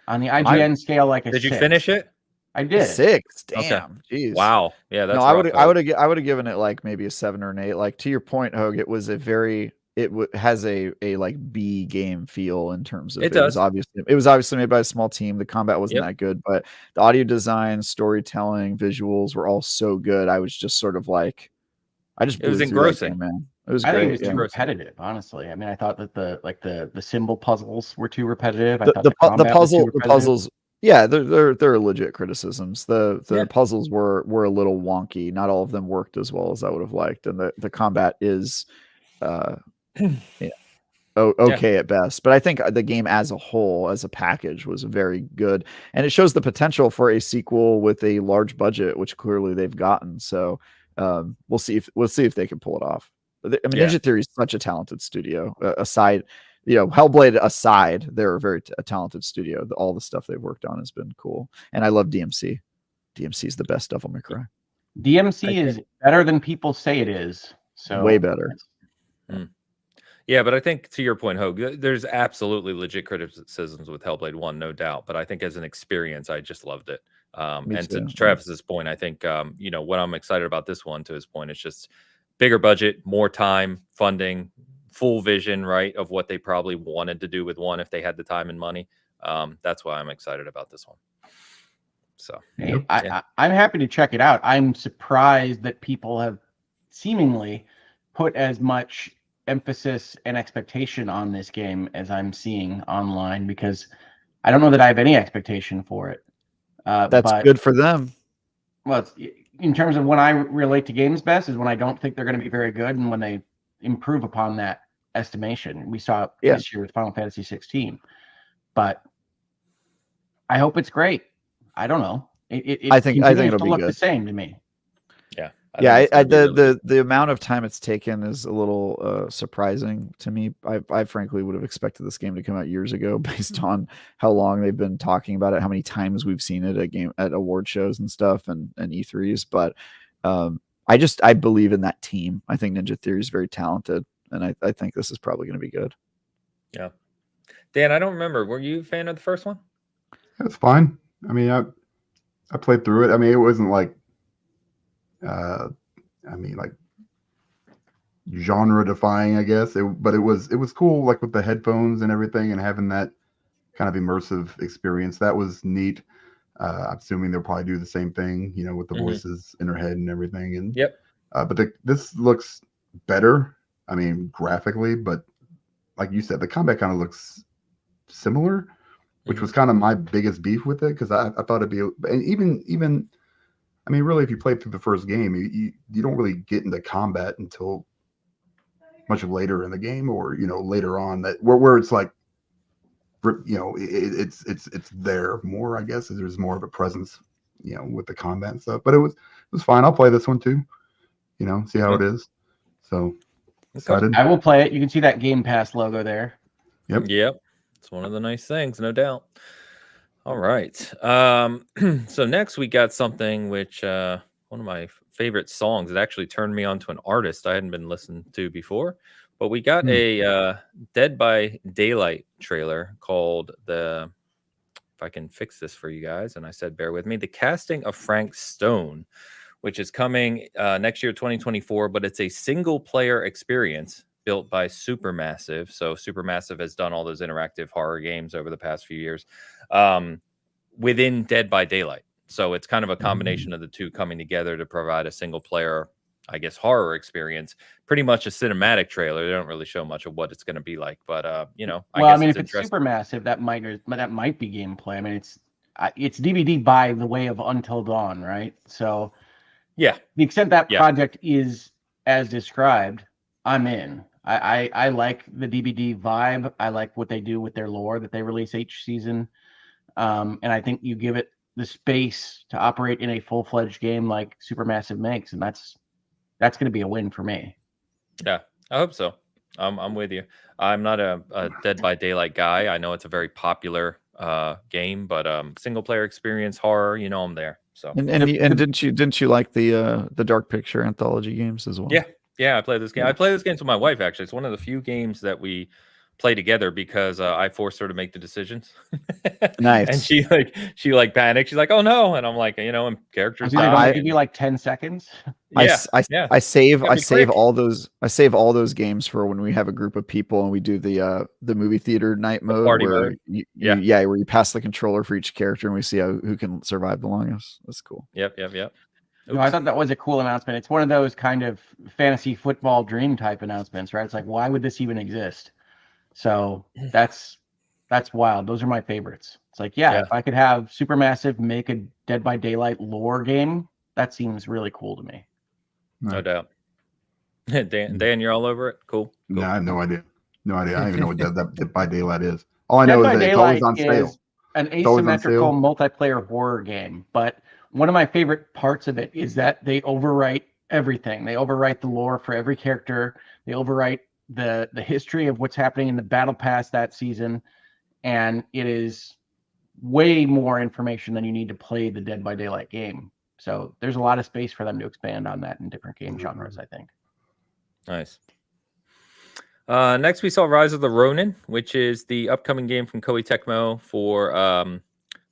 On the IGN scale, like a 6. Did you finish it? I did. 6. Damn. Okay. Jeez. Wow. Yeah, that's I would have given it like maybe a 7 or an 8. Like to your point, Hogue, it was has a like B game feel in terms of it was obviously made by a small team. The combat wasn't that good, but the audio design, storytelling, visuals were all so good. I was just sort of like, it was engrossing, man. It was I great. think it was too repetitive, honestly. I mean, I thought that the symbol puzzles were too repetitive. The puzzles, yeah, they're legit criticisms. The puzzles were a little wonky. Not all of them worked as well as I would have liked, and the combat is okay at best. But I think the game as a whole, as a package, was very good, and it shows the potential for a sequel with a large budget, which clearly they've gotten. So we'll see if they can pull it off. I mean, Ninja Theory is such a talented studio. Hellblade aside, they're a very talented studio. All the stuff they've worked on has been cool, and I love DMC. DMC is the best Devil May Cry. DMC is better than people say it is. So way better. Yeah, but I think to your point, Hogue, there's absolutely legit criticisms with Hellblade 1, no doubt. But I think as an experience, I just loved it. And to Travis's point, I think what I'm excited about this one, to his point, it's just bigger budget, more time, funding, full vision, right, of what they probably wanted to do with one if they had the time and money. That's why I'm excited about this one. So I'm happy to check it out. I'm surprised that people have seemingly put as much emphasis and expectation on this game as I'm seeing online, because I don't know that I have any expectation for it. That's good for them. Well, in terms of when I relate to games best is when I don't think they're going to be very good, and when they improve upon that estimation. We saw this year with Final Fantasy 16, but I hope it's great. I don't know. I think it'll be look good. The same to me. Yeah. The amount of time it's taken is a little surprising to me. I frankly would have expected this game to come out years ago based on how long they've been talking about it, how many times we've seen it at award shows and stuff and E3s. But I believe in that team. I think Ninja Theory is very talented, and I think this is probably going to be good. Yeah. Dan, I don't remember. Were you a fan of the first one? It's fine. I mean, I played through it. I mean, it wasn't like genre defying, I guess. But it was cool, like with the headphones and everything, and having that kind of immersive experience. That was neat. I'm assuming they'll probably do the same thing, with the voices in her head and everything. And but this looks better. I mean, graphically, but like you said, the combat kind of looks similar, which was kind of my biggest beef with it, because I thought it'd be, and even. I mean, really, if you played through the first game, you don't really get into combat until much later in the game, or later on, that where it's like, it's there more, I guess. There's more of a presence, with the combat and stuff. But it was fine. I'll play this one too, see how it is. So excited. I will play it. You can see that Game Pass logo there. Yep. It's one of the nice things, no doubt. All right. So next we got something which one of my favorite songs. It actually turned me on to an artist I hadn't been listening to before. But we got a Dead by Daylight trailer called if I can fix this for you guys, and I said bear with me, The Casting of Frank Stone, which is coming next year, 2024. But it's a single player experience built by Supermassive. So Supermassive has done all those interactive horror games over the past few years within Dead by Daylight. So it's kind of a combination of the two coming together to provide a single player, I guess, horror experience. Pretty much a cinematic trailer. They don't really show much of what it's going to be like, but you know, I mean, if it's Supermassive, that might be gameplay. I mean, it's DVD by the way of Until Dawn, right? So yeah, the extent that project is as described, I'm in. I like the DVD vibe. I like what they do with their lore that they release each season, and I think you give it the space to operate in a full-fledged game like Supermassive makes, and that's going to be a win for me. Yeah, I hope so. I'm with you. I'm not a Dead by Daylight guy. I know it's a very popular game, but single player experience horror, you know, I'm there. So and didn't you like the Dark Picture anthology games as well? Yeah, I played this game. I play this games with my wife, actually. It's one of the few games that we play together because I forced her to make the decisions. Nice. And she panicked. She's like, "Oh no!" And I'm like, you know, and characters. I give you like 10 seconds. I save all those games for when we have a group of people and we do the movie theater night mode where where you pass the controller for each character and we see who can survive the longest. That's cool. Yep. No, I thought that was a cool announcement. It's one of those kind of fantasy football dream type announcements, right? It's like, why would this even exist? So that's wild. Those are my favorites. It's like, if I could have Supermassive make a Dead by Daylight lore game, that seems really cool to me. No doubt. Dan, you're all over it? Cool. No, I have no idea. I don't even know what Dead by Daylight is. All I know is that it's always on sale. An asymmetrical multiplayer horror game, but one of my favorite parts of it is that they overwrite everything. They overwrite the lore for every character. They overwrite the history of what's happening in the battle pass that season, and it is way more information than you need to play the Dead by Daylight game. So there's a lot of space for them to expand on that in different game genres, I think. Nice. Next, we saw Rise of the Ronin, which is the upcoming game from Koei Tecmo for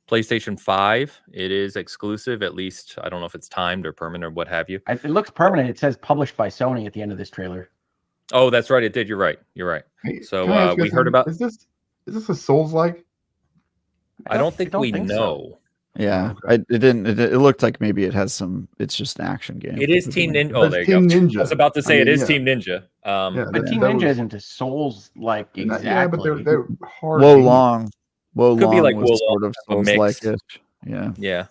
PlayStation 5. It is exclusive, at least. I don't know if it's timed or permanent or what have you. It looks permanent. It says published by Sony at the end of this trailer. Oh, that's right. It did. You're right. Hey, so we heard about. Is this a Souls-like? I don't think we know. So. Yeah, okay. It looked like maybe it has some. It's just an action game. It is Team Ninja. Oh, there you go. Ninja. I was about to say it is Team Ninja. But Team Ninja isn't a Souls-like exactly. Yeah, but they're hard. Wo could be like was sort of Souls-like-ish. Yeah.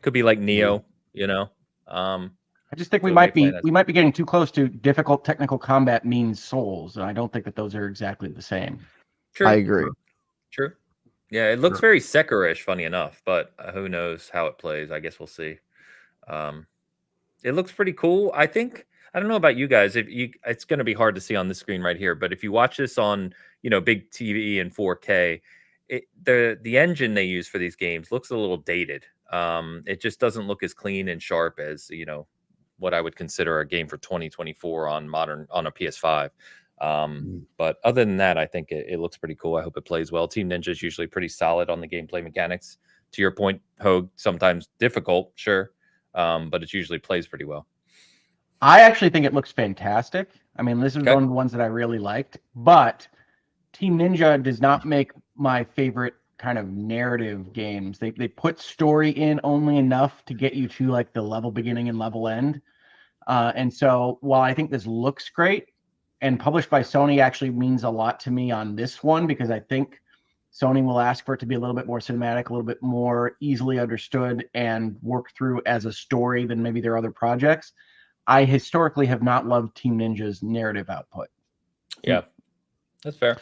Could be like Neo. You know. I just think we might be getting too close to difficult technical combat means Souls, and I don't think that those are exactly the same. True. I agree. True. Yeah, it looks very Sekiro-ish, funny enough, but who knows how it plays? I guess we'll see. It looks pretty cool. I don't know about you guys. It's going to be hard to see on the screen right here, but if you watch this on big TV and 4K, the engine they use for these games looks a little dated. It just doesn't look as clean and sharp as what I would consider a game for 2024 on a PS5. But other than that, I think it looks pretty cool. I hope it plays well. Team Ninja is usually pretty solid on the gameplay mechanics. To your point, Hogue, sometimes difficult, sure, but it usually plays pretty well. I actually think it looks fantastic. I mean, this is one of the ones that I really liked, but Team Ninja does not make my favorite kind of narrative games. They put story in only enough to get you to like the level beginning and level end. And so while I think this looks great, and published by Sony actually means a lot to me on this one, because I think Sony will ask for it to be a little bit more cinematic, a little bit more easily understood and work through as a story than maybe their other projects. I historically have not loved Team Ninja's narrative output. Yeah, that's fair.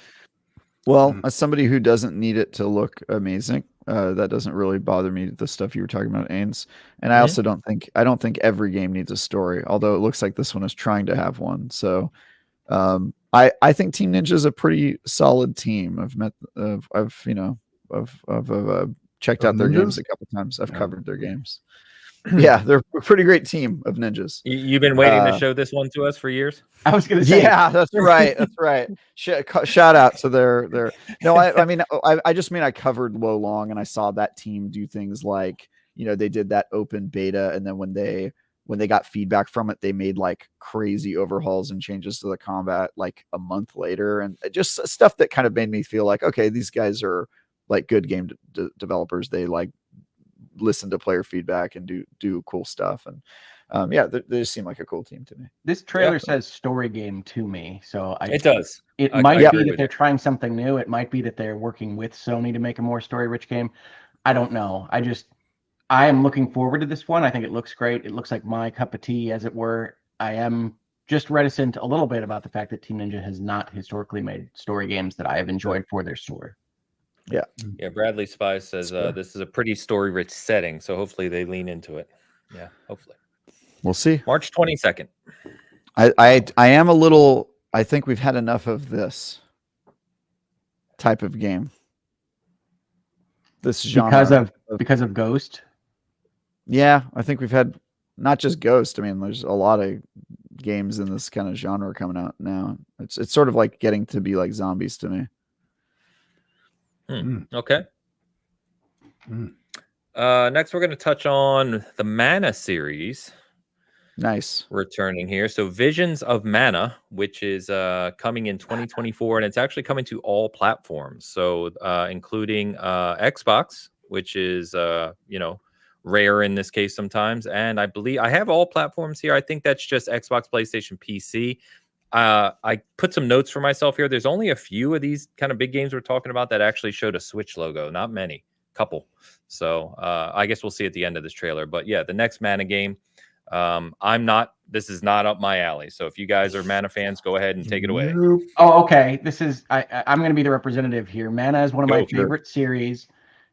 Well, as somebody who doesn't need it to look amazing, that doesn't really bother me, the stuff you were talking about, Ains. And I also don't think every game needs a story, although it looks like this one is trying to have one. So I think Team Ninja is a pretty solid team. I've checked out their games a couple times. I've covered their games. Yeah, they're a pretty great team of ninjas. You've been waiting to show this one to us for years. I was going to say, yeah, that's right. That's right. Shout out to their. No, I mean, I just mean I covered Wo Long, and I saw that team do things like they did that open beta, and then when they when they got feedback from it, they made like crazy overhauls and changes to the combat like a month later, and just stuff that kind of made me feel like, okay, these guys are like good game developers. They like listen to player feedback and do cool stuff. And yeah, they just seem like a cool team to me. This trailer says story game to me, so it does. It might be that they're trying something new. It might be that they're working with Sony to make a more story-rich game. I don't know. I am looking forward to this one. I think it looks great. It looks like my cup of tea, as it were. I am just reticent a little bit about the fact that Team Ninja has not historically made story games that I have enjoyed for their story. Yeah. Bradley Spies says this is a pretty story-rich setting, so hopefully they lean into it. Yeah, hopefully. We'll see. March 22nd. I am a little. I think we've had enough of this type of game. This genre because of Ghost. Yeah, I think we've had not just Ghost. I mean, there's a lot of games in this kind of genre coming out now. It's sort of like getting to be like zombies to me. Okay. Next, we're going to touch on the Mana series. Nice. Returning here. So Visions of Mana, which is coming in 2024, and it's actually coming to all platforms. So including Xbox, which is, rare in this case sometimes. And I believe I have all platforms here. I think that's just Xbox, PlayStation, PC. I put some notes for myself here. There's only a few of these kind of big games we're talking about that actually showed a Switch logo. Not many. Couple. So I guess we'll see at the end of this trailer. But yeah, the next Mana game. This is not up my alley. So if you guys are Mana fans, go ahead and take it away. Oh, okay. This is I'm going to be the representative here. Mana is one of my favorite series.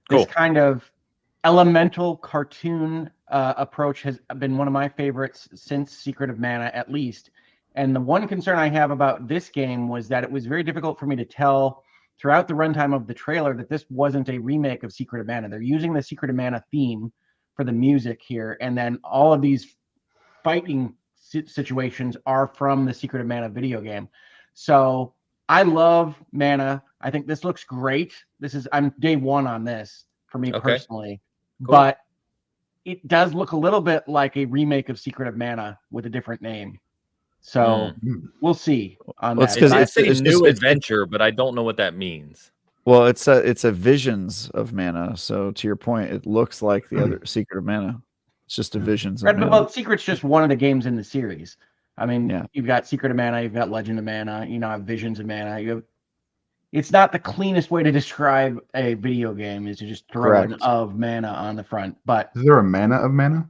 This kind of elemental cartoon approach has been one of my favorites since Secret of Mana, at least. And the one concern I have about this game was that it was very difficult for me to tell throughout the runtime of the trailer that this wasn't a remake of Secret of Mana. They're using the Secret of Mana theme for the music here, and then all of these fighting situations are from the Secret of Mana video game. So I love Mana. I think this looks great. I'm day one on this for me personally, but it does look a little bit like a remake of Secret of Mana with a different name. So we'll see on that. It's a new adventure, but I don't know what that means. Well, it's a Visions of Mana. So to your point, it looks like the other Secret of Mana. It's just a Visions of Mana. Well, Secret's just one of the games in the series. I mean, you've got Secret of Mana, you've got Legend of Mana, have Visions of Mana. It's not the cleanest way to describe a video game is to just throw an of Mana on the front. But is there a Mana of Mana?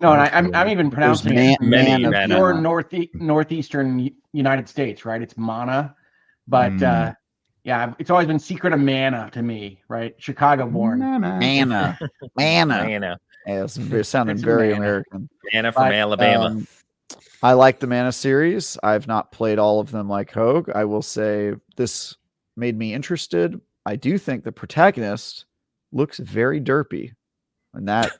No, and I'm even pronouncing it many pure northeastern United States, right? It's Mana, but it's always been Secret of Mana to me, right? Chicago born. Mana. Yeah, it's sounding very American. Mana from Alabama. I like the Mana series. I've not played all of them like Hogue. I will say this made me interested. I do think the protagonist looks very derpy. And that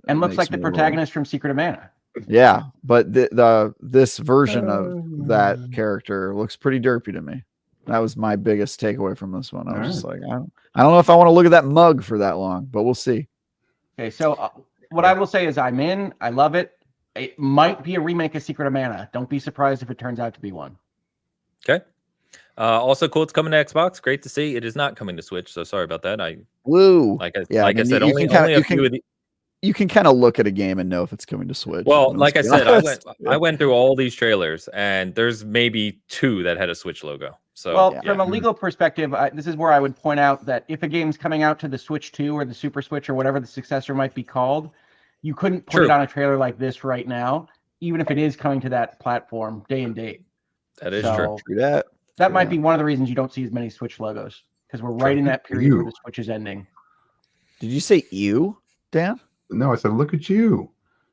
looks like the protagonist from Secret of Mana. Yeah, but this version of that character looks pretty derpy to me. That was my biggest takeaway from this one. I was just like, I don't know if I want to look at that mug for that long, but we'll see. Okay, so what I will say is I'm in. I love it. It might be a remake of Secret of Mana. Don't be surprised if it turns out to be one. Okay. Also cool, it's coming to Xbox. Great to see. It is not coming to Switch, so sorry about that. I said, only a few of the. You can kind of look at a game and know if it's coming to Switch. Well, like I said, I went through all these trailers, and there's maybe 2 that had a Switch logo. So, from a legal perspective, this is where I would point out that if a game's coming out to the Switch 2 or the Super Switch or whatever the successor might be called, you couldn't put it on a trailer like this right now, even if it is coming to that platform day and date. That is true. That might be one of the reasons you don't see as many Switch logos, because we're right in that period where the Switch is ending. Did you say you, Dan? No, I said, look at you.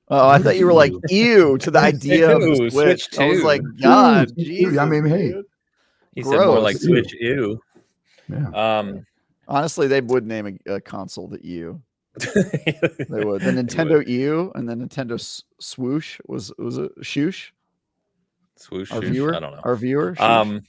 Oh, I thought you were like, ew, to the idea of the Switch. I was like, God, Jesus. I mean, hey. He said more like Switch, ew. Yeah. Honestly, they would name a console the ew. They would. The Nintendo ew and the Nintendo swoosh was it shoosh? Swoosh, our viewer? I don't know. Our viewer? Shoosh.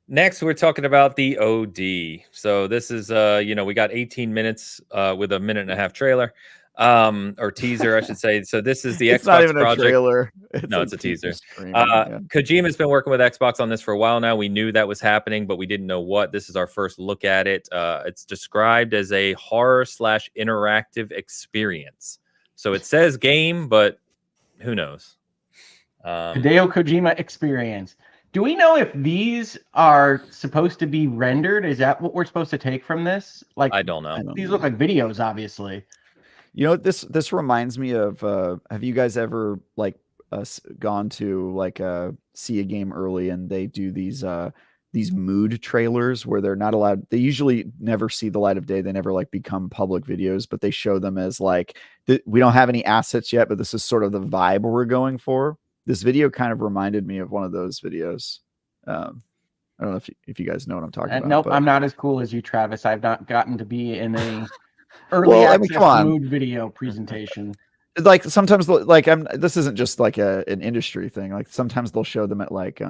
Next, we're talking about the OD. So this is, we got 18 minutes with a minute and a half trailer. or teaser, I should say. So this is the It's Xbox not even project. a trailer. No, like it's a teaser. screaming, yeah. Kojima's been working with Xbox on this for a while now. We knew that was happening, but we didn't know what. This is our first look at it. It's described as a horror/interactive experience. So it says game, but who knows? Hideo Kojima experience. Do we know if these are supposed to be rendered? Is that what we're supposed to take from this? Like, I don't know. These look like videos, obviously. You know what this reminds me of? Have you guys ever like gone to like see a game early and they do these mood trailers where they're not allowed? They usually never see the light of day. They never like become public videos, but they show them as like we don't have any assets yet, but this is sort of the vibe we're going for. This video kind of reminded me of one of those videos. I don't know if you guys know what I'm talking about. Nope, but... I'm not as cool as you, Travis. I've not gotten to be in a early access mood video presentation. Like sometimes, like this isn't just like an industry thing. Like sometimes they'll show them at like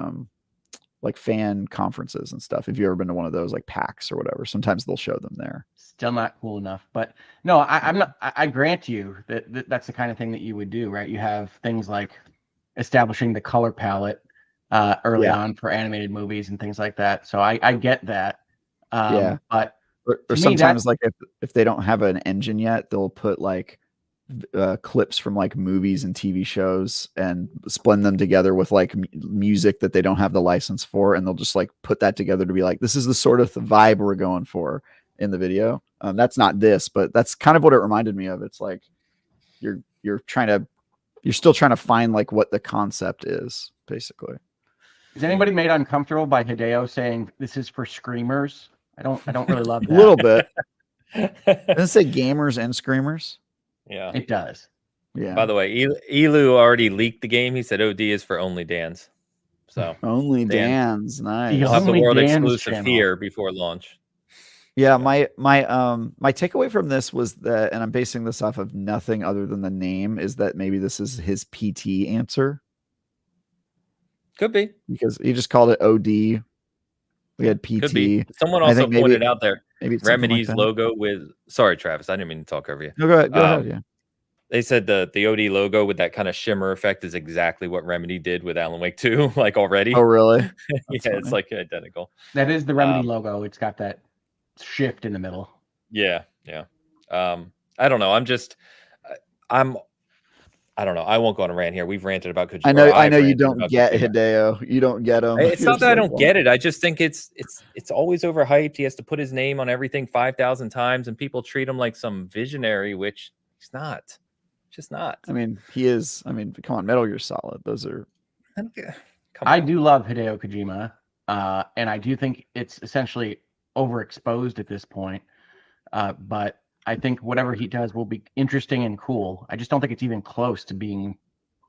fan conferences and stuff. If you've ever been to one of those, like PAX or whatever, sometimes they'll show them there. Still not cool enough, but no, I'm not. I grant you that that's the kind of thing that you would do, right? You have things like establishing the color palette early on for animated movies and things like that. So I get that. But or sometimes like if they don't have an engine yet, they'll put like clips from like movies and TV shows and blend them together with like music that they don't have the license for, and they'll just like put that together to be like, this is the sort of vibe we're going for in the video. That's not this, but that's kind of what it reminded me of. It's like you're still trying to find like what the concept is, basically. Is anybody made uncomfortable by Hideo saying this is for screamers? I don't really love that. A little bit. Doesn't it say gamers and screamers? Yeah, it does. Yeah. By the way, Elu already leaked the game. He said OD is for only Dans. So only Dans, nice. He'll have the world exclusive here before launch. Yeah, my takeaway from this was that, and I'm basing this off of nothing other than the name, is that maybe this is his PT answer. Could be, because he just called it OD. We had PT. Could be. Someone also pointed out there. Maybe Remedy's like logo with. Sorry, Travis, I didn't mean to talk over you. No, go ahead. Yeah. They said the OD logo with that kind of shimmer effect is exactly what Remedy did with Alan Wake 2, like already. Oh, really? Yeah, funny. It's like identical. That is the Remedy logo. It's got that shift in the middle. Yeah. I don't know. I don't know. I won't go on a rant here. We've ranted about Kojima. I know you don't get Hideo. You don't get him. It's not that I don't get it. I just think it's always overhyped. He has to put his name on everything 5,000 times, and people treat him like some visionary, which he's not. Just not. I mean, he is. I mean, come on, Metal Gear Solid. Those are. I do love Hideo Kojima, and I do think it's essentially overexposed at this point. But I think whatever he does will be interesting and cool. I just don't think it's even close to being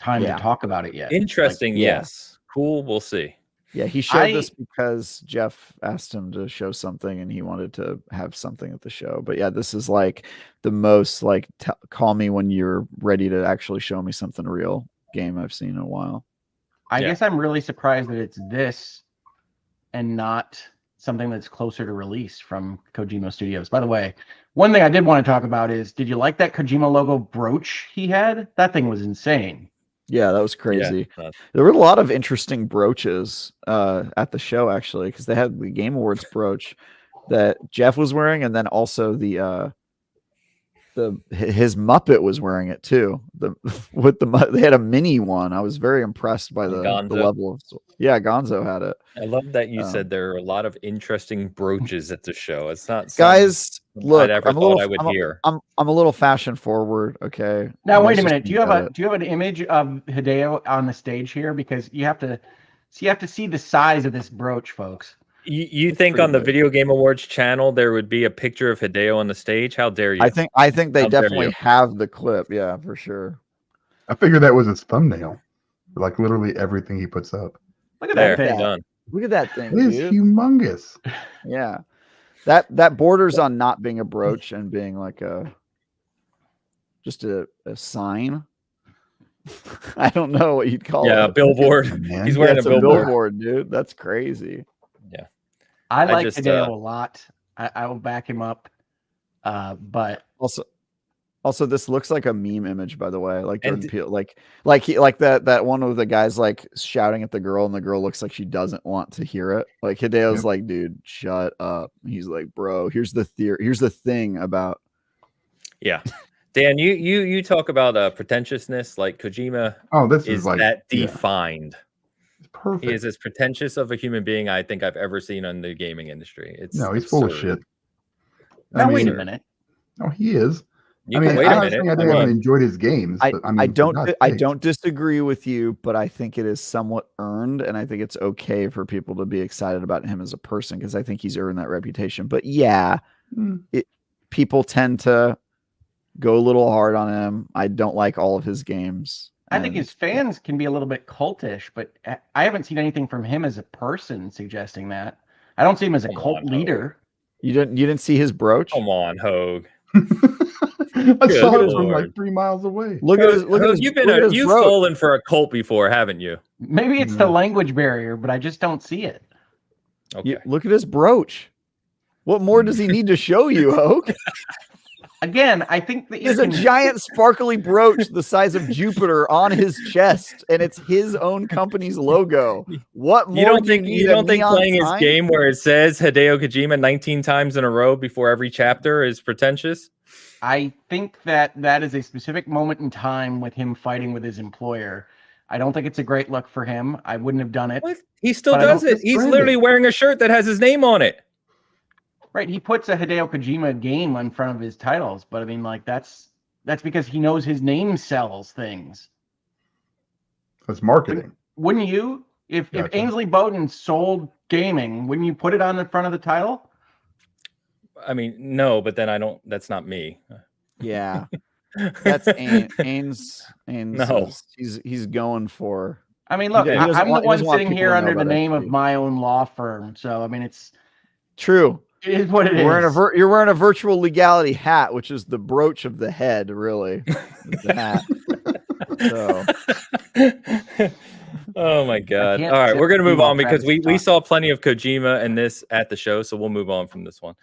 time to talk about it yet. Interesting, yes. Cool, we'll see. Yeah, he showed this because Jeff asked him to show something and he wanted to have something at the show. But yeah, this is like the most like call me when you're ready to actually show me something real game I've seen in a while. I guess I'm really surprised that it's this and not something that's closer to release from Kojima Studios. By the way, one thing I did want to talk about is, did you like that Kojima logo brooch he had? That thing was insane. Yeah, that was crazy. Yeah, there were a lot of interesting brooches at the show, actually, because they had the Game Awards brooch that Jeff was wearing, and then also his Muppet was wearing it too. They had a mini one. I was very impressed by the level of. Yeah, Gonzo had it. I love that you said there are a lot of interesting brooches at the show. It's not guys. Look, I thought I would hear. I'm a little fashion forward. Okay. Now wait a minute. Do you have an image of Hideo on the stage here? Because you have to see the size of this brooch, folks. You think on the Video Game Awards channel there would be a picture of Hideo on the stage? How dare you? I think they definitely have the clip. Yeah, for sure. I figured that was his thumbnail. Like literally everything he puts up. Look at that thing. Done. Look at that thing. It is humongous. Yeah. That borders on not being a brooch and being like just a sign. I don't know what you'd call it. Yeah, a billboard. He's wearing a billboard, dude. That's crazy. Yeah. I like Hideo a lot. I will back him up. But also Also, this looks like a meme image, by the way. Like And Jordan Peele, like that one of the guys like shouting at the girl, and the girl looks like she doesn't want to hear it. Like Hideo's Yep. like, dude, shut up. He's like, bro, here's the theory. Here's the thing about. Yeah, Dan, you talk about pretentiousness. Like Kojima Oh, this is like that yeah, defined. it's perfect. He is as pretentious of a human being I think I've ever seen in the gaming industry. It's No, he's full of absurd. shit. Now, wait a Absurd. minute. No, he is. You I can mean, wait I'm a not minute. saying I Come haven't on. enjoyed his games, but I mean, for God's I sakes. don't disagree with you, but I think it is somewhat earned, and I think it's okay for people to be excited about him as a person because I think he's earned that reputation. But yeah, Mm. people tend to go a little hard on him. I don't like all of his games. I think his fans can be a little bit cultish, but I haven't seen anything from him as a person suggesting that. I don't see him as a Come cult on, leader. You didn't see his brooch? Come on, Hogue. I Good saw it from Lord. like 3 miles away. Look at his Hogue, you've you've brooch. fallen for a cult before, haven't you? Maybe it's the language barrier, but I just don't see it. Okay. Look at his brooch. What more does he need to show you, Hoke? Again, I think that There's a giant sparkly brooch the size of Jupiter on his chest, and it's his own company's logo. What more You don't do think you you need? don't think playing his sign? game where it says Hideo Kojima 19 times in a row before every chapter is pretentious? I think that is a specific moment in time with him fighting with his employer. I don't think it's a great look for him. I wouldn't have done it. What? He still But I does don't- it. He's literally wearing a shirt that has his name on it. Right, he puts a Hideo Kojima game in front of his titles, but I mean, like that's because he knows his name sells things. That's marketing. Wouldn't you? If Gotcha. Ainsley Bowden sold gaming, wouldn't you put it on the front of the title? I mean, no, but then I don't. That's not me. Yeah, that's Ains. No. He's going for. I mean, look, He I'm doesn't the want one sitting people here to know under the about name of XP. my own law firm, so I mean, it's True. it is what it is. You're wearing a virtual legality hat, which is the brooch of the head, really. Is the hat. So. Oh my god! can't All right, sit we're gonna move through on because Travis we talk. saw plenty of Kojima and this at the show, so we'll move on from this one.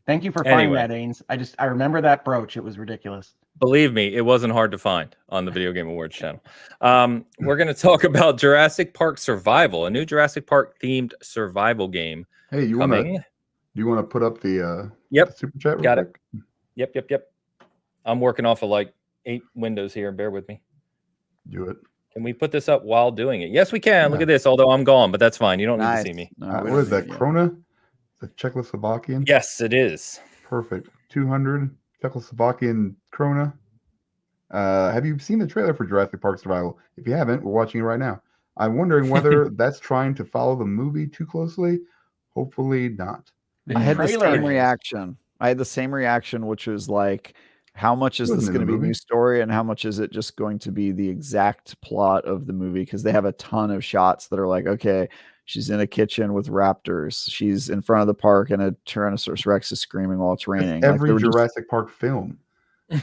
Thank you for finding Anyway. that, Ains. I remember that brooch. It was ridiculous. Believe me, it wasn't hard to find on the Video Game Awards channel. We're going to talk about Jurassic Park Survival, a new Jurassic Park themed survival game Hey, do coming. you want to put up the Yep. super chat real Got it. quick? Yep. I'm working off of like 8 windows here. Bear with me. Do it. Can we put this up while doing it? Yes, we can. Look Yeah. at this. Although I'm gone, but that's fine. You don't need Nice. to see me. No, All right, we what don't is that? need you. Krona? The Czechoslovakian? Yes, it is. Perfect. 200 Czechoslovakian krona. Have you seen the trailer for Jurassic Park Survival? If you haven't, we're watching it right now. I'm wondering whether that's trying to follow the movie too closely. Hopefully not. The I had the trailer same is- reaction. which was like, how much is Wasn't this in going to the be a movie. new story, and how much is it just going to be the exact plot of the movie? Because they have a ton of shots that are like, okay, she's in a kitchen with raptors. She's in front of the park, and a Tyrannosaurus Rex is screaming while it's raining. Every they were just- Jurassic Park film.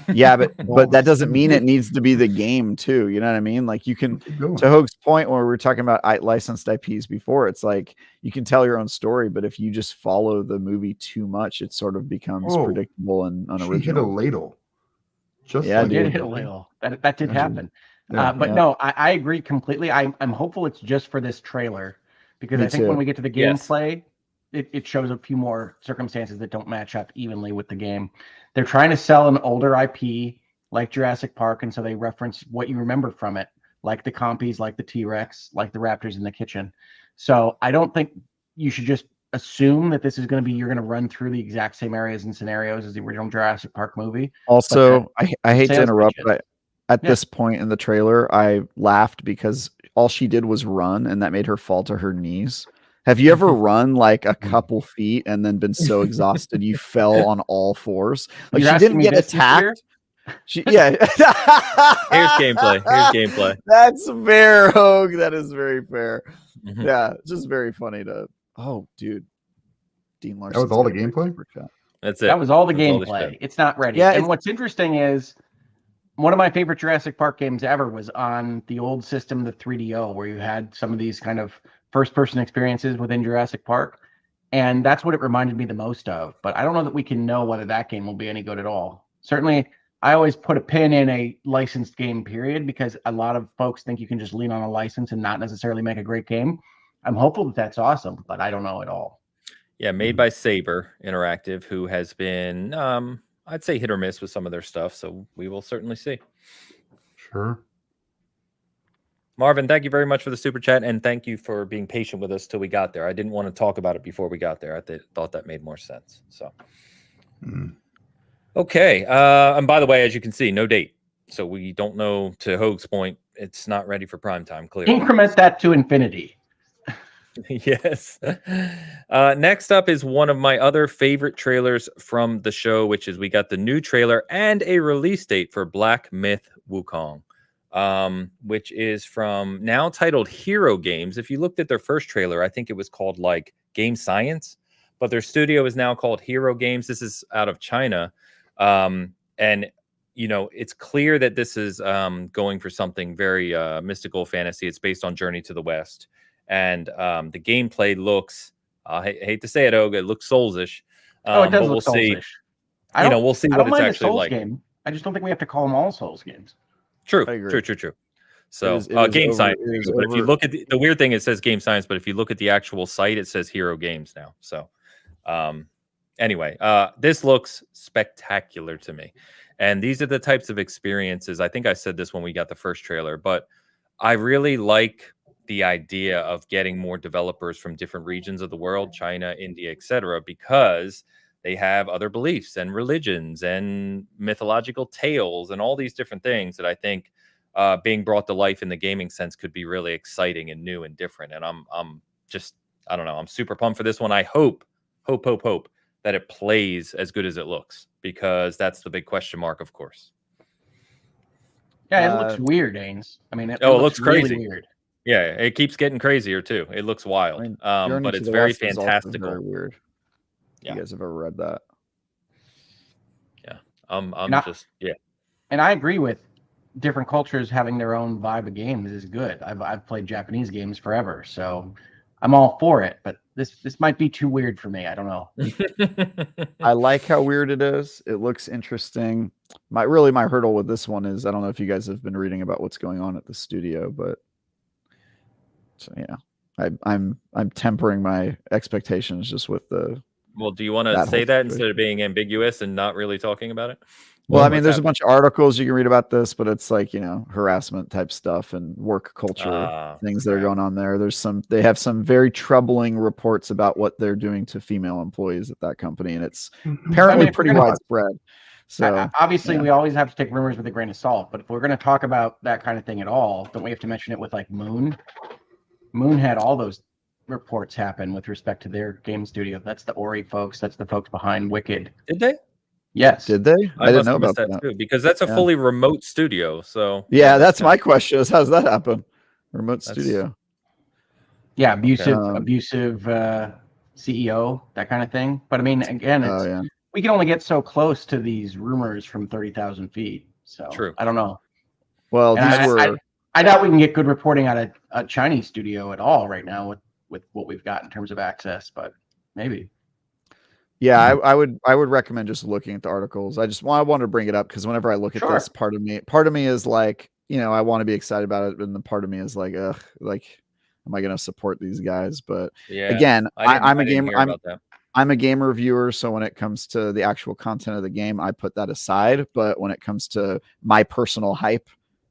yeah, but All that doesn't the mean it same. needs to be the game too. You know what I mean? Like you can. Keep going. To Hoag's point, when we were talking about licensed IPs before, it's like you can tell your own story, but if you just follow the movie too much, it sort of becomes Oh, predictable and She hit a unoriginal. ladle. Just Yeah, like It did dude. hit a little. That did Yeah. happen. Yeah. But Yeah. no, I agree completely. I'm hopeful it's just for this trailer because Me I think too. when we get to the Yes. gameplay, it shows a few more circumstances that don't match up evenly with the game. They're trying to sell an older IP like Jurassic Park, and so they reference what you remember from it, like the compies, like the T-Rex, like the raptors in the kitchen. So I don't think you should just assume that this is going to be you're going to run through the exact same areas and scenarios as the original Jurassic Park movie. Also, I hate to sales interrupt, pitch but at Yeah. this point in the trailer, I laughed because all she did was run, and that made her fall to her knees. Have you ever run like a couple feet and then been so exhausted you fell on all fours? Like You're she asking didn't me get this year? attacked. Yeah. Here's gameplay. Here's gameplay. That's fair, Hogue. That is very fair. Mhm. Yeah, it's just very funny to. Oh, dude, Dean Larson. was all the gameplay? That's it. That was all the That's all they gameplay. showed. It's not ready. Yeah, and it's- what's interesting is one of my favorite Jurassic Park games ever was on the old system, the 3DO, where you had some of these kind of first-person experiences within Jurassic Park. And that's what it reminded me the most of. But I don't know that we can know whether that game will be any good at all. Certainly, I always put a pin in a licensed game, period, because a lot of folks think you can just lean on a license and not necessarily make a great game. I'm hopeful that that's awesome, but I don't know at all. Yeah, made by Saber Interactive, who has been, I'd say, hit or miss with some of their stuff. So we will certainly see. Sure. Marvin, thank you very much for the super chat, and thank you for being patient with us till we got there. I didn't want to talk about it before we got there. I thought that made more sense. So, okay. And by the way, as you can see, no date. So we don't know, to Hoag's point, it's not ready for prime time, clearly. Increment that to infinity. Yes. Next up is one of my other favorite trailers from the show, which is we got the new trailer and a release date for Black Myth Wukong, which is from now titled Hero Games. If you looked at their first trailer, I think it was called like Game Science, but their studio is now called Hero Games. This is out of China. And you know, it's clear that this is going for something very mystical fantasy. It's based on Journey to the West. And the gameplay looks, I hate to say it, Oga, it looks Souls-ish. It does look Souls-ish. We'll see what it's actually like. Game. I just don't think we have to call them all Souls games. True. So Game Science. But if you look at the weird thing, it says Game Science, but if you look at the actual site, it says Hero Games now. So anyway, this looks spectacular to me. And these are the types of experiences. I think I said this when we got the first trailer, but I really like the idea of getting more developers from different regions of the world, China, India, etc., because they have other beliefs and religions and mythological tales and all these different things that I think being brought to life in the gaming sense could be really exciting and new and different. And I'm just, I don't know, I'm super pumped for this one. I hope that it plays as good as it looks, because that's the big question mark, of course. Yeah, it looks weird, Ains. I mean, it looks really crazy. Weird. Yeah, it keeps getting crazier too. It looks wild, but it's very fantastical. Very weird. Yeah. You guys have ever read that? Yeah, I'm just. And I agree with different cultures having their own vibe of games is good. I've played Japanese games forever, so I'm all for it. But this might be too weird for me. I don't know. I like how weird it is. It looks interesting. My hurdle with this one is I don't know if you guys have been reading about what's going on at the studio, but. So yeah, I'm tempering my expectations just with the. Well, do you want to say that instead of being ambiguous and not really talking about it? Well, I mean, there's a bunch of articles you can read about this, but it's like, harassment type stuff and work culture things that are going on there. They have some very troubling reports about what they're doing to female employees at that company, and it's apparently pretty widespread. So obviously, we always have to take rumors with a grain of salt. But if we're going to talk about that kind of thing at all, don't we have to mention it with like Moon? Moon had all those reports happen with respect to their game studio. That's the Ori folks. That's the folks behind Wicked. Did they? Yes. Did they? I didn't know about that too, because that's a fully remote studio. So yeah, that's my question: is how does that happen? Remote studio. Yeah, abusive CEO, that kind of thing. But I mean, again, we can only get so close to these rumors from 30,000 feet. So true. I don't know. Well, I doubt we can get good reporting out of a Chinese studio at all right now with what we've got in terms of access, but maybe. Yeah, I would recommend just looking at the articles. I wanted to bring it up because whenever I look at this, part of me is like, I want to be excited about it, and the part of me is like, ugh, like, am I going to support these guys? But again, I'm a gamer. I'm a game reviewer, so when it comes to the actual content of the game, I put that aside. But when it comes to my personal hype,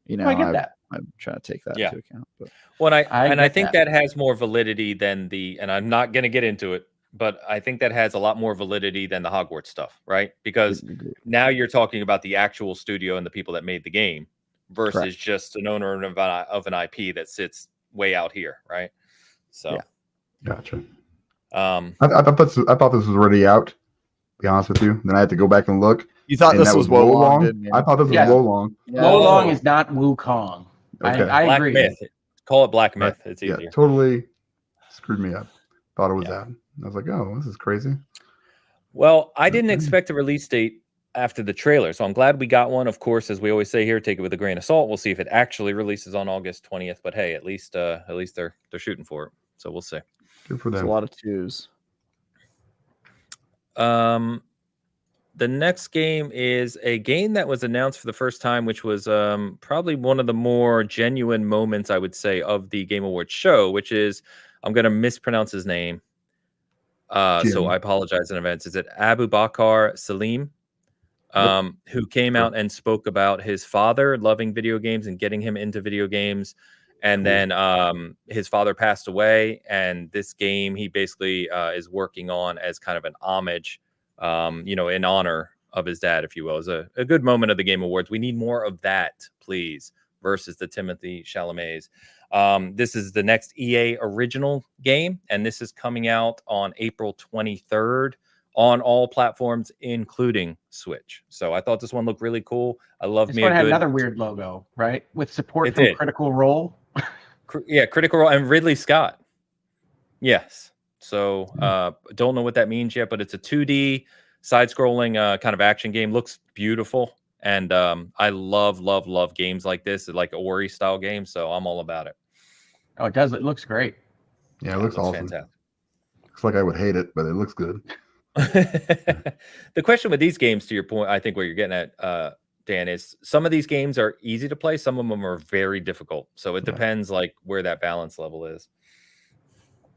I get that. I'm trying to take that into account. But. Well, I think that has more validity than and I'm not going to get into it, but I think that has a lot more validity than the Hogwarts stuff, right? Because now you're talking about the actual studio and the people that made the game versus just an owner of an IP that sits way out here, right? So, gotcha. I thought this was already out. To be honest with you, then I had to go back and look. You thought this was Wolong? I thought this was Wolong. Wolong is not Wukong. Okay. I agree. Myth. Call it Black Myth. It's easier. Yeah, totally screwed me up. Thought it was that. I was like, oh, this is crazy. Well, I didn't expect a release date after the trailer, so I'm glad we got one. Of course, as we always say here, take it with a grain of salt. We'll see if it actually releases on August 20th. But hey, at least they're shooting for it. So we'll see. Good for them. There's a lot of twos. The next game is a game that was announced for the first time, which was probably one of the more genuine moments, I would say, of the Game Awards show, which is, I'm going to mispronounce his name. So I apologize in advance. Is it Abu Bakr Salim? Who came out and spoke about his father loving video games and getting him into video games. And then his father passed away. And this game he basically is working on as kind of an homage, in honor of his dad, if you will. Is a good moment of the Game Awards. We need more of that, please, versus the Timothée Chalamet's. This is the next EA original game, and this is coming out on April 23rd on all platforms, including Switch. So I thought this one looked really cool. I love this me one a had good another weird logo, right? With support It from did. Critical Role. Critical Role and Ridley Scott. Yes. So don't know what that means yet, but it's a 2D side-scrolling kind of action game. Looks beautiful, and I love games like this, like Ori style games. So I'm all about it. Oh, it does. It looks great. Yeah, it looks awesome. Fantastic. Looks like I would hate it, but it looks good. The question with these games, to your point, I think what you're getting at, Dan, is some of these games are easy to play. Some of them are very difficult. So it depends like where that balance level is.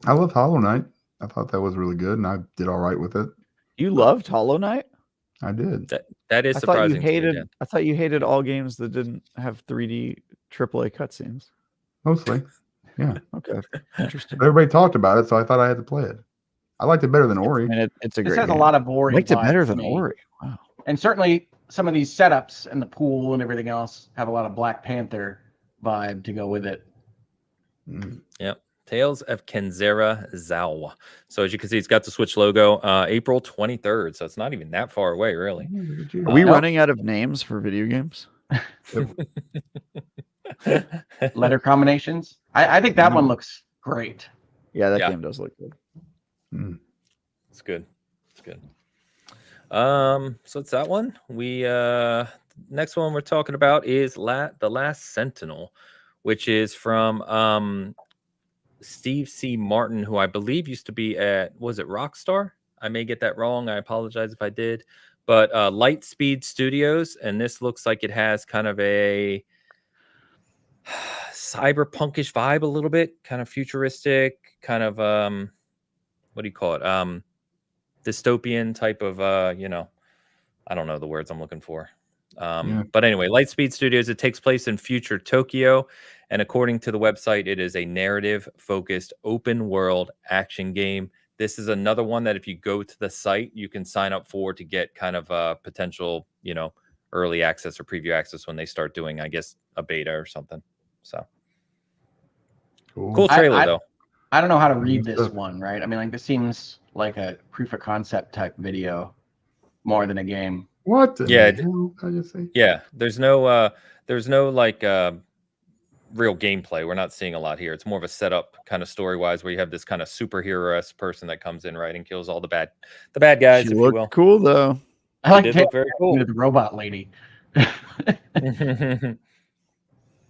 I love Hollow Knight. I thought that was really good, and I did all right with it. You loved Hollow Knight? I did. That is surprising. I thought you hated all games that didn't have 3D AAA cutscenes. Mostly. Yeah. Okay. Interesting. Everybody talked about it, so I thought I had to play it. I liked it better than Ori. It's a great This has game. a lot of Ori. I liked it better vibes than to me. Ori. Wow. And certainly some of these setups and the pool and everything else have a lot of Black Panther vibe to go with it. Yep. Tales of Kenzera Zao. So as you can see, it's got the Switch logo, April 23rd. So it's not even that far away, really. Are we running out of names for video games? Letter combinations. I think that one looks great. Yeah, that game does look good. It's good. It's good. So it's that one. We next one we're talking about is The Last Sentinel, which is from Steve C. Martin, who I believe used to be at, was it Rockstar? I may get that wrong. I apologize if I did. But Lightspeed Studios, and this looks like it has kind of a cyberpunkish vibe a little bit, kind of futuristic, kind of what do you call it? Dystopian type of I don't know the words I'm looking for. But anyway, Lightspeed Studios, it takes place in future Tokyo, and according to the website, it is a narrative-focused open-world action game. This is another one that if you go to the site, you can sign up for to get kind of potential, early access or preview access when they start doing, I guess, a beta or something. So cool trailer, though. I don't know how to read this one, right? I mean, like, this seems like a proof of concept type video more than a game. What? Yeah. I just say? Yeah. There's no like real gameplay. We're not seeing a lot here. It's more of a setup kind of story wise, where you have this kind of superhero-esque person that comes in, right, and kills all the bad guys. She if looked you will. cool though. I like It did look very cool. the robot lady.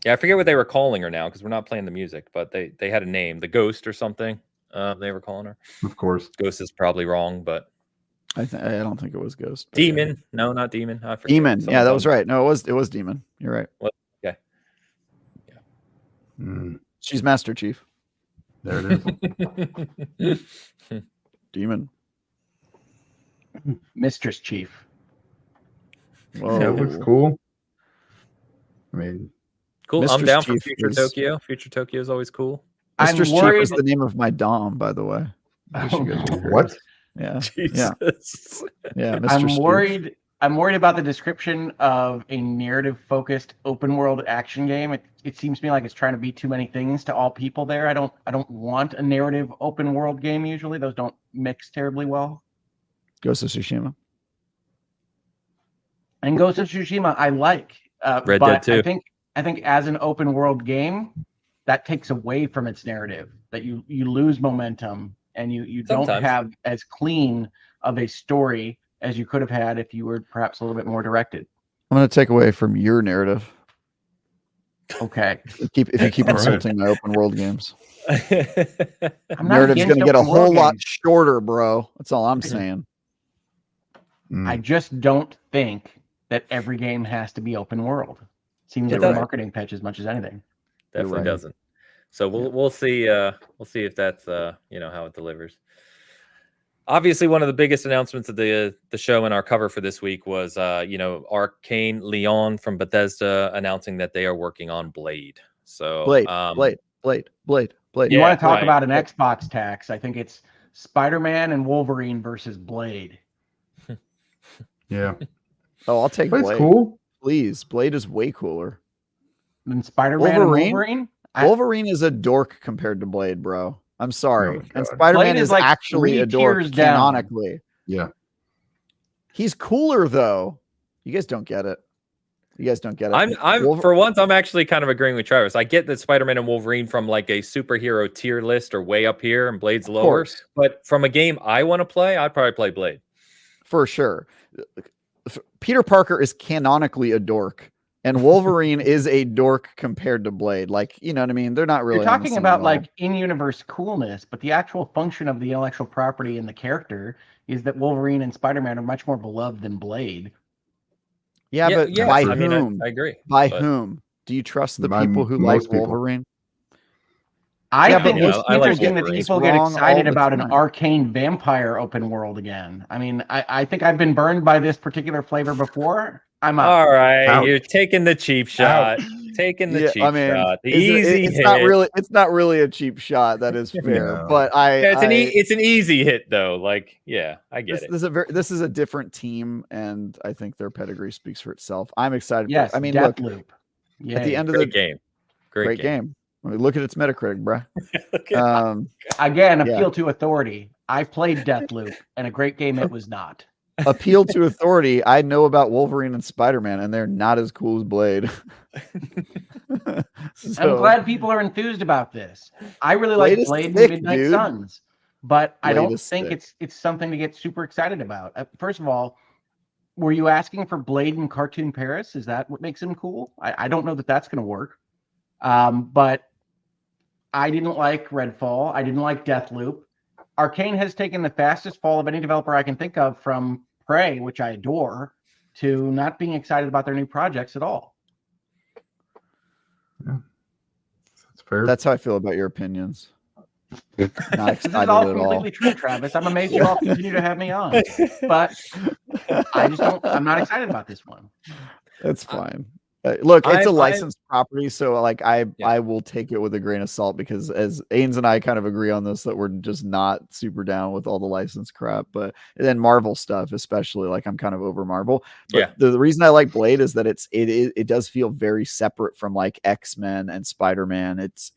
Yeah, I forget what they were calling her now because we're not playing the music, but they had a name, the Ghost or something. They were calling her. Of course. Ghost is probably wrong, but I don't think it was Ghost. Demon. Yeah. No, not Demon. I forget. Demon. Yeah, that was right. No, it was Demon. You're right. What? Okay. Yeah. She's Master Chief. There it is. Demon. Mistress Chief. Whoa. Yeah, it looks cool. I mean, cool. Mistress I'm down Chief for Future Tokyo. Future Tokyo is always cool. Mistress I'm Chief worried. is the name of my dom, by the way. what? Yeah. Jesus. Yeah. I'm Chief. worried. I'm worried about the description of a narrative-focused open-world action game. It seems to me like it's trying to be too many things to all people there. I don't want a narrative open-world game. Usually, those don't mix terribly well. Ghost of Tsushima. And Ghost of Tsushima, I like. Red but Dead 2. I think as an open-world game, that takes away from its narrative. That you lose momentum and you don't have as clean of a story as you could have had if you were perhaps a little bit more directed. I'm going to take away from your narrative. Okay. If you keep insulting my open world games. I'm not Narrative's against going to get a open world whole lot games. shorter, bro. That's all I'm saying. I just don't think that every game has to be open world. Seems like a marketing pitch as much as anything. Definitely doesn't. So we'll see. We'll see if that's how it delivers. Obviously, one of the biggest announcements of the show in our cover for this week was Arcane Leon from Bethesda announcing that they are working on Blade. So Blade. You want to talk about an Xbox tax? I think it's Spider-Man and Wolverine versus Blade. Yeah. Oh, I'll take Blade's Blade. cool. Please, Blade is way cooler than Spider-Man and Wolverine. Wolverine is a dork compared to Blade, bro. I'm sorry. Oh, and Spider-Man is like actually a dork canonically. Yeah. He's cooler though. You guys don't get it. I'm for once, I'm actually kind of agreeing with Travis. I get that Spider-Man and Wolverine from like a superhero tier list are way up here and Blade's lower. But from a game I want to play, I'd probably play Blade. For sure. Peter Parker is canonically a dork. And Wolverine is a dork compared to Blade. Like, you know what I mean? They're not really. You're talking about like in-universe coolness, but the actual function of the intellectual property and the character is that Wolverine and Spider-Man are much more beloved than Blade. Yeah, but by whom? Mean, I agree. Whom? Do you trust the people who like Wolverine? I think it's interesting that people get excited about an Arcane vampire open world again. I mean, I think I've been burned by this particular flavor before. I'm out. All right, you're taking the cheap shot. Taking the cheap shot. The easy hit. It's not really a cheap shot. That is fair, but it's an easy hit though. Like, I get it. This is a different team, and I think their pedigree speaks for itself. I'm excited. Yes, I mean, Deathloop. At the end of the game, great game. I mean, look at its Metacritic, bro. Again, appeal to authority. I played Deathloop, and a great game it was not. Appeal to authority. I know about Wolverine and Spider-Man, and they're not as cool as Blade. I'm glad people are enthused about this. I really like Blade and Midnight Suns, but I don't think it's something to get super excited about. First of all, were you asking for Blade in Cartoon Paris? Is that what makes him cool? I don't know that that's going to work. But I didn't like Redfall. I didn't like Deathloop. Arcane has taken the fastest fall of any developer I can think of from Prey, which I adore, to not being excited about their new projects at all. Yeah, that's fair. That's how I feel about your opinions. Not excited this is all completely true, Travis. I'm amazed you all continue to have me on, but I'm not excited about this one. That's fine. Look, it's a licensed property, so like I will take it with a grain of salt because as Ains and I kind of agree on this that we're just not super down with all the license crap, but then Marvel stuff, especially like I'm kind of over Marvel. But the reason I like Blade is that it does feel very separate from like X-Men and Spider-Man. It's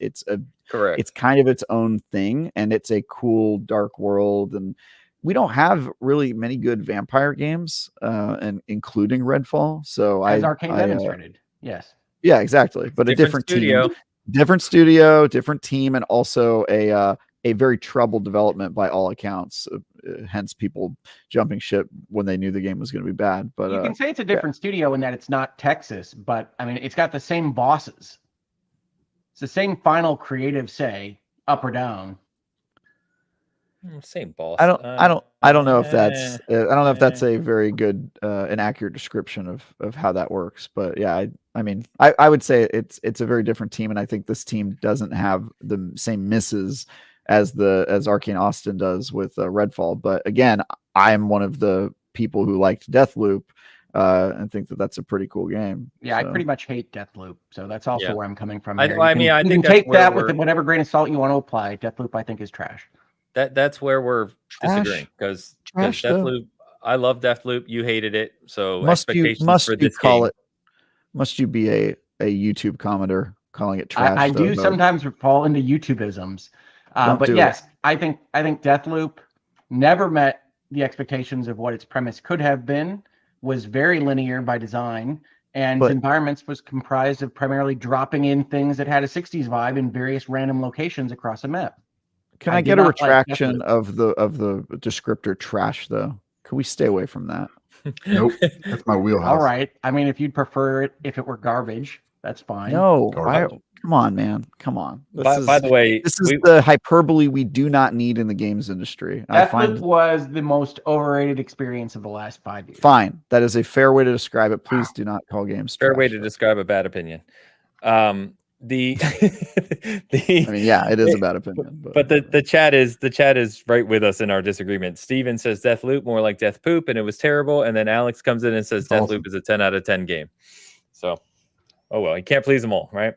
correct. It's kind of its own thing, and it's a cool dark world, and we don't have really many good vampire games, and including Redfall. So as Arcane demonstrated, yes, yeah, exactly. But a different studio. Different studio, different team, and also a very troubled development by all accounts. Hence, people jumping ship when they knew the game was going to be bad. But you can say it's a different studio in that it's not Texas, but I mean, it's got the same bosses. It's the same final creative say, up or down. Same boss. I don't know if that's a very good an accurate description of how that works. But yeah, I mean I would say it's a very different team, and I think this team doesn't have the same misses as Arcane Austin does with Redfall. But again, I'm one of the people who liked Deathloop and think that that's a pretty cool game. Yeah, I pretty much hate Deathloop, so that's also where I'm coming from. I think you can take that with whatever grain of salt you want to apply. Deathloop, I think, is trash. That's where we're disagreeing because Deathloop. I love Deathloop. You hated it, so must you be a YouTube commenter calling it trash? I do sometimes fall into YouTubeisms, but yes, I think Deathloop never met the expectations of what its premise could have been. Was very linear by design, and environments was comprised of primarily dropping in things that had a 60s vibe in various random locations across a map. Can I get a retraction of the descriptor trash though? Can we stay away from that? Nope, that's my wheelhouse. All right. I mean, if you'd prefer it if it were garbage. That's fine. No, Correct. come on, man. Come on. By the way, This is the hyperbole we do not need in the games industry. Deathloop was the most overrated experience of the last 5 years. Fine. That is a fair way to describe it. Please do not call games fair trash. way to describe a bad opinion. The I mean, yeah, it is a bad opinion. But the chat is right with us in our disagreement. Steven says Deathloop more like Death Poop, and it was terrible. And then Alex comes in and says That's Deathloop awesome. is a 10 out of 10 game. So, oh well, you can't please them all, right?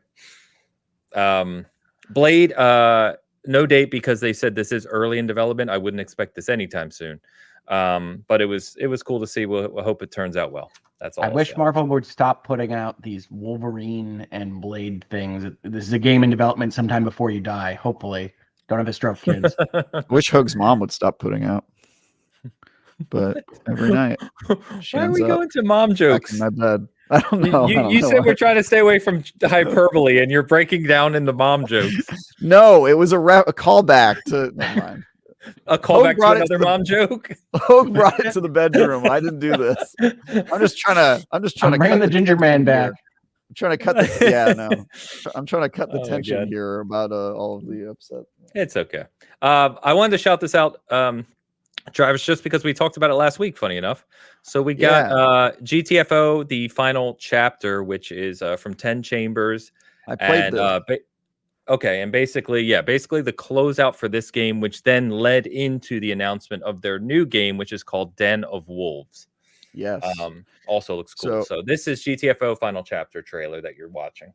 Blade, no date because they said this is early in development. I wouldn't expect this anytime soon. But it was cool to see. We'll hope it turns out well. That's all. I wish Marvel would stop putting out these Wolverine and Blade things. This is a game in development sometime before you die. Hopefully. Don't have a stroke, kids. I wish Hoag's mom would stop putting out. But every night. Why are we going to mom jokes? In my bed. I don't know. You said we're trying to stay away from hyperbole, and you're breaking down into mom jokes. No, it was a callback to. Never mind. A callback to another mom joke. Hoag brought it to the bedroom. I didn't do this. I'm just trying to bring the ginger man back. I'm trying to cut the I'm trying to cut the tension here about all of the upset. It's okay. I wanted to shout this out, Travis, just because we talked about it last week. Funny enough, so we got GTFO, the final chapter, which is from 10 Chambers. I played this. Okay, and basically the closeout for this game, which then led into the announcement of their new game, which is called Den of Wolves. Yes. Also looks cool. So this is GTFO final chapter trailer that you're watching.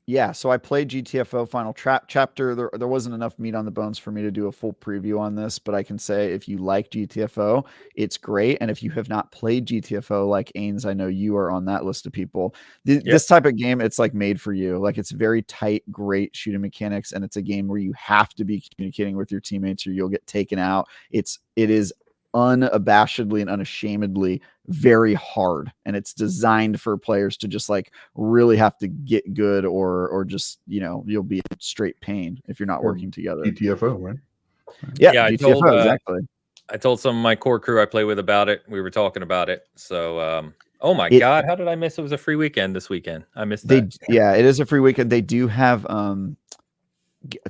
Yeah, so I played GTFO final chapter. There wasn't enough meat on the bones for me to do a full preview on this, but I can say if you like GTFO, it's great. And if you have not played GTFO, like Ains, I know you are on that list of people. This type of game, it's like made for you. Like it's very tight, great shooting mechanics, and it's a game where you have to be communicating with your teammates or you'll get taken out. It is unabashedly and unashamedly very hard, and it's designed for players to just like really have to get good or just you'll be in straight pain if you're not working together. GTFO, right? Yeah, GTFO, exactly. I told some of my core crew I play with about it. We were talking about it. So oh my god, how did I miss it? Was a free weekend this weekend. I missed that. It is a free weekend. They do have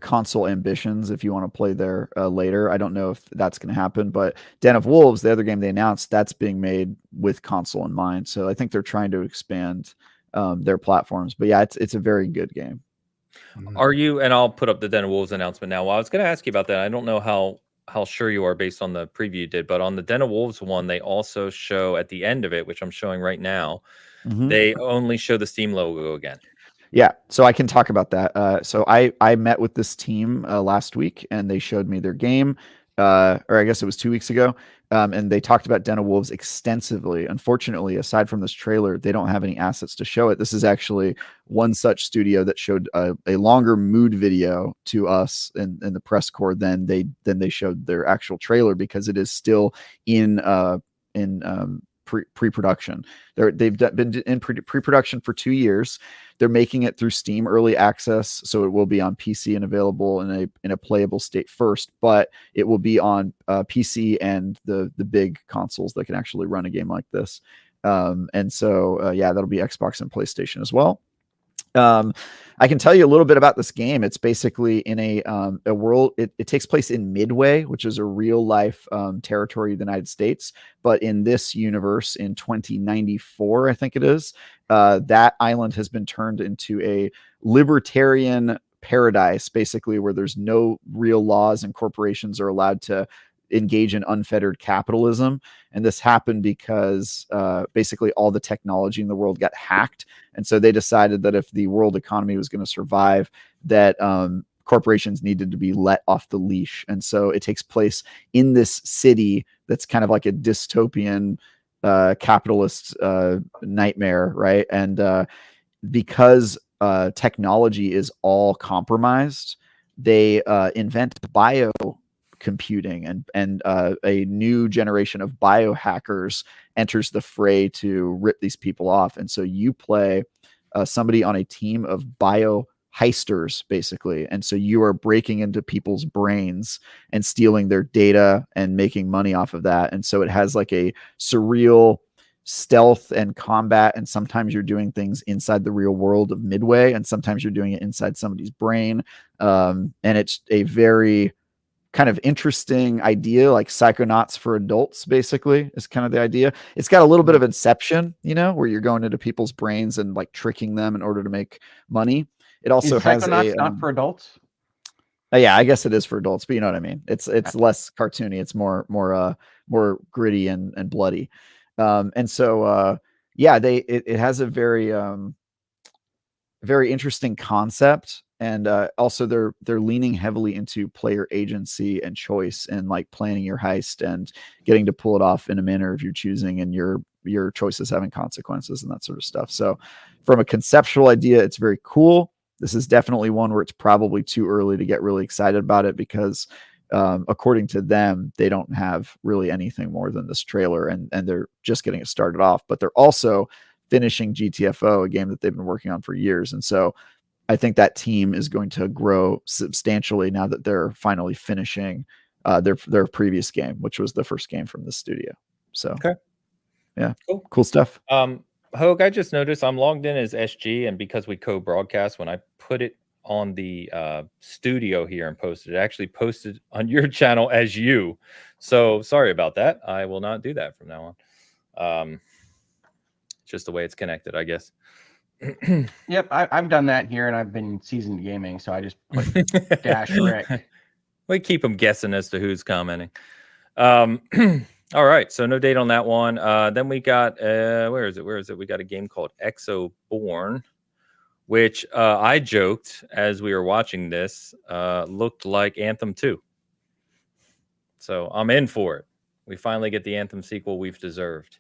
console ambitions if you want to play there later. I don't know if that's going to happen, but Den of Wolves, the other game they announced, that's being made with console in mind. So I think they're trying to expand their platforms. But yeah, it's a very good game. Are you? And I'll put up the Den of Wolves announcement now. Well, I was going to ask you about that. I don't know how sure you are based on the preview you did, but on the Den of Wolves one, they also show at the end of it, which I'm showing right now, they only show the Steam logo again. Yeah, so I can talk about that. So I met with this team last week, and they showed me their game, or I guess it was 2 weeks ago, and they talked about Den of Wolves extensively. Unfortunately, aside from this trailer, they don't have any assets to show it. This is actually one such studio that showed a longer mood video to us in the press corps than they showed their actual trailer, because it is still in pre-production. They've been in pre-production for 2 years. They're making it through Steam early access, so it will be on PC and available in a playable state first, but it will be on PC and the big consoles that can actually run a game like this. And so that'll be Xbox and PlayStation as well. I can tell you a little bit about this game. It's basically in a world. It takes place in Midway, which is a real life territory of the United States. But in this universe, in 2094, I think it is, that island has been turned into a libertarian paradise, basically, where there's no real laws and corporations are allowed to engage in unfettered capitalism. And this happened because basically all the technology in the world got hacked. And so they decided that if the world economy was going to survive, that corporations needed to be let off the leash. And so it takes place in this city that's kind of like a dystopian capitalist nightmare, right? And because technology is all compromised, they invent biocomputing, and a new generation of biohackers enters the fray to rip these people off. And so you play somebody on a team of bio heisters, basically. And so you are breaking into people's brains and stealing their data and making money off of that. And so it has like a surreal stealth and combat, and sometimes you're doing things inside the real world of Midway, and sometimes you're doing it inside somebody's brain. And it's a very kind of interesting idea, like Psychonauts for adults, basically, is kind of the idea. It's got a little bit of Inception, where you're going into people's brains and like tricking them in order to make money. It also has Psychonauts not for adults? Yeah, I guess it is for adults, but you know what I mean. It's less cartoony. It's more gritty and bloody. And so it has a very very interesting concept, and also they're leaning heavily into player agency and choice, and like planning your heist and getting to pull it off in a manner of your choosing, and your choices having consequences and that sort of stuff. So from a conceptual idea, it's very cool. This is definitely one where it's probably too early to get really excited about it, because according to them, they don't have really anything more than this trailer, and they're just getting it started off. But they're also finishing GTFO, a game that they've been working on for years. And so I think that team is going to grow substantially now that they're finally finishing their previous game, which was the first game from the studio. So, okay. Yeah, cool stuff. Hogue, I just noticed I'm logged in as SG, and because we co-broadcast, when I put it on the studio here and posted, it actually posted on your channel as you. So sorry about that. I will not do that from now on. Just the way it's connected, I guess. Yep, I've done that here, and I've been seasoned gaming, so I just put Dash Rick. We keep them guessing as to who's commenting. All right, so no date on that one. Then we got where is it? We got a game called Exo Born, which I joked as we were watching this looked like Anthem 2. So I'm in for it. We finally get the Anthem sequel we've deserved.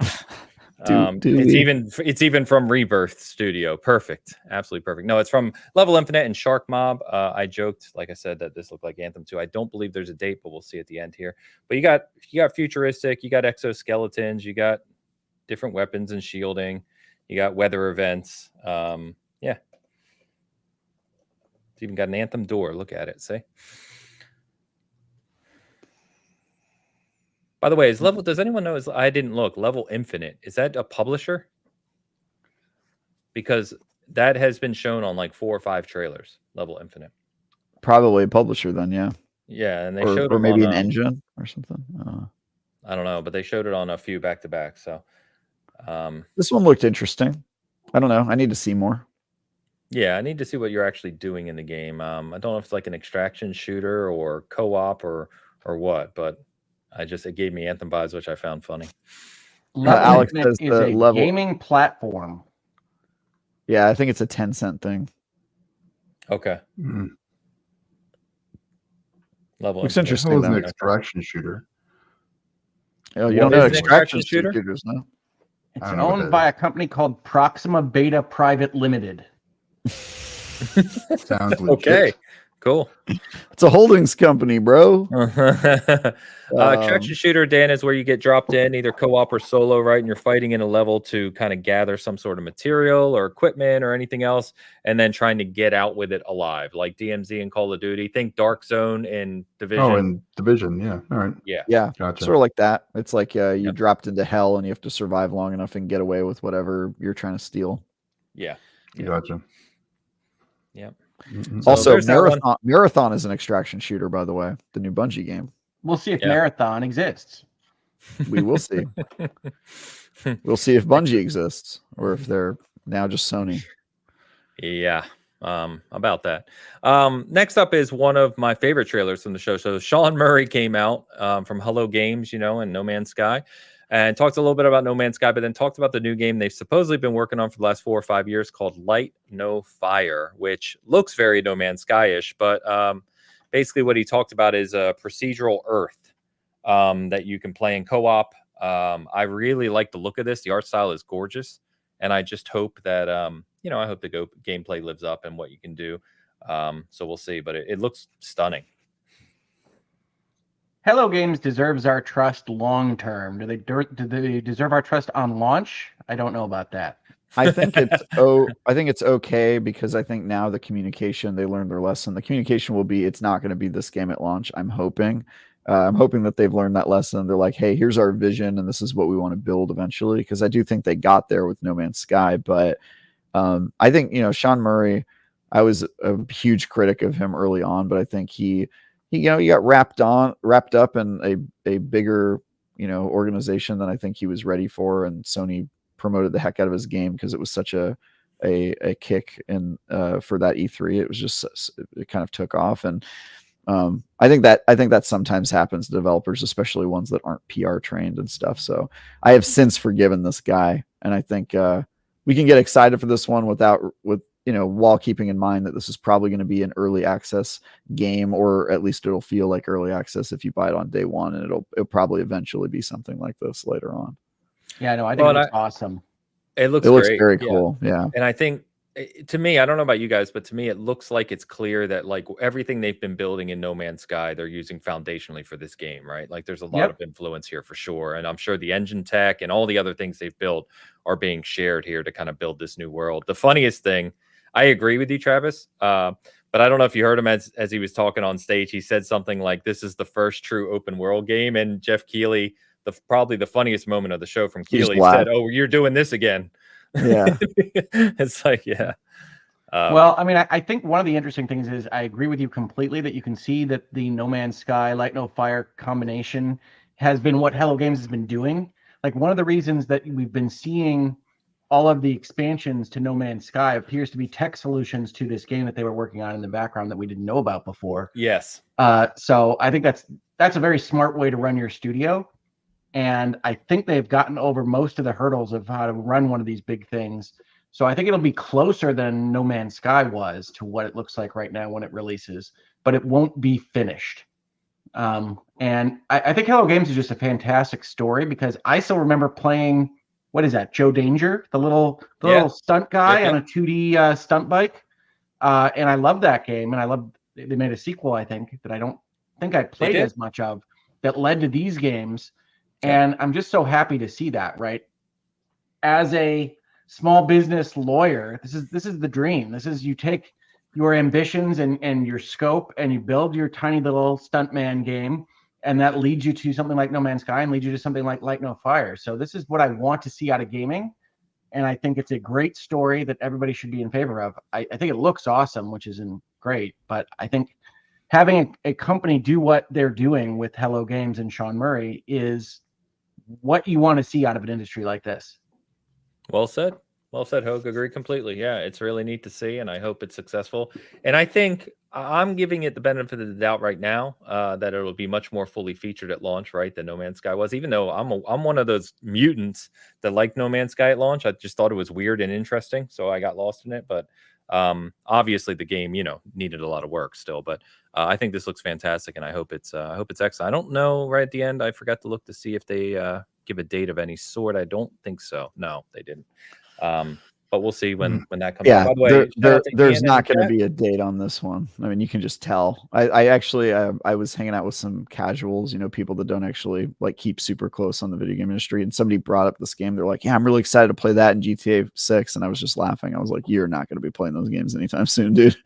It's even from Rebirth Studio. Perfect. Absolutely perfect. No, it's from Level Infinite and Shark Mob. I joked, like I said, that this looked like Anthem 2. I don't believe there's a date, but we'll see at the end here. But you got futuristic, you got exoskeletons, you got different weapons and shielding, you got weather events. Yeah. It's even got an Anthem door. Look at it. See? By the way, does anyone know, I didn't look, Level Infinite, is that a publisher? Because that has been shown on like 4 or 5 trailers, Level Infinite. Probably a publisher then, yeah. Yeah, and they showed it, or maybe an engine or something. I don't know, but they showed it on a few back-to-back. So this one looked interesting. I don't know. I need to see more. Yeah, I need to see what you're actually doing in the game. I don't know if it's like an extraction shooter or co-op or what, but it gave me Anthem vibes, which I found funny. Alex says is a gaming platform. Yeah, I think it's a 10-cent thing. Okay. Level. Looks interesting. It was an extraction shooter. Oh, you don't know extraction shooters, no? It's owned by a company called Proxima Beta Private Limited. Sounds legit. Okay. Cool. It's a holdings company, bro. Extraction shooter, Dan, is where you get dropped in, either co-op or solo, right? And you're fighting in a level to kind of gather some sort of material or equipment or anything else, and then trying to get out with it alive, like DMZ and Call of Duty. Think Dark Zone in Division. Oh, in Division, yeah. All right. Yeah. Gotcha. Sort of like that. It's like you dropped into hell and you have to survive long enough and get away with whatever you're trying to steal. Yeah. Gotcha. Yep. Also, Marathon is an extraction shooter, by the way, the new Bungie game. We'll see if Marathon exists. We will see. We'll see if Bungie exists or if they're now just Sony. Yeah, about that. Next up is one of my favorite trailers from the show. So Sean Murray came out from Hello Games, and No Man's Sky, and talked a little bit about No Man's Sky, but then talked about the new game they've supposedly been working on for the last 4 or 5 years called Light No Fire, which looks very No Man's Sky-ish. But basically what he talked about is a procedural Earth that you can play in co-op. I really like the look of this. The art style is gorgeous. And I just hope that, I hope the gameplay lives up and what you can do. So we'll see. But it looks stunning. Hello Games deserves our trust long term. Do they deserve our trust on launch? I don't know about that. I think it's okay, because I think now the communication, they learned their lesson. The communication will be, it's not going to be this game at launch, I'm hoping. I'm hoping that they've learned that lesson. They're like, hey, here's our vision, and this is what we want to build eventually. Because I do think they got there with No Man's Sky, but I think Sean Murray. I was a huge critic of him early on, but I think he got wrapped up in a bigger organization than I think he was ready for, and Sony promoted the heck out of his game because it was such a kick in for that E3. It was just, it kind of took off, and I think that sometimes happens to developers, especially ones that aren't PR trained and stuff. So I have since forgiven this guy, and I think we can get excited for this one while keeping in mind that this is probably going to be an early access game, or at least it'll feel like early access if you buy it on day one, and it'll probably eventually be something like this later on. Yeah, no, I think it looks awesome. It looks great. Very cool. Yeah. And I think, to me, I don't know about you guys, but to me, it looks like it's clear that like everything they've been building in No Man's Sky, they're using foundationally for this game, right? Like there's a lot of influence here for sure. And I'm sure the engine tech and all the other things they've built are being shared here to kind of build this new world. The funniest thing, I agree with you, Travis, but I don't know if you heard him as he was talking on stage. He said something like, this is the first true open world game. And Jeff Keighley, probably the funniest moment of the show from Keighley, said, oh, you're doing this again. Yeah. It's like, yeah. Well, I mean, I think one of the interesting things is I agree with you completely that you can see that the No Man's Sky, Light No Fire combination has been what Hello Games has been doing. Like one of the reasons that we've been seeing all of the expansions to No Man's Sky appears to be tech solutions to this game that they were working on in the background that we didn't know about before. Yes. So I think that's a very smart way to run your studio. And I think they've gotten over most of the hurdles of how to run one of these big things. So I think it'll be closer than No Man's Sky was to what it looks like right now when it releases, but it won't be finished. And I think Hello Games is just a fantastic story because I still remember playing, what is that, Joe Danger, the little stunt guy on a 2D stunt bike. And I love that game. And I love they made a sequel, I think, that I don't think I played as much of, that led to these games. And I'm just so happy to see that, right? As a small business lawyer, this is the dream. This is, you take your ambitions and your scope and you build your tiny little stuntman game, and that leads you to something like No Man's Sky and leads you to something like Light No Fire. So this is what I want to see out of gaming, and I think it's a great story that everybody should be in favor of. I think it looks awesome, which isn't great, but I think having a company do what they're doing with Hello Games and Sean Murray is what you want to see out of an industry like this. Well said. Well said, Hogue. Agree completely. Yeah, it's really neat to see, and I hope it's successful. And I think I'm giving it the benefit of the doubt right now that it'll be much more fully featured at launch, right, than No Man's Sky was. Even though I'm one of those mutants that liked No Man's Sky at launch, I just thought it was weird and interesting, so I got lost in it. But obviously, the game, needed a lot of work still. But I think this looks fantastic, and I hope it's excellent. I don't know. Right at the end, I forgot to look to see if they give a date of any sort. I don't think so. No, they didn't. But we'll see when that comes out. By the way, there's not going to be a date on this one. I mean, you can just tell. I actually I was hanging out with some casuals, people that don't actually like keep super close on the video game industry, and somebody brought up this game. They're like, "Yeah, I'm really excited to play that in GTA 6," and I was just laughing. I was like, "You're not going to be playing those games anytime soon, dude.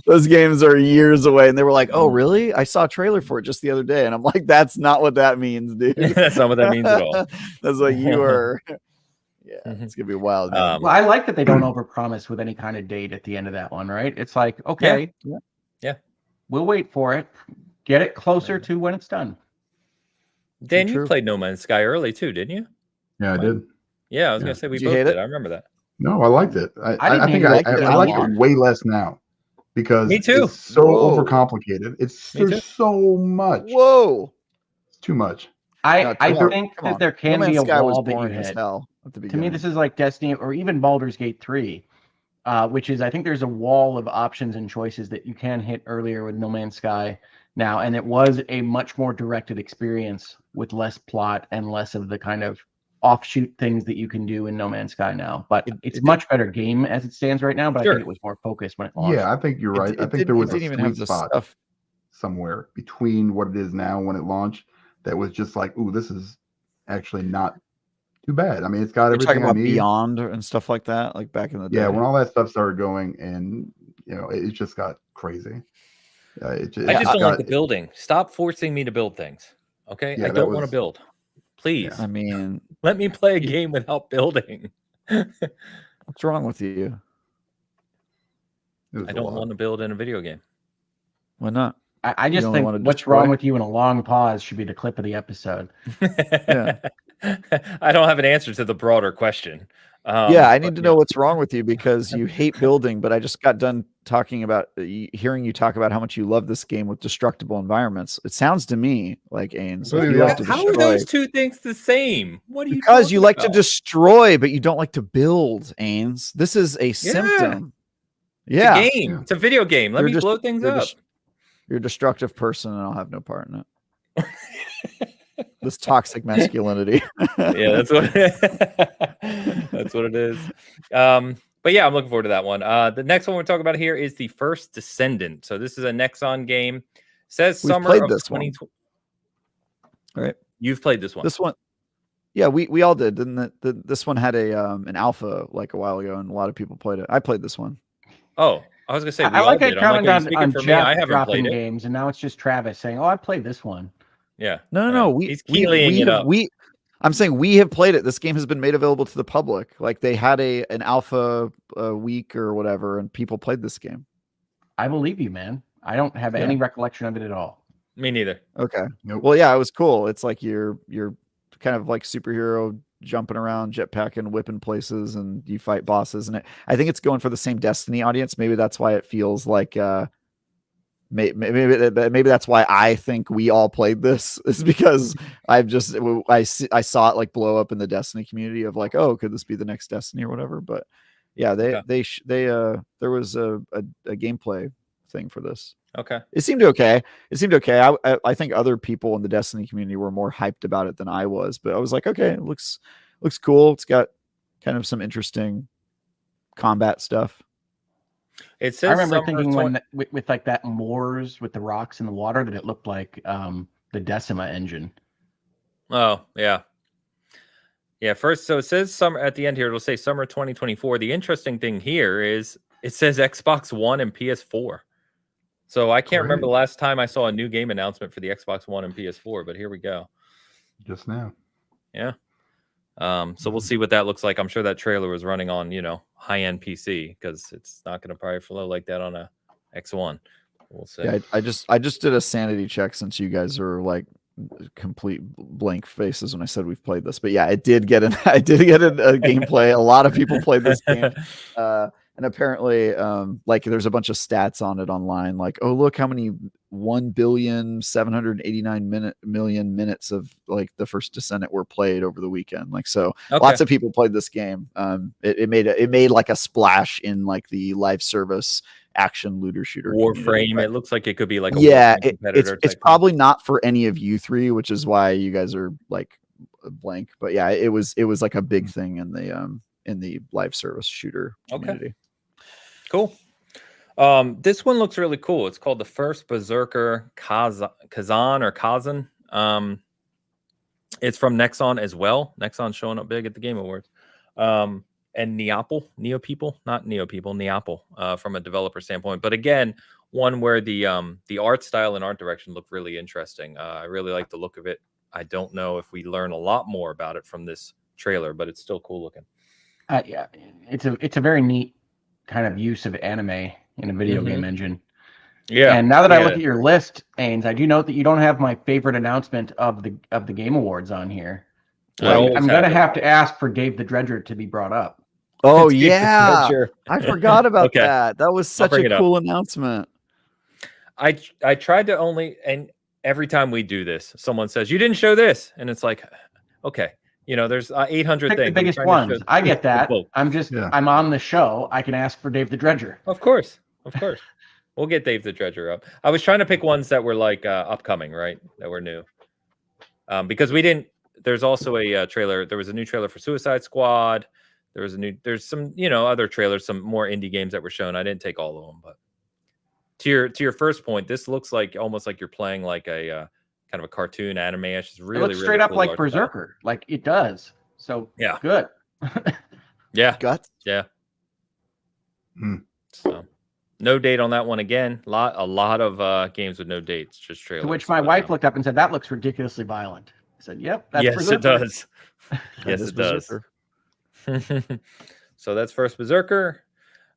Those games are years away." And they were like, "Oh, really? I saw a trailer for it just the other day," and I'm like, "That's not what that means, dude. That's not what that means at all. That's what you are." Yeah, it's gonna be wild. Well, I like that they don't overpromise with any kind of date at the end of that one, right? It's like, okay, yeah, we'll wait for it, get it closer to when it's done. Dan, you played No Man's Sky early too, didn't you? Yeah, I did. Yeah, I was gonna say we both did. I remember that. No, I liked it. I think I like it way less now because me too. It's so overcomplicated. There's so much. Whoa, it's too much. I think that there can be a wall that you hit. To me, this is like Destiny or even Baldur's Gate 3, which is, I think there's a wall of options and choices that you can hit earlier with No Man's Sky now. And it was a much more directed experience with less plot and less of the kind of offshoot things that you can do in No Man's Sky now. But it's much better game as it stands right now, but I think it was more focused when it launched. Yeah, I think you're right. I think there was a sweet spot somewhere between what it is now when it launched that was just like, ooh, this is actually not too bad. I mean, it's got everything I need. Beyond and stuff like that, like back in the day. Yeah, when all that stuff started going, and it just got crazy. I just don't like the building. Stop forcing me to build things. Okay, I don't want to build. Please. I mean, let me play a game without building. What's wrong with you? I don't want to build in a video game. Why not? I just think what's wrong with you in a long pause should be the clip of the episode. Yeah. I don't have an answer to the broader question. Yeah, I need to know what's wrong with you because you hate building, but I just got done talking about hearing you talk about how much you love this game with destructible environments. It sounds to me like Ains. How are those two things the same? What are you Because you like to destroy, but you don't like to build, Ains. This is a symptom. Yeah. It's a game. It's a video game. Let me blow things up. You're a destructive person, and I'll have no part in it. This toxic masculinity. Yeah, that's what it is. But yeah, I'm looking forward to that one. The next one we're talking about here is the First Descendant. So this is a Nexon game. It says summer of 2020. All right. You've played this one. This one. Yeah, we all did. Didn't this one had an alpha like a while ago, and a lot of people played it. I played this one. Oh, I was gonna say I like it coming on Jeff dropping games, and now it's just Travis saying, "Oh, I played this one." Yeah. No. He's keylaying it up. I'm saying we have played it. This game has been made available to the public. Like they had an alpha week or whatever, and people played this game. I believe you, man. I don't have any recollection of it at all. Me neither. Okay. Nope. Well, yeah, it was cool. It's like you're kind of like superhero jumping around, jetpacking, whipping places, and you fight bosses. And I think it's going for the same Destiny audience. Maybe that's why it feels like maybe that's why I think we all played this, is because I saw it like blow up in the Destiny community of like, oh, could this be the next Destiny or whatever? But yeah, there was a gameplay thing for this. Okay. It seemed okay. I think other people in the Destiny community were more hyped about it than I was, but I was like, okay, it looks cool. It's got kind of some interesting combat stuff. It says I remember thinking when with like that Moors with the rocks in the water that it looked like the Decima engine. Oh, yeah. Yeah, first, so it says summer at the end here, it'll say summer 2024. The interesting thing here is it says Xbox One and PS4. So I can't remember the last time I saw a new game announcement for the Xbox One and PS4, but here we go. Just now. Yeah. So we'll see what that looks like. I'm sure that trailer was running on, high-end PC, because it's not going to probably flow like that on a X1. We'll see. Yeah, I just did a sanity check since you guys are like complete blank faces when I said we've played this. But yeah, I did get a gameplay. A lot of people played this game. And apparently, like there's a bunch of stats on it online. Like, oh, look how many 1,789,000,000 minutes of like the First Descendant were played over the weekend. Like, so lots of people played this game. It made like a splash in like the live service action looter shooter Warframe. It looks like it could be like a it's probably not for any of you three, which is why you guys are like blank. But yeah, it was like a big thing in the live service shooter community. Cool. This one looks really cool. It's called the First Berserker Kazan. It's from Nexon as well. Nexon showing up big at the Game Awards. And Neopol from a developer standpoint. But again, one where the art style and art direction look really interesting. I really like the look of it. I don't know if we learn a lot more about it from this trailer, but it's still cool looking. Yeah, it's a very neat kind of use of anime in a video game engine. Yeah. And now that I look at your list, Ains, I do note that you don't have my favorite announcement of the Game Awards on here. I'm gonna have to ask for Dave the Dredger to be brought up. Oh yeah, I forgot about that. That was such a cool announcement. I tried to and every time we do this, someone says you didn't show this, and it's like, okay. There's 800 things. The biggest ones. I get that. I'm on the show. I can ask for Dave the Dredger. Of course. We'll get Dave the Dredger up. I was trying to pick ones that were like upcoming, right? That were new. Because we didn't. There's also a trailer. There was a new trailer for Suicide Squad. There's some other trailers, some more indie games that were shown. I didn't take all of them, but to your first point, this looks like almost like you're playing like a kind of a cartoon anime. It's really, it looks straight up like Berserker, like it does. So yeah, good. Yeah, guts. Yeah. So No date on that one again. A lot of games with no dates, just trailers. To which my wife looked up and said, "That looks ridiculously violent." I said, "Yep, that's yes, Berserker." it does. Yes, it does. So that's first Berserker.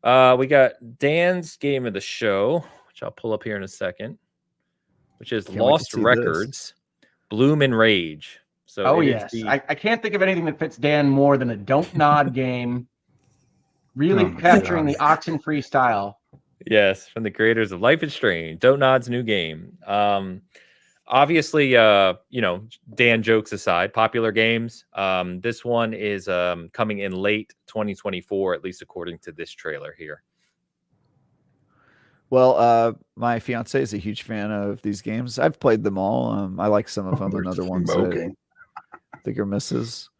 We got Dan's game of the show, which I'll pull up here in a second, which is Lost Records, Bloom and Rage. So oh yes, I can't think of anything that fits Dan more than a Don't Nod game, really capturing the Oxenfree style. Yes, from the creators of Life is Strange, Don't Nod's new game. Obviously, Dan jokes aside, popular games. This one is coming in late 2024, at least according to this trailer here. Well, my fiance is a huge fan of these games. I've played them all. I like some of them, and other ones that I think are misses.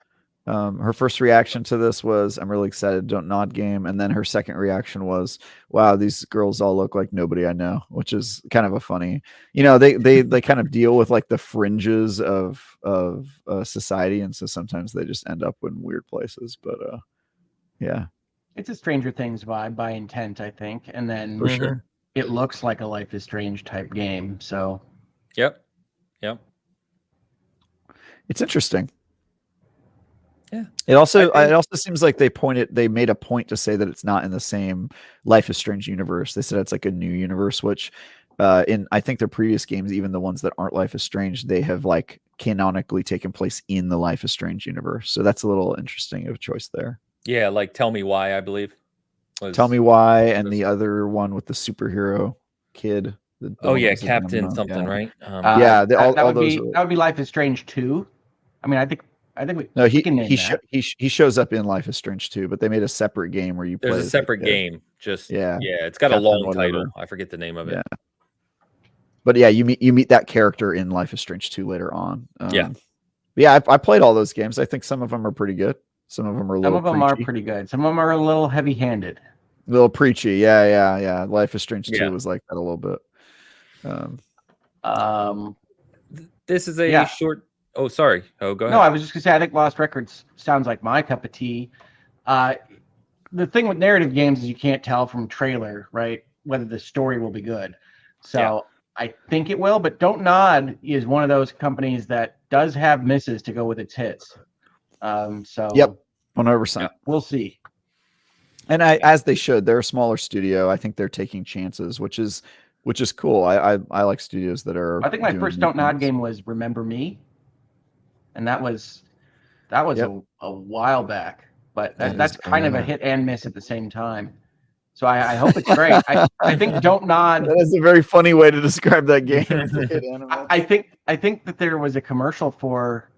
Her first reaction to this was, "I'm really excited, Don't Nod game," and then her second reaction was, "Wow, these girls all look like nobody I know," which is kind of a funny. They kind of deal with like the fringes of society, and so sometimes they just end up in weird places. But yeah, it's a Stranger Things vibe by intent, I think, and then for sure, it looks like a Life is Strange type game. So, yep, it's interesting. Yeah. It also seems like they made a point to say that it's not in the same Life is Strange universe. They said it's like a new universe, which in I think their previous games, even the ones that aren't Life is Strange, they have like canonically taken place in the Life is Strange universe. So that's a little interesting of a choice there. Yeah, like Tell Me Why, I believe. Tell Me Why, and the other one with the superhero kid. Captain something, right? That would be Life is Strange 2. I mean, I think he shows up in Life is Strange 2, but they made a separate game where you play. There's a separate game. It's got Captain a long title. I forget the name of it. Yeah. But yeah, you meet that character in Life is Strange 2 later on. I played all those games. I think some of them are pretty good. Some of them are pretty good. Some of them are a little heavy-handed. A little preachy. Yeah. Life is Strange 2 was like that a little bit. This is a short. Oh, sorry. Oh, go ahead. No, I was just gonna say I think Lost Records sounds like my cup of tea. The thing with narrative games is you can't tell from trailer, right, whether the story will be good. So I think it will, but Don't Nod is one of those companies that does have misses to go with its hits. Yep, 100%. We'll see. And as they should, they're a smaller studio. I think they're taking chances, which is cool. I like studios that are. I think my first Don't Nod game was Remember Me, and that was a while back. But that's kind of a hit and miss at the same time. So I hope it's great. I think Don't Nod. That is a very funny way to describe that game. I think that there was a commercial for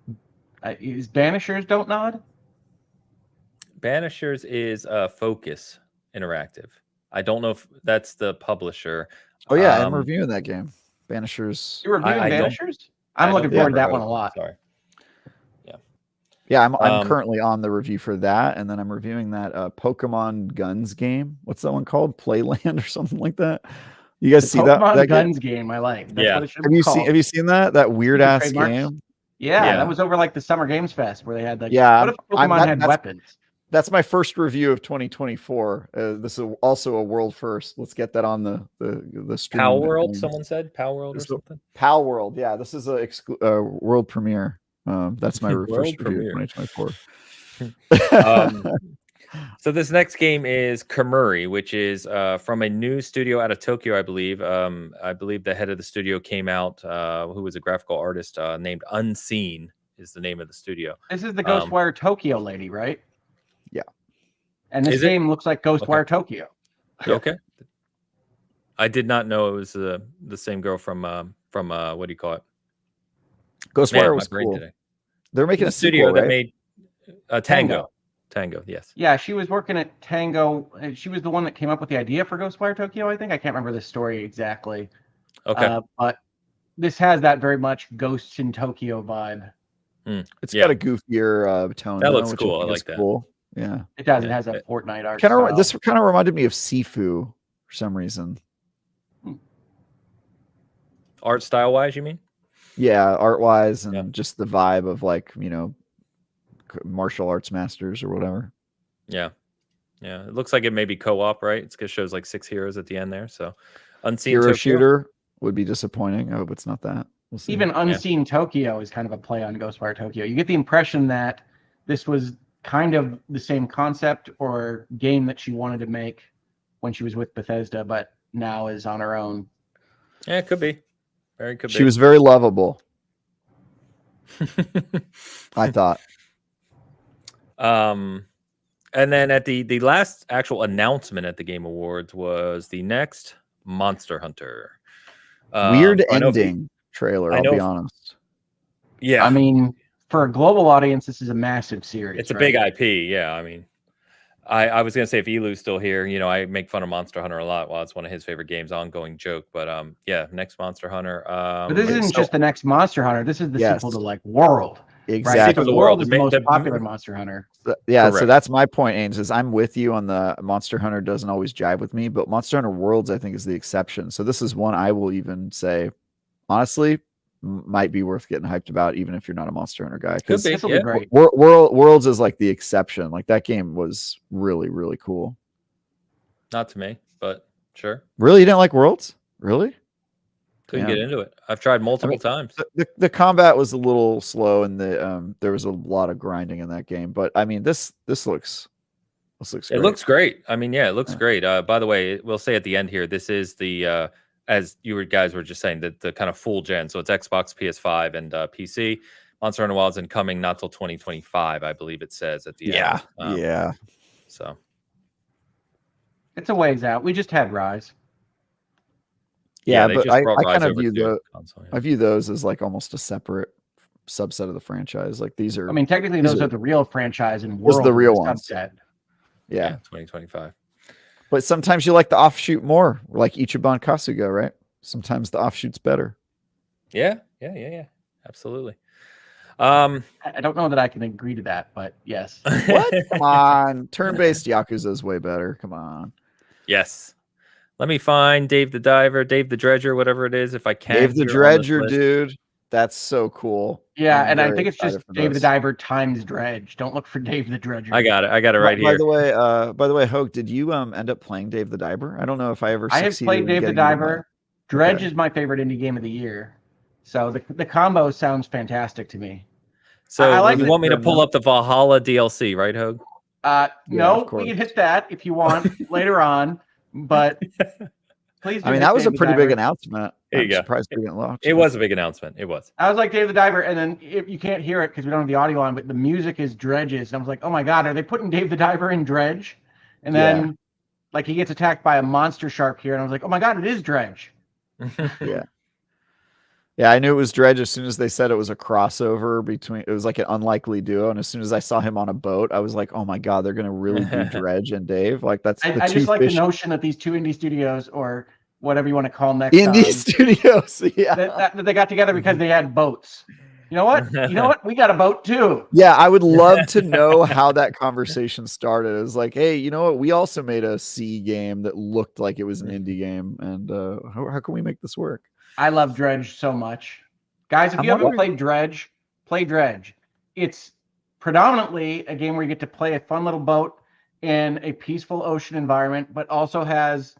is Banishers Don't Nod? Banishers is Focus Interactive. I don't know if that's the publisher. Oh yeah, I'm reviewing that game. Banishers. You're reviewing Banishers? I'm looking forward to that one a lot. Sorry. Yeah, I'm currently on the review for that, and then I'm reviewing that Pokemon Guns game. What's that one called? Playland or something like that. You guys see Pokemon that Guns game? I like. That's what have you seen that weird ass game? Yeah, that was over like the Summer Games Fest where they had like. Yeah, what if Pokemon had weapons? That's my first review of 2024. This is also a world first. Let's get that on the stream. Pal World, someone said Pal World or something. Pal World, yeah. This is a world premiere. That's my first review of 2024. So this next game is Kamuri, which is from a new studio out of Tokyo, I believe. I believe the head of the studio came out, who was a graphical artist named Unseen is the name of the studio. This is the Ghostwire Tokyo lady, right? Yeah. And this game looks like Ghostwire Tokyo. Okay. I did not know it was the same girl from what do you call it? Ghostwire was cool. Today. They're making a studio sequel, that made Tango. Tango, yes. Yeah, she was working at Tango. She was the one that came up with the idea for Ghostwire Tokyo, I think. I can't remember the story exactly. Okay. But this has that very much Ghosts in Tokyo vibe. It's got a goofier tone. That looks cool. I like that. Cool. Yeah. It does. It has a Fortnite art. This kind of reminded me of Sifu for some reason. Art style wise, you mean? Yeah, art wise and just the vibe of like, martial arts masters or whatever. Yeah. Yeah, it looks like it may be co-op, right? It shows like 6 heroes at the end there. So, Unseen Hero Tokyo. shooter would be disappointing. I hope it's not that. We'll see. Even Unseen Tokyo is kind of a play on Ghostwire Tokyo. You get the impression that this was kind of the same concept or game that she wanted to make when she was with Bethesda, but now is on her own. Yeah, it could be. Very could be. She was very lovable. I thought. And then at the last actual announcement at the Game Awards was the next Monster Hunter. Weird ending trailer, I'll be honest. Yeah. I mean, for a global audience, this is a massive series. It's a big IP, yeah. I mean, I was gonna say if Elu's still here, you know, I make fun of Monster Hunter a lot while it's one of his favorite games, ongoing joke. But yeah, next Monster Hunter. But this isn't just the next Monster Hunter. This is the sequel to like World. Exactly. Right? Because World is the most popular Monster Hunter. Yeah, correct. So that's my point, Ains, is I'm with you on the Monster Hunter doesn't always jive with me, but Monster Hunter Worlds I think is the exception. So this is one I will even say, honestly, might be worth getting hyped about, even if you're not a Monster Hunter guy. Could be, be great. Worlds is like the exception. Like that game was really, really cool. Not to me, but sure. Really, you didn't like Worlds? Really? Couldn't get into it. I've tried multiple times. The combat was a little slow, and there was a lot of grinding in that game. But I mean, this looks great. It looks great. I mean, yeah, it looks great. By the way, we'll say at the end here, this is the as you guys were just saying, the kind of full gen. So it's Xbox, PS5, and PC. Monster Hunter Wilds and coming not till 2025, I believe it says at the end. Yeah. So it's a ways out. We just had Rise. Yeah, but I kind of view I view those as like almost a separate subset of the franchise. Like these are. I mean, technically, those are the real franchise, and World is the real ones. Subset. Yeah, 2025. But sometimes you like the offshoot more, like Ichiban Kasuga, right? Sometimes the offshoot's better. Yeah. Absolutely. I don't know that I can agree to that, but yes. What? Come on, turn-based Yakuza is way better. Come on. Yes. Let me find Dave the Diver, Dave the Dredger, whatever it is, if I can. Dave the Dredger, dude. That's so cool. Yeah, and I think it's just Dave the Diver times Dredge. Don't look for Dave the Dredger. I got it right here. By the way, Hoke, did you end up playing Dave the Diver? I don't know if I ever I have played Dave the Diver. Dredge is my favorite indie game of the year. So the combo sounds fantastic to me. So you want me to pull up the Valhalla DLC, right, Hogue? No, we can hit that if you want later on. But please. I mean, that was a pretty big announcement. I'm surprised we didn't launch. It was a big announcement. It was. I was like Dave the Diver, and then if you can't hear it because we don't have the audio on, but the music is Dredge's, and I was like, oh my god, are they putting Dave the Diver in Dredge? And then like he gets attacked by a monster shark here, and I was like, oh my god, it is Dredge. Yeah, I knew it was Dredge as soon as they said it was a crossover between. It was like an unlikely duo, and as soon as I saw him on a boat, I was like, "Oh my god, they're gonna really do Dredge and Dave." Like that's. I just like the notion that these two indie studios, or whatever you want to call them next, indie studios, that they got together because they had boats. You know what? You know what? We got a boat too. Yeah, I would love to know how that conversation started. It was like, hey, you know what? We also made a C game that looked like it was an indie game, and how can we make this work? I love Dredge so much. Guys, if you haven't played Dredge, play Dredge. It's predominantly a game where you get to play a fun little boat in a peaceful ocean environment, but also has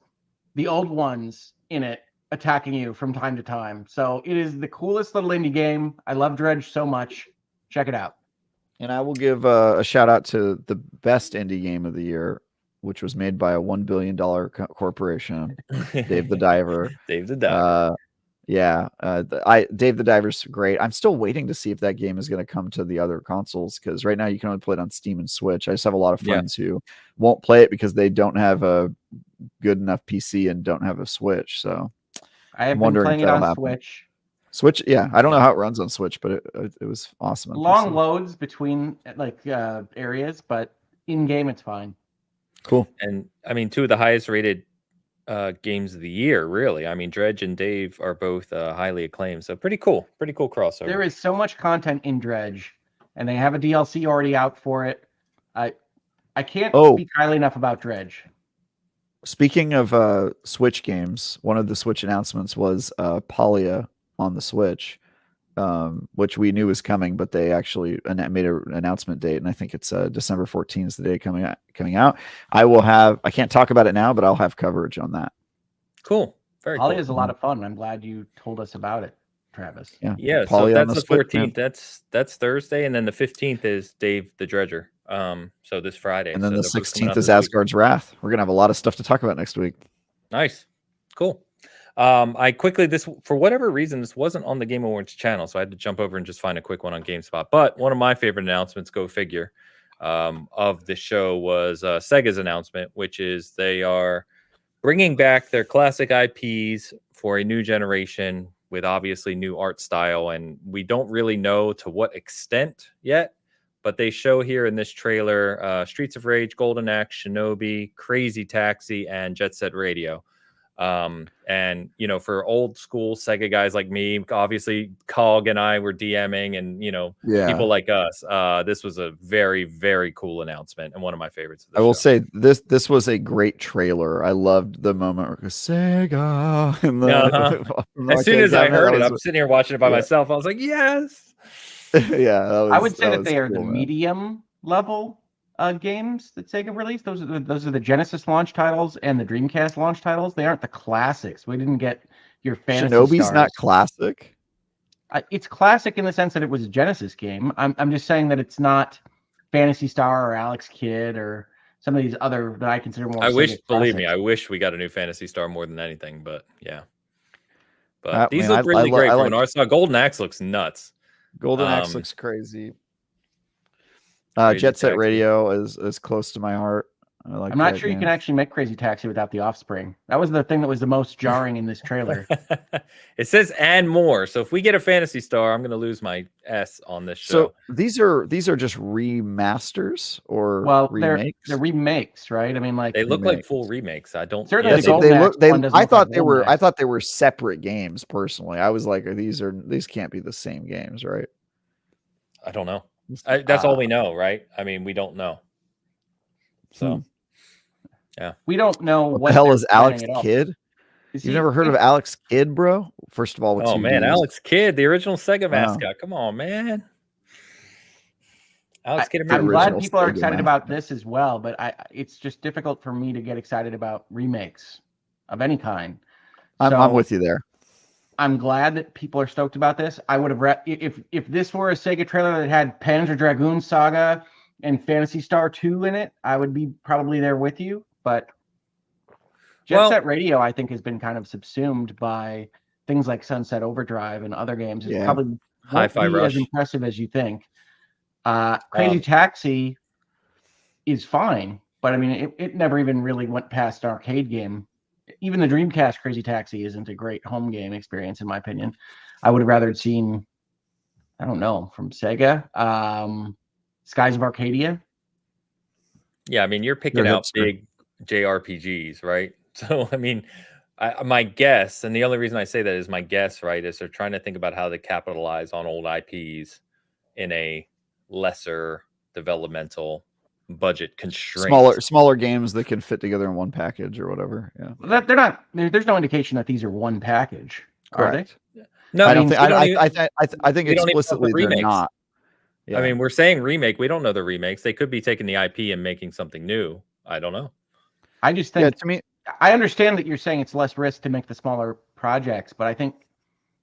the old ones in it attacking you from time to time. So it is the coolest little indie game. I love Dredge so much. Check it out. And I will give a shout out to the best indie game of the year, which was made by a $1 billion corporation, Dave the Diver. Dave the Diver. Dave the Diver's great. I'm still waiting to see if that game is going to come to the other consoles, because right now you can only play it on Steam and Switch. I just have a lot of friends who won't play it because they don't have a good enough PC and don't have a Switch. So I have been playing it on Switch. Switch, I don't know how it runs on Switch, but it was awesome. Long loads between areas, but in game it's fine. Cool. And I mean, two of the highest rated games of the year, really. I mean, Dredge and Dave are both highly acclaimed, so pretty cool crossover. There is so much content in Dredge, and they have a DLC already out for it. I can't speak highly enough about Dredge. Speaking of Switch games, one of the Switch announcements was Polya on the Switch. which we knew was coming, but they actually made an announcement date, and I think it's December 14th is the day coming out. I can't talk about it now, but I'll have coverage on that. Cool. Very Ollie cool. is a lot of fun. I'm glad you told us about it, Travis. Yeah. So Polly that's on the Switch, 14th. man. That's Thursday, and then the 15th is Dave the Dredger. So this Friday, And then so the they're both coming 16th out is this week. Asgard's Wrath. We're gonna have a lot of stuff to talk about next week. Nice. Cool. I quickly, for whatever reason, this wasn't on the Game Awards channel, so I had to jump over and just find a quick one on GameSpot. But one of my favorite announcements, go figure, of the show was Sega's announcement, which is they are bringing back their classic IPs for a new generation with obviously new art style, and we don't really know to what extent yet. But they show here in this trailer Streets of Rage, Golden Axe, Shinobi, Crazy Taxi, and Jet Set Radio. And for old school Sega guys like me, obviously Cog and I were DMing, and people like us, this was a very, very cool announcement and one of my favorites of the I will show. say this was a great trailer. I loved the moment where it goes, Sega in the, as soon as I heard it, I'm sitting here watching it by myself. I was like, yes. I would say that they are cool, the man. medium level games that Sega released. Those are the Genesis launch titles and the Dreamcast launch titles. They aren't the classics. We didn't get your Fantasy Shinobi's Stars. not classic. It's classic in the sense that it was a Genesis game. I'm just saying that it's not Phantasy Star or Alex Kidd or some of these other that I consider more. Believe me, I wish we got a new Phantasy Star more than anything. But yeah, but these look really great. When I saw Golden Axe looks nuts. Golden Axe looks crazy. Jet Set Radio is close to my heart. I'm not sure you can actually make Crazy Taxi without the Offspring. That was the thing that was the most jarring in this trailer. It says and more. So if we get a Phantasy Star, I'm going to lose my S on this show. So these are just remasters or remakes? They're remakes, right? I mean, like they look like full remakes. I don't certainly I thought they were separate games personally. I was like, these can't be the same games, right? I don't know. That's all we know, right? I mean, we don't know. So, yeah, we don't know what the hell is Alex Kidd. You've never heard of Alex Kidd, bro? First of all, oh man, Alex Kidd, the original Sega mascot. Come on, man. Alex Kidd. I'm glad people are excited about this as well, but it's just difficult for me to get excited about remakes of any kind. I'm with you there. I'm glad that people are stoked about this. I would have if this were a Sega trailer that had Panzer Dragoon Saga and Phantasy Star 2 in it, I would be probably there with you. But Jet Set Radio, I think, has been kind of subsumed by things like Sunset Overdrive and other games. It's probably Hi-Fi Rush as impressive as you think. Crazy Taxi is fine, but I mean, it never even really went past an arcade game. Even the Dreamcast Crazy Taxi isn't a great home game experience, in my opinion. I would have rather seen, I don't know, from Sega, Skies of Arcadia. Yeah, I mean, you're picking out big JRPGs, right? So, I mean, my guess, and the only reason I say that is my guess, right, is they're trying to think about how to capitalize on old IPs in a lesser developmental budget constraint. Smaller games that can fit together in one package or whatever. Yeah, they're not. There's no indication that these are one package. Correct. Are they? No, I don't think. I think explicitly they're not. Yeah. I mean, we're saying remake. We don't know the remakes. They could be taking the IP and making something new. I don't know. I just think. To me, I understand that you're saying it's less risk to make the smaller projects, but I think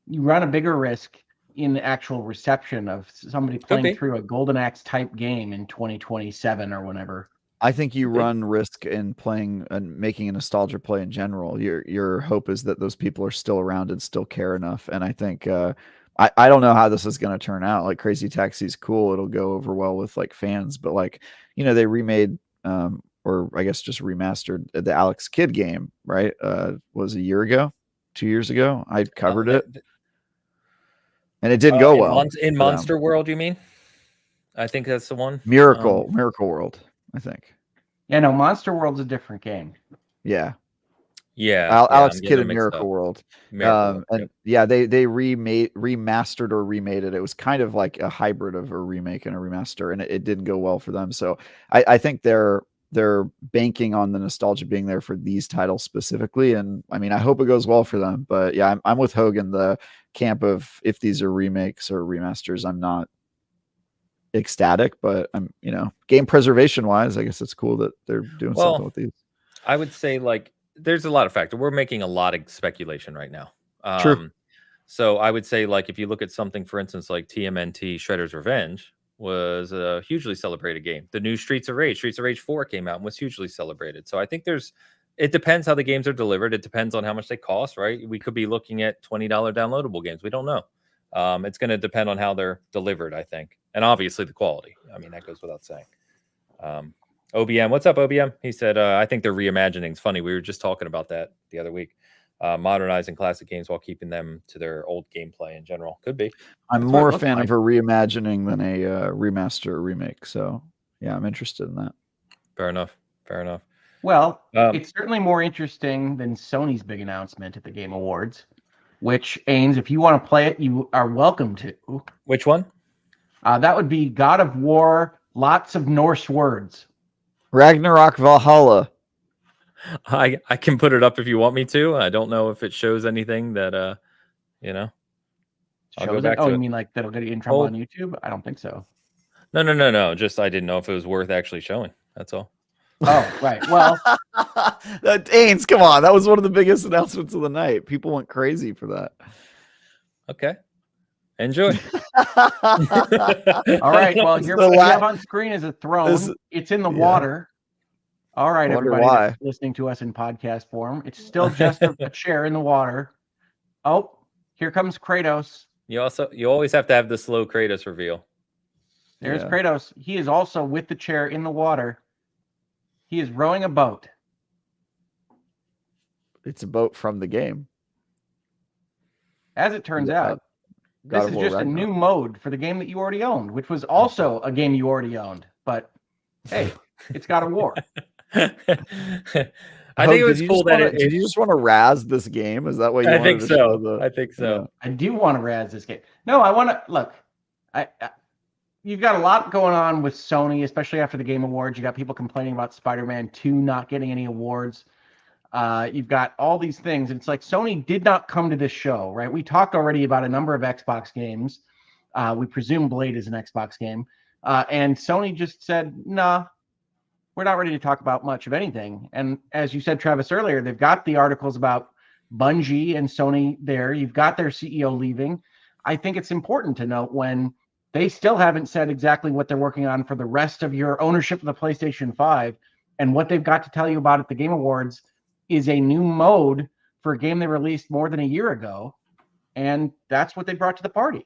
you run a bigger risk in the actual reception of somebody playing through a Golden Axe type game in 2027 or whenever. I think you run risk in playing and making a nostalgia play in general. Your hope is that those people are still around and still care enough. And I think I don't know how this is going to turn out. Like Crazy Taxi is cool; it'll go over well with like fans. But like they remade or I guess just remastered the Alex Kidd game. Right? Was a year ago, 2 years ago. I covered it. And it didn't go well. In Monster World, you mean? I think that's the one. Miracle World, I think. Yeah, no, Monster World's a different game. Yeah. Yeah. Alex Kidd in Miracle World. They remastered or remade it. It was kind of like a hybrid of a remake and a remaster, and it didn't go well for them. So I think they're banking on the nostalgia being there for these titles specifically. And I mean, I hope it goes well for them, but yeah, I'm with Hogan. camp of if these are remakes or remasters, I'm not ecstatic, but I'm, game preservation wise, I guess it's cool that they're doing something with these. I would say like there's a lot of factors. We're making a lot of speculation right now. True. So I would say like if you look at something, for instance, like TMNT Shredder's Revenge was a hugely celebrated game. The new Streets of Rage 4 came out and was hugely celebrated. So I think it depends how the games are delivered. It depends on how much they cost, right? We could be looking at $20 downloadable games. We don't know. It's going to depend on how they're delivered, I think. And obviously the quality. I mean, that goes without saying. OBM, what's up, OBM? He said, I think they're reimagining. It's funny. We were just talking about that the other week. Modernizing classic games while keeping them to their old gameplay in general. Could be. I'm more a fan of a reimagining than a remaster or remake. So, yeah, I'm interested in that. Fair enough. Well, it's certainly more interesting than Sony's big announcement at the Game Awards, which, Ains, if you want to play it, you are welcome to. Which one? That would be God of War, lots of Norse words. Ragnarok Valhalla. I can put it up if you want me to. I don't know if it shows anything that I'll go back to you it. mean like that'll get you in trouble on YouTube? I don't think so. No. Just I didn't know if it was worth actually showing. That's all. Oh, right. Well, Ains, come on. That was one of the biggest announcements of the night. People went crazy for that. Okay. Enjoy. All right. Well, what you have on screen is a throne. It's in the water. All right, everybody that's listening to us in podcast form. It's still just a chair in the water. Oh, here comes Kratos. You always have to have the slow Kratos reveal. There's Kratos. He is also with the chair in the water. He is rowing a boat. It's a boat from the game. As it turns out, this is just a new mode for the game that you already owned, which was also a game you already owned. But hey, it's God of War. I think it was cool that did you just want to razz this game? Is that what you I wanted think to so. show I think so. I do want to razz this game. No, I want to look. You've got a lot going on with Sony, especially after the Game Awards. You got people complaining about Spider-Man 2 not getting any awards. You've got all these things. It's like Sony did not come to this show, right? We talked already about a number of Xbox games. We presume Blade is an Xbox game. And Sony just said, nah, we're not ready to talk about much of anything. And as you said, Travis, earlier, they've got the articles about Bungie and Sony there. You've got their CEO leaving. I think it's important to note when they still haven't said exactly what they're working on for the rest of your ownership of the PlayStation 5. And what they've got to tell you about at the Game Awards is a new mode for a game they released more than a year ago. And that's what they brought to the party.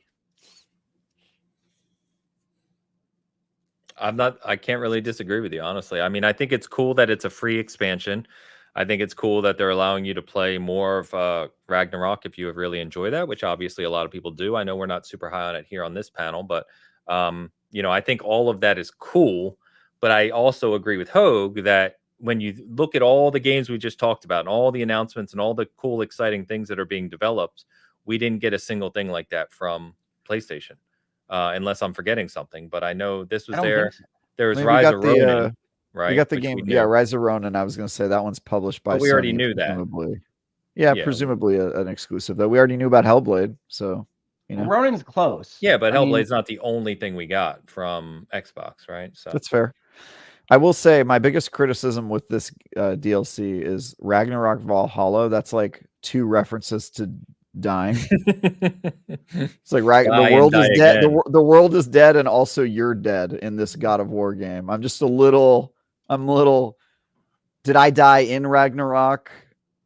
I can't really disagree with you, honestly. I mean, I think it's cool that it's a free expansion. I think it's cool that they're allowing you to play more of Ragnarok if you really enjoy that, which obviously a lot of people do. I know we're not super high on it here on this panel, but I think all of that is cool. But I also agree with Hogue that when you look at all the games we just talked about and all the announcements and all the cool, exciting things that are being developed, we didn't get a single thing like that from PlayStation. Unless I'm forgetting something, but I know this was there. So. There was Rise of Ronin, right? We got the game, Rise of Ronin. I was going to say that one's published by. But we Sony, already knew that. Yeah, presumably an exclusive. Though we already knew about Hellblade, so Ronin's close. Yeah, but Hellblade's not the only thing we got from Xbox, right? So that's fair. I will say my biggest criticism with this DLC is Ragnarok Valhalla. That's like 2 references to dying. It's like the world is dead. The world is dead, and also you're dead in this God of War game. I'm a little. Did I die in Ragnarok,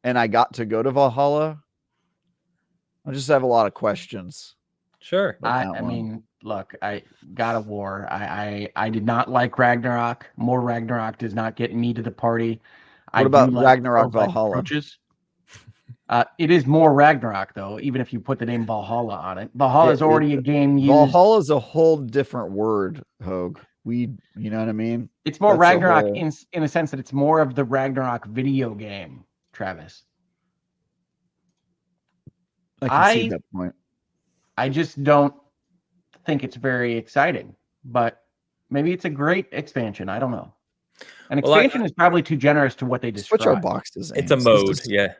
and I got to go to Valhalla? I just have a lot of questions. Sure. I mean, look, God of War. I did not like Ragnarok. More Ragnarok does not get me to the party. What about Ragnarok Valhalla? It is more Ragnarok, though, even if you put the name Valhalla on it. Valhalla is already a game used. Valhalla is a whole different word, Hogue. You know what I mean? It's more Ragnarok in a sense that it's more of the Ragnarok video game, Travis. I can see that point. I just don't think it's very exciting, but maybe it's a great expansion. I don't know. An expansion is probably too generous to what they describe. Switch our boxes. It's a mode, yeah.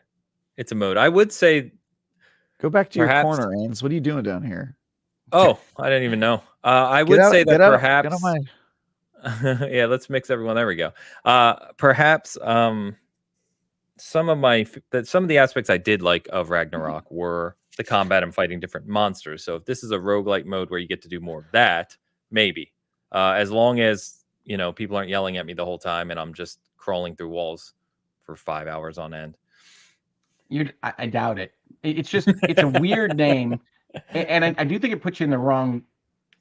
It's a mode. I would say Go back to Perhaps- your corner, Ains. What are you doing down here? Oh, I didn't even know. I would say that perhaps. Yeah, let's mix everyone. There we go. Perhaps some of the aspects I did like of Ragnarok were the combat and fighting different monsters. So if this is a roguelike mode where you get to do more of that, maybe. As long as, people aren't yelling at me the whole time and I'm just crawling through walls for 5 hours on end. I doubt it. It's a weird name. And I do think it puts you in the wrong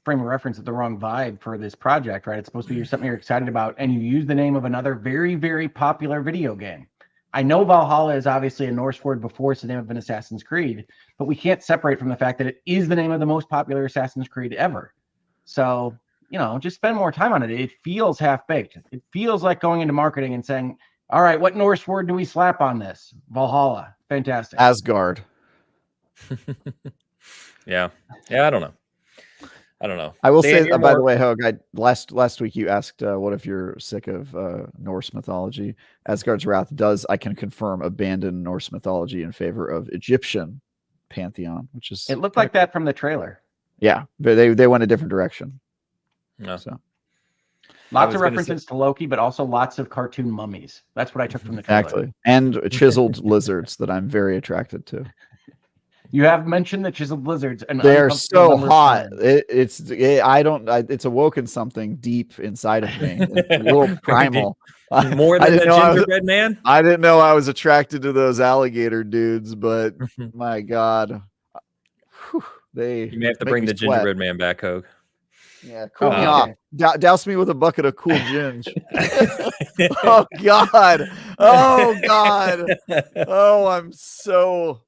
frame of reference, the wrong vibe for this project, right? It's supposed to be something you're excited about, and you use the name of another very, very popular video game. I know Valhalla is obviously a Norse word before it's the name of an Assassin's Creed, but we can't separate from the fact that it is the name of the most popular Assassin's Creed ever. So, just spend more time on it. It feels half-baked. It feels like going into marketing and saying, all right, what Norse word do we slap on this? Valhalla. Fantastic. Asgard. Yeah. I don't know. I will Dan, say, by the way, Hogue, last week you asked what if you're sick of Norse mythology. Asgard's Wrath does, I can confirm, abandon Norse mythology in favor of Egyptian pantheon, which is... It looked like that from the trailer. Yeah, they went a different direction. No. So lots of references to Loki, but also lots of cartoon mummies. That's what I took from the trailer. Exactly. And chiseled lizards that I'm very attracted to. You have mentioned the chiseled lizards, and they're so hot. It's awoken something deep inside of me. It's a little primal. More than the gingerbread man? I didn't know I was attracted to those alligator dudes, but my God. You may have to bring the gingerbread man back, Hogue. Yeah, cool me off. Douse me with a bucket of cool ginge. Oh God. Oh,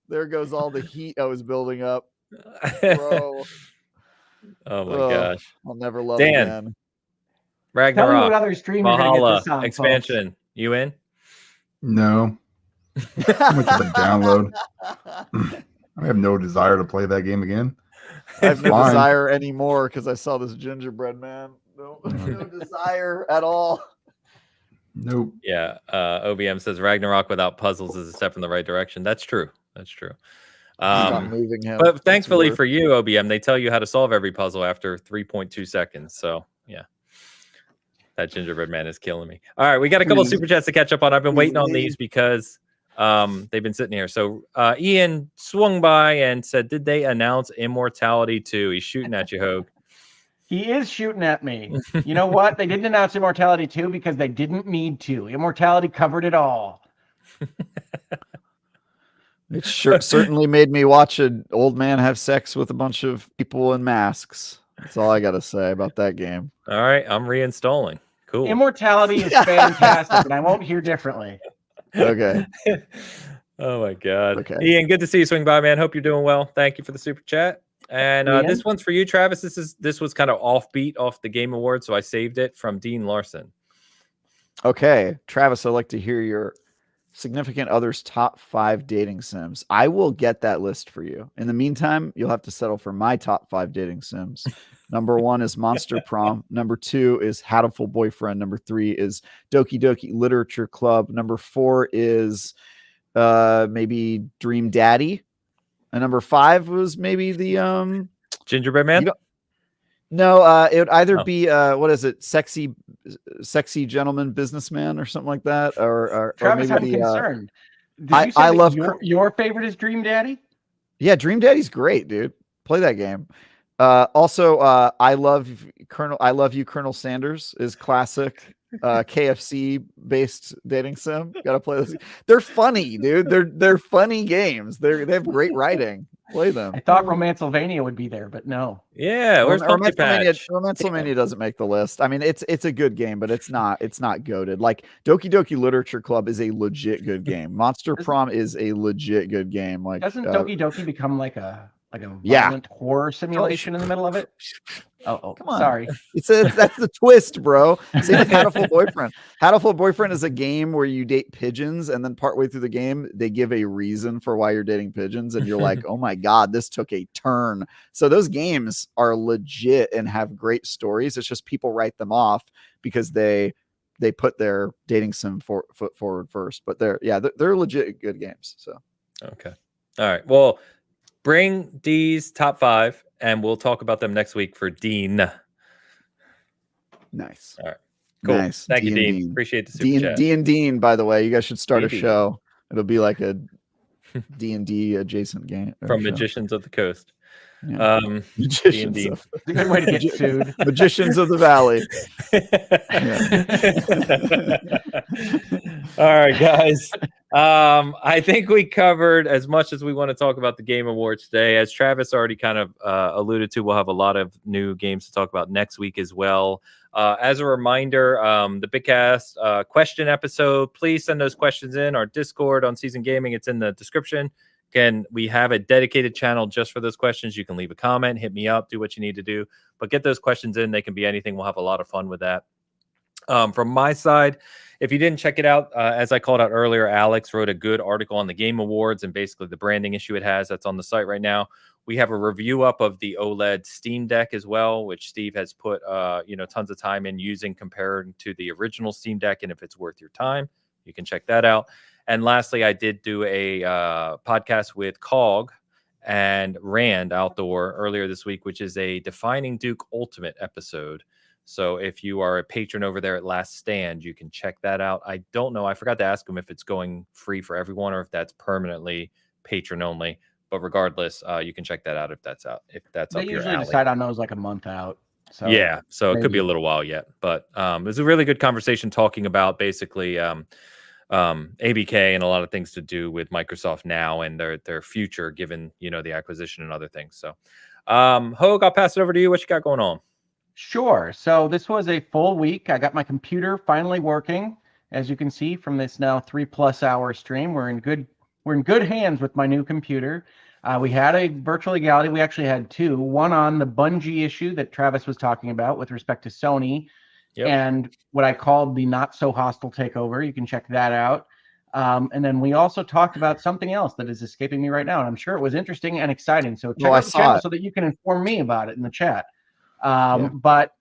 there goes all the heat I was building up. Bro. Oh my gosh. I'll never love Dan, again. Ragnarok. Tell me what other stream you're gonna get this on, expansion. Folks. You in? No. How much of a download? I have no desire to play that game again. I have no desire anymore because I saw this gingerbread man. No desire at all. Nope. Yeah. OBM says Ragnarok without puzzles is a step in the right direction. That's true. Stop moving him. But thankfully for you, OBM, they tell you how to solve every puzzle after 3.2 seconds. So yeah. That gingerbread man is killing me. All right, we got a couple of super chats to catch up on. I've been waiting on these because they've been sitting here. So Ian swung by and said, did they announce Immortality 2? He's shooting at you, Hogue. He is shooting at me. You know what? They didn't announce Immortality 2 because they didn't need to. Immortality covered it all. It certainly made me watch an old man have sex with a bunch of people in masks. That's all I got to say about that game. All right, I'm reinstalling. Cool. Immortality is fantastic, and I won't hear differently. Okay. Oh my God. Okay. Ian, good to see you swing by, man. Hope you're doing well. Thank you for the super chat. And this one's for you, Travis. This was kind of offbeat off the Game Awards, so I saved it from Dean Larson. Okay, Travis, I'd like to hear your significant other's top 5 dating sims. I will get that list for you. In the meantime, you'll have to settle for my top 5 dating sims. Number 1 is Monster Prom. Number 2 is Hatful Boyfriend. Number 3 is Doki Doki Literature Club. Number 4 is maybe Dream Daddy. And number 5 was maybe the Gingerbread Man. No, it would either be what is it, sexy gentleman businessman or something like that, or Travis, maybe I'm concerned. Did you say I love your favorite is Dream Daddy? Yeah, Dream Daddy's great, dude. Play that game. Also, I love you, Colonel Sanders is classic. KFC based dating sim. Gotta play this. They're funny, dude. They're funny games. They have great writing. Play them. I thought Romancylvania would be there, but no. Yeah, where's Romancylvania doesn't make the list. I mean, it's a good game, but it's not goated. Like Doki Doki Literature Club is a legit good game. Monster Prom is a legit good game. Like doesn't Doki Doki become like a violent horror simulation in the middle of it? Oh, come on. Sorry. That's the twist, bro. Same with Hatful Boyfriend. Hatful Boyfriend is a game where you date pigeons, and then partway through the game, they give a reason for why you're dating pigeons, and you're like, oh my God, this took a turn. So those games are legit and have great stories. It's just people write them off because they put their dating sim foot forward first. But they're legit good games. So okay. All right. Well, Bring D's top 5, and we'll talk about them next week for Dean. Nice. All right. Cool. Nice. Thank you, Dean. Dean. Appreciate the super chat. Dean, by the way, you guys should start a D&D. show. It'll be like a D&D adjacent game. From Magicians of the Coast. Yeah. Magicians. D&D. Of, It's a good way to get sued. Magicians of the Valley. All right, guys. I think we covered as much as we want to talk about the Game Awards today. As Travis already kind of alluded to, we'll have a lot of new games to talk about next week as well. As a reminder, the Bitcast question episode, please send those questions in our Discord on Season Gaming. It's in the description. Again, we have a dedicated channel just for those questions. You can leave a comment, hit me up, do what you need to do, but get those questions in. They can be anything. We'll have a lot of fun with that. From my side, if you didn't check it out, as I called out earlier, Alex wrote a good article on the Game Awards and basically the branding issue it has. That's on the site right now. We have a review up of the OLED Steam Deck as well, which Steve has put tons of time in using compared to the original Steam Deck. And if it's worth your time, you can check that out. And lastly, I did do a podcast with Cog and Rand Outdoor earlier this week, which is a Defining Duke Ultimate episode. So if you are a patron over there at Last Stand, you can check that out. I don't know. I forgot to ask him if it's going free for everyone or if that's permanently patron only. But regardless, you can check that out if that's out. If that's They up your usually alley. decide on those like a month out. So Yeah, so it could be a maybe. little while yet. But it was a really good conversation talking about basically ABK and a lot of things to do with Microsoft now and their future, given the acquisition and other things. So, Hogue, I'll pass it over to you. What you got going on? Sure. So this was a full week. I got my computer finally working, as you can see from this now 3+ hour stream. We're in good hands with my new computer. We had a virtual legality. We actually had two. One on the Bungie issue that Travis was talking about with respect to Sony. Yep. And what I called the not so hostile takeover. You can check that out. And then we also talked about something else that is escaping me right now. And I'm sure it was interesting and exciting. So check out the channel so that you can inform me about it in the chat. But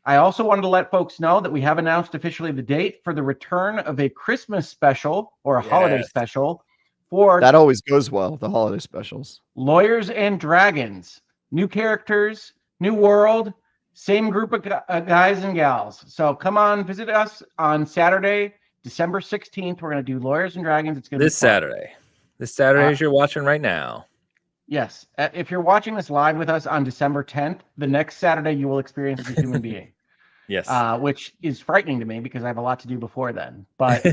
I also wanted to let folks know that we have announced officially the date for the return of a Christmas special or a holiday special for that always goes well. The holiday specials, Lawyers and Dragons, new characters, new world, same group of guys and gals. So come on, visit us on Saturday, December 16th. We're going to do Lawyers and Dragons. It's going to be Saturday. This Saturday, as you're watching right now. Yes. If you're watching this live with us on December 10th, the next Saturday you will experience as a human being. Yes. Which is frightening to me because I have a lot to do before then. But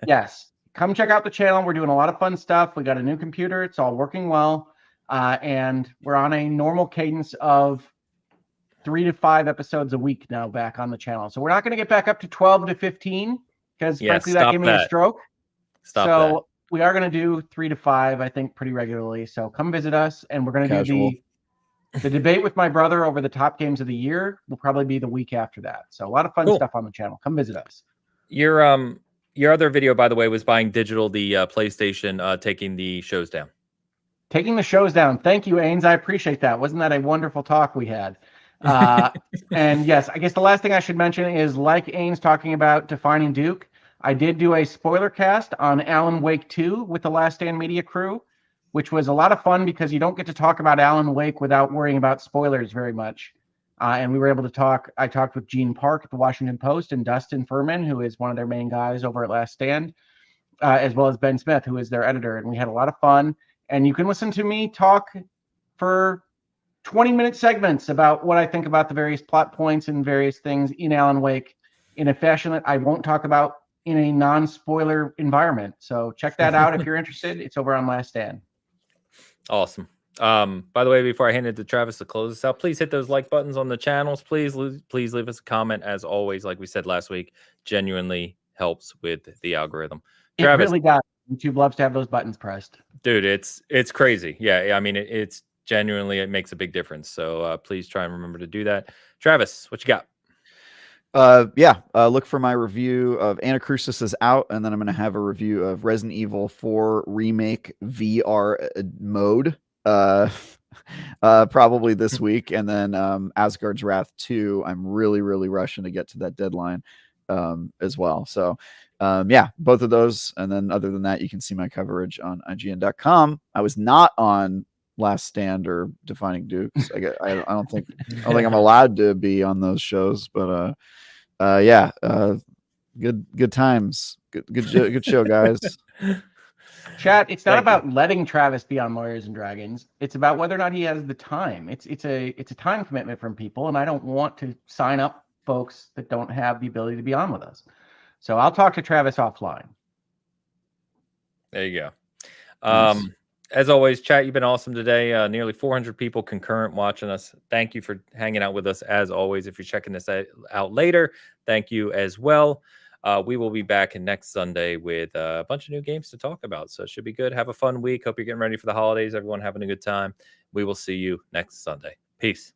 yes, come check out the channel. We're doing a lot of fun stuff. We got a new computer. It's all working well. And we're on a normal cadence of 3 to 5 episodes a week now back on the channel. So we're not going to get back up to 12 to 15 because frankly, that gave me a stroke. So we are going to do 3 to 5, I think, pretty regularly. So come visit us, and we're going to do the debate with my brother over the top games of the year. Will probably be the week after that. So a lot of fun stuff on the channel. Come visit us. Your other video, by the way, was buying digital the PlayStation, taking the shows down. Taking the shows down. Thank you, Ains. I appreciate that. Wasn't that a wonderful talk we had? And yes, I guess the last thing I should mention is, like Ains talking about Defining Duke, I did do a spoiler cast on Alan Wake 2 with the Last Stand Media crew, which was a lot of fun because you don't get to talk about Alan Wake without worrying about spoilers very much. And we were able to talk. I talked with Gene Park at the Washington Post and Dustin Furman, who is one of their main guys over at Last Stand, as well as Ben Smith, who is their editor. And we had a lot of fun. And you can listen to me talk for 20-minute segments about what I think about the various plot points and various things in Alan Wake in a fashion that I won't talk about in a non-spoiler environment. So check that out if you're interested. It's over on Last Stand. Awesome. By the way, before I hand it to Travis to close this out, please hit those like buttons on the channels. Please leave us a comment. As always, like we said last week, genuinely helps with the algorithm. Travis, it really does. YouTube loves to have those buttons pressed. Dude, it's crazy. Yeah, I mean, it's genuinely, it makes a big difference. So please try and remember to do that. Travis, what you got? Look for my review of Anacrusis is out, and then I'm going to have a review of Resident Evil 4 Remake VR mode probably this week, and then Asgard's Wrath 2. I'm really rushing to get to that deadline as well. So both of those, and then other than that, you can see my coverage on IGN.com. I was not on Last Stand or Defining Dukes. I don't think I'm allowed to be on those shows, but yeah, good times, good show, guys. Chat, it's not Thank about letting Travis be on Lawyers and Dragons. It's about whether or not he has the time. It's a time commitment from people, and I don't want to sign up folks that don't have the ability to be on with us. So I'll talk to Travis offline. There you go. Nice. As always, chat, you've been awesome today. Nearly 400 people concurrent watching us. Thank you for hanging out with us. As always, if you're checking this out later, thank you as well. We will be back next Sunday with a bunch of new games to talk about. So it should be good. Have a fun week. Hope you're getting ready for the holidays. Everyone having a good time. We will see you next Sunday. Peace.